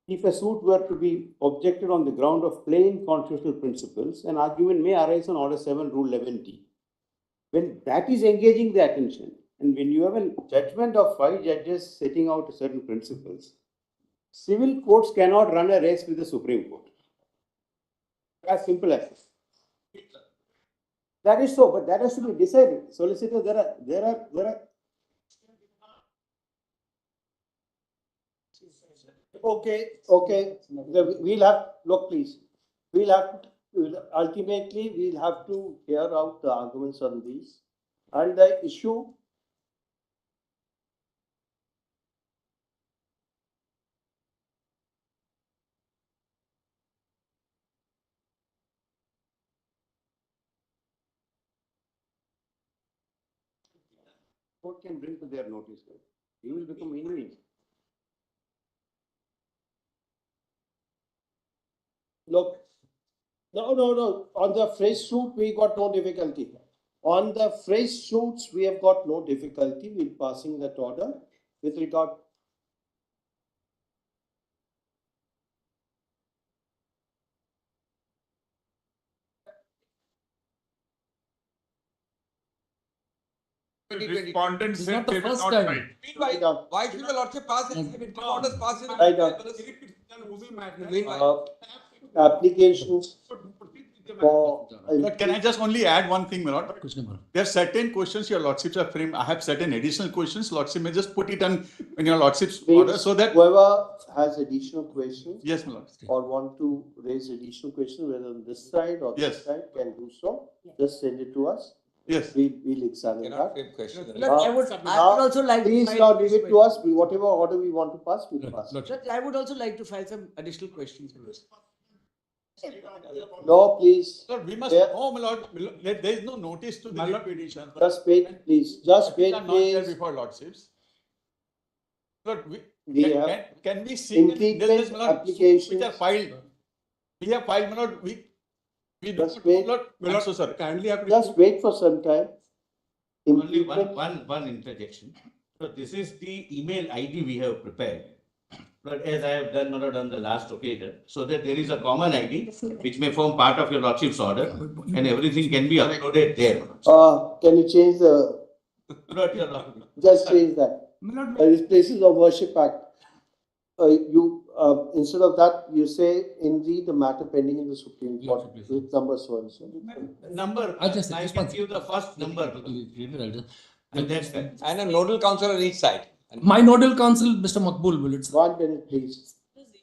if a suit were to be objected on the ground of plain constitutional principles, an argument may arise on Order 7, Rule 11T. When that is engaging the attention, and when you have a judgment of 5 judges setting out certain principles, civil courts cannot run a race with the Supreme Court. As simple as this. That is so, but that has to be decided. Solicitor, there are. Okay. We'll have, look please, ultimately we'll have to hear out the arguments on these. And the issue, court can bring to their notice. He will become enemy. Look, no. On the fresh suit, we got no difficulty. On the fresh suits, we have got no difficulty with passing that order with regard. Respondent It's said not the they will first not time. write. Meanwhile, why should the Lordship pass it? If it orders pass it. Right on. Meanwhile, Applications for. But can I just only add one thing, my lord? There are certain questions your lordships have framed. I have certain additional questions. Lordship may just put it on in your lordship's order so that Whoever has additional questions. Yes, my lord. Or want to raise additional questions, whether on this side or this side, can do so. Just send it to us. Yes. We'll examine cannot that. frame questions. I would also like to Please file now leave this it to us. Whatever order we want to pass, we'll pass. Judge, I would also like to file some additional questions. No, please. Lord, we must, oh, my lord, there is no notice to the petition. Just wait, please. Just wait, Not there please. before lordships. Lord, We have can we see impeachment my lord, applications. which are filed? We have filed, my lord, we Just wait. my lord, so sorry. Kindly have Just wait for some time. Only one interjection. So this is the email ID we have prepared. But as I have done, my lord, on the last occasion, so that there is a common ID which may form part of your lordship's order and everything can be uploaded there. Can you change the, just change that. It's Places of Worship Act. Instead of that, you say in the matter pending in the Supreme Court, with number so and so. Number, I can give the first number. And that's that. And a nodal counsel on each side. My nodal counsel, Mr. Makbul, will it? 1 minute, please.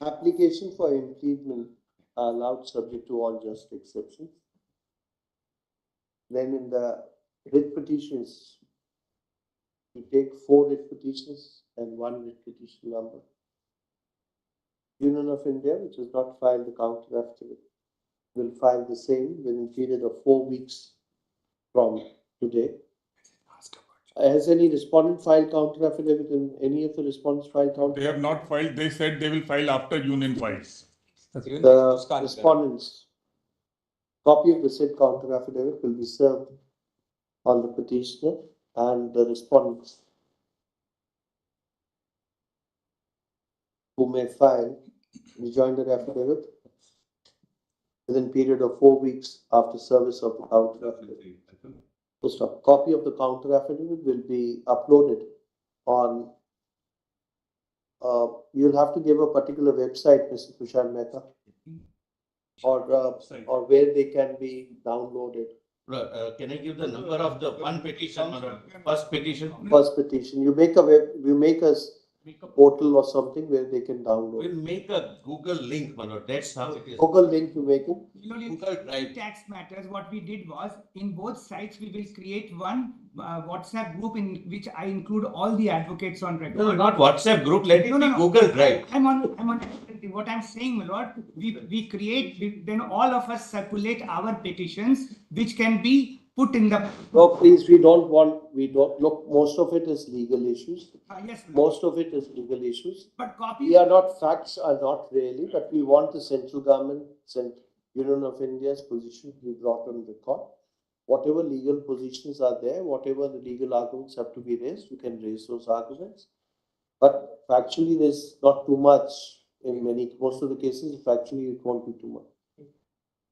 Application for impeachment are allowed subject to all just exceptions. Then in the writ petitions, you take 4 writ petitions and 1 writ petition number. Union of India, which has not filed the counter affidavit, will file the same within a period of 4 weeks from today. Has any respondent filed counter affidavit in any of the respondents filed counter? They have not filed. They said they will file after union files. The respondents, copy of the said counter affidavit will be served on the petitioner and the respondents who may file rejoinder affidavit within a period of 4 weeks after service of the counter affidavit. First off, copy of the counter affidavit will be uploaded on, you'll have to give a particular website, Mr. Tushar Mehta, or where they can be downloaded. Can I give the number of the one petition, first petition? First petition, you make a portal or something where they can download. We'll make a Google link, Manoj. That's how it is. Google link you make it. Google Drive. Tax matters, what we did was, in both sites, we will create one WhatsApp group in which I include all the advocates on record. No, not WhatsApp group, let it be Google Drive. I'm on, what I'm saying, my lord, we create, then all of us circulate our petitions, which can be put in the. No, please, we don't, look, most of it is legal issues. Yes, most of it is legal issues. But copy. We are not, facts are not really, but we want the central government, Union of India's position to be brought on record. Whatever legal positions are there, whatever the legal arguments have to be raised, you can raise those arguments. But factually, there's not too much in most of the cases, factually, it won't be too much.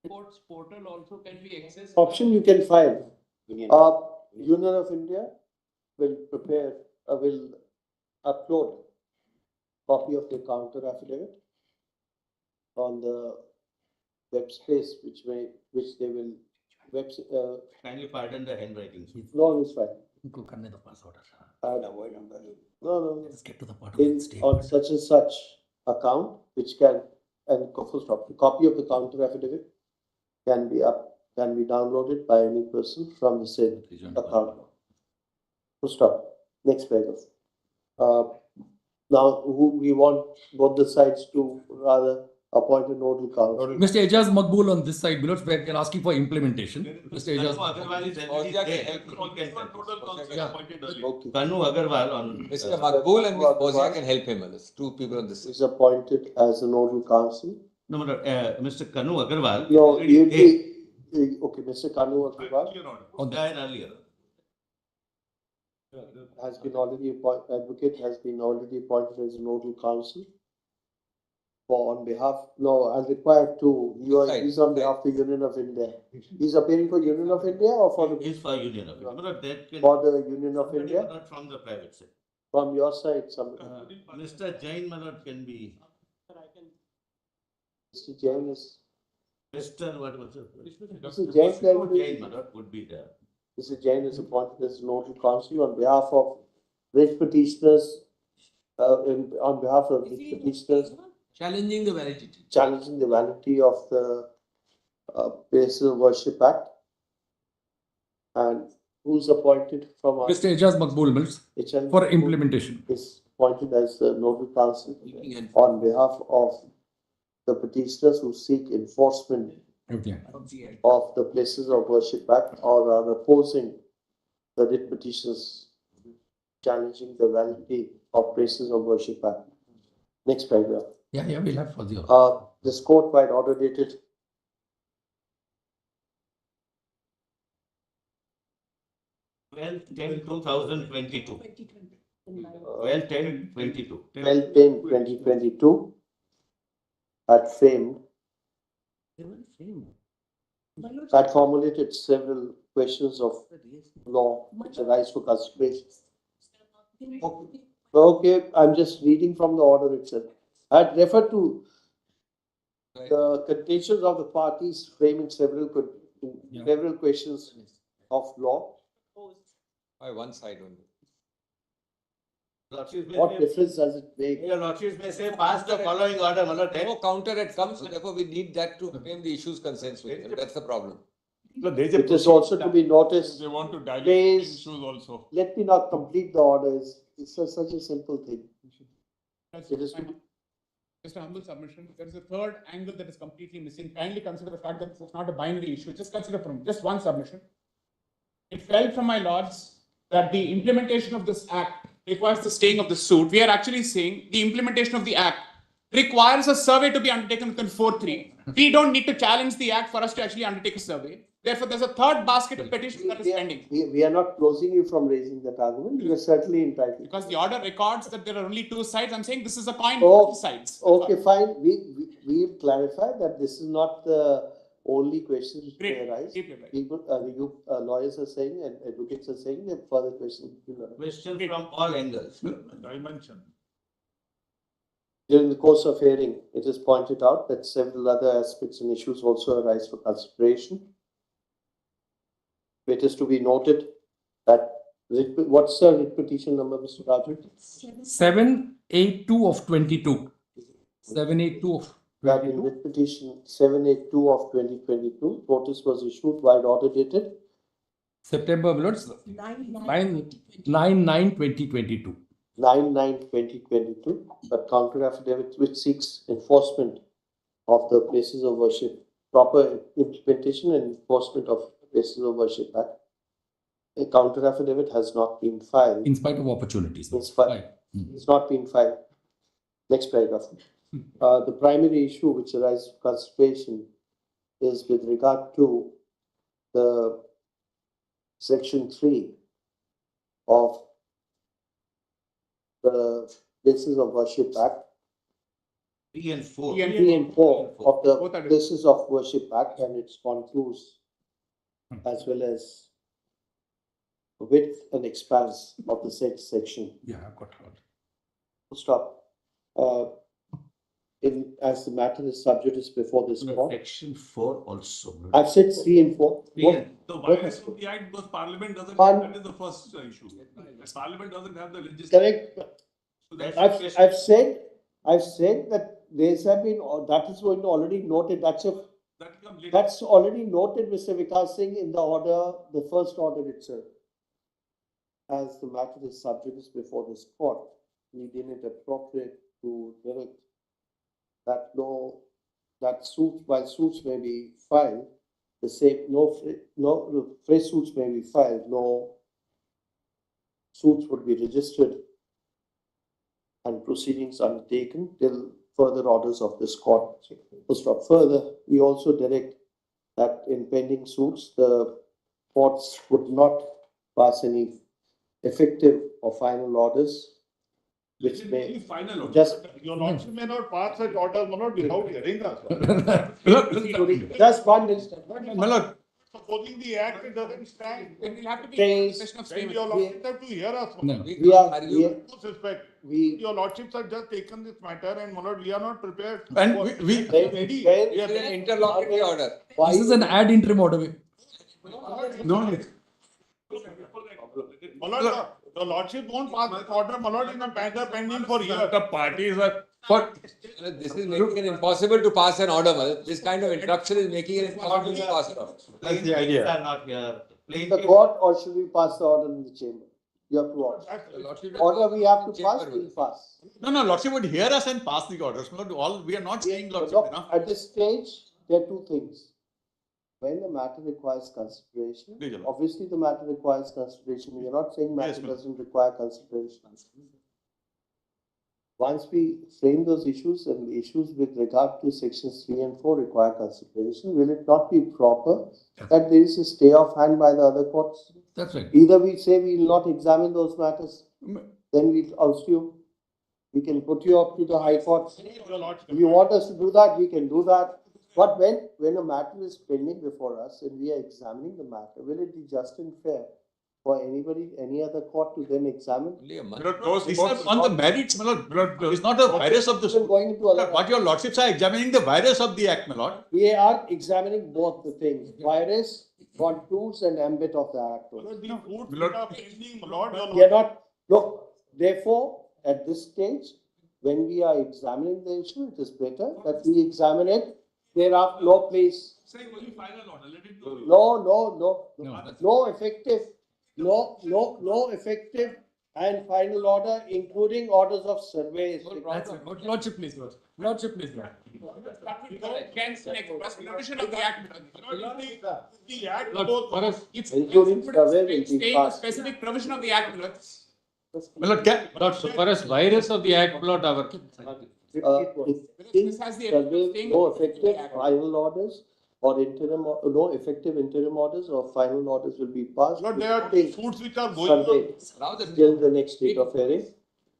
Courts portal also can be accessed. Option you can file. Union of India will prepare, will upload copy of the counter affidavit on the web space, which they will Kindly pardon the handwriting. No, it's fine. No. Let's get to the part on such and such account, which can, and full stop, the copy of the counter affidavit can be downloaded by any person from the said account. Full stop. Next paragraph. Now, we want both the sides to rather appoint a nodal counsel. Mr. Ejaz Makbul on this side, below, where they're asking for implementation. Mr. Ejaz. Kanu Agarwal on Mr. Makbul and Ms. Bozia can help him. Two people on this side. Is appointed as a nodal counsel No, Mr. Kanu Agarwal. No, already okay, Mr. Kanu Agarwal earlier. has been already appointed, advocate has been already appointed as a nodal counsel. For on behalf, no, I'm required to, he's on behalf of the Union of India. He's appearing for Union of India or for the? He's for Union of India. But that can, for the Union of somebody, India? Not from the private sector. From your side, somebody. Mr. Jain Malot can be. Mr. Jain is. Mr. What was it? Mr. Jain Jain Malot would be there. Mr. Jain is appointed as nodal counsel on behalf of rich petitioners, on behalf of rich petitioners. Challenging the validity. Challenging the validity of the Places of Worship Act. And who's appointed from our? Mr. Ejaz Makbul Mills for implementation. Is appointed as the nodal counsel on behalf of the petitioners who seek enforcement of the Places of Worship Act or are opposing the writ petitions challenging the validity of Places of Worship Act. Next paragraph. Yeah, we'll have for the this court by order dated 12/10/2022. 12/10/22. 12/10/2022 had framed, had formulated several questions of law which arise for consideration. Okay, I'm just reading from the order itself. I had referred to the contentions of the parties framing several questions of law. By one side only. What difference does it make? Your Lordships may say, pass the following order. No counter it comes, so therefore we need that to frame the issues consensually. That's the problem. It is also to be noticed. They want to dilute Please, issues also. let me not complete the orders. It's such a simple thing. It is Just a humble submission. There is a third angle that is completely missing. Kindly consider the fact that it's not a binary issue. Just consider from just one submission. It fell from my lords that the implementation of this act requires the staying of the suit. We are actually saying the implementation of the act requires a survey to be undertaken within 4-3. We don't need to challenge the act for us to actually undertake a survey. Therefore, there's a third basket of petitions that is pending. We are not closing you from raising that argument. You are certainly entitled. Because the order records that there are only two sides. I'm saying this is a coin with two sides. Okay, fine. We clarify that this is not the only question which may arise. People, lawyers are saying and advocates are saying that further questions. Question from all angles. Dimension. During the course of hearing, it is pointed out that several other aspects and issues also arise for consideration. It is to be noted that, what's the writ petition number, Mr. Raju? 782 of 22. 782 of 22. That in writ petition 782 of 2022, notice was issued by order dated September 9/9/2022. 9/9/2022, a counter affidavit which seeks enforcement of the Places of Worship, proper implementation and enforcement of Places of Worship Act. A counter affidavit has not been filed. In spite of opportunities. It's not been filed. Next paragraph. The primary issue which arises from consideration is with regard to the section 3 of the Places of Worship Act. 3 and 4. 3 and 4 of the Places of Worship Act and its contours, as well as width and expanse of the said section. Yeah, I've got it. Stop. As the matter is subject is before this court. Section 4 also. I've said 3 and 4. The violation of the act because Parliament doesn't. That is the first issue. Parliament doesn't have the legislature. Correct. So that's I've said that there's have been, that is going to already noted. That's already noted, Mr. Vikas Singh, in the order, the first order itself. As the matter is subject is before this court, we deem it appropriate to direct that while suits may be filed, the same fresh suits may be filed, no suits would be registered and proceedings undertaken till further orders of this court. Further, we also direct that in pending suits, the courts would not pass any effective or final orders, which may Final just Your Lordship may not pass such orders, my Lord, without hearing us. just one instant. My Lord, supposing the act it doesn't stand, It will have to be a question of then your Lordship have to hear us. No. We are, Suspect. we, Your Lordships have just taken this matter and my Lord, we are not prepared. And for- we- are ready. When- We are An interlocutory order. This is an ad interim order. no. My Lord, the Lordship won't pass this order, my Lord, in a matter pending for years. The parties are for. This is making it impossible to pass an order. Malal. This kind of interruption is making it impossible to pass an order. That's the idea. Are not here. the court, or should we pass the order in the chamber? You have to watch. Order we have to pass, we'll pass. No, Lordship would hear us and pass the orders. Not all, we are not saying Lordship, Look, you know. at this stage, there are two things. When the matter requires consideration, Legal. obviously the matter requires consideration. We are not saying matter Yes, ma'am. doesn't require consideration. Once we frame those issues and the issues with regard to sections 3 and 4 require consideration, will it not be proper that there is a stay of hand by the other courts? That's right. Either we say we will not examine those matters, then we'll oust you. We can put you up to the High Court. If you want us to do that, we can do that. But when a matter is pending before us and we are examining the matter, will it be just and fair for anybody, any other court to then examine? It's not on the merits, my Lord. It's not the virus of the. Going into other. What your Lordships are examining the virus of the act, my Lord. We are examining both the things, virus, contours and ambit of the act. The fruits which are pending, my Lord, your We are not, look, therefore, at this stage, when we are examining the issue, it is better that we examine it. There are no place. Saying only final order, let it go. No effective, no effective and final order, including orders of surveys. That's it. Lordship, please, Lord. Lordship, please, Lord. Provision of the act. The act Lord, for us, Including survey will be passed. Specific provision of the act. My Lord, Lord, so for us, virus of the act, Lord, our. This has the survey, no effective final orders or interim, no effective interim orders or final orders will be passed. Lord, there are fruits which are going on. Survey till the next date of hearing.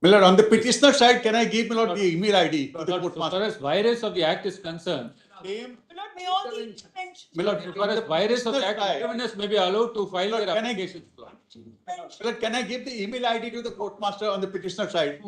my Lord, on the petitioner side, can I give, my Lord, the email ID to the Lord, so court far master? as virus of the act is concerned, Same. my Lord, so far as virus of the act, interveners may be allowed to file their Can I- applications. My Lord, can I give the email ID to the court master on the petitioner side?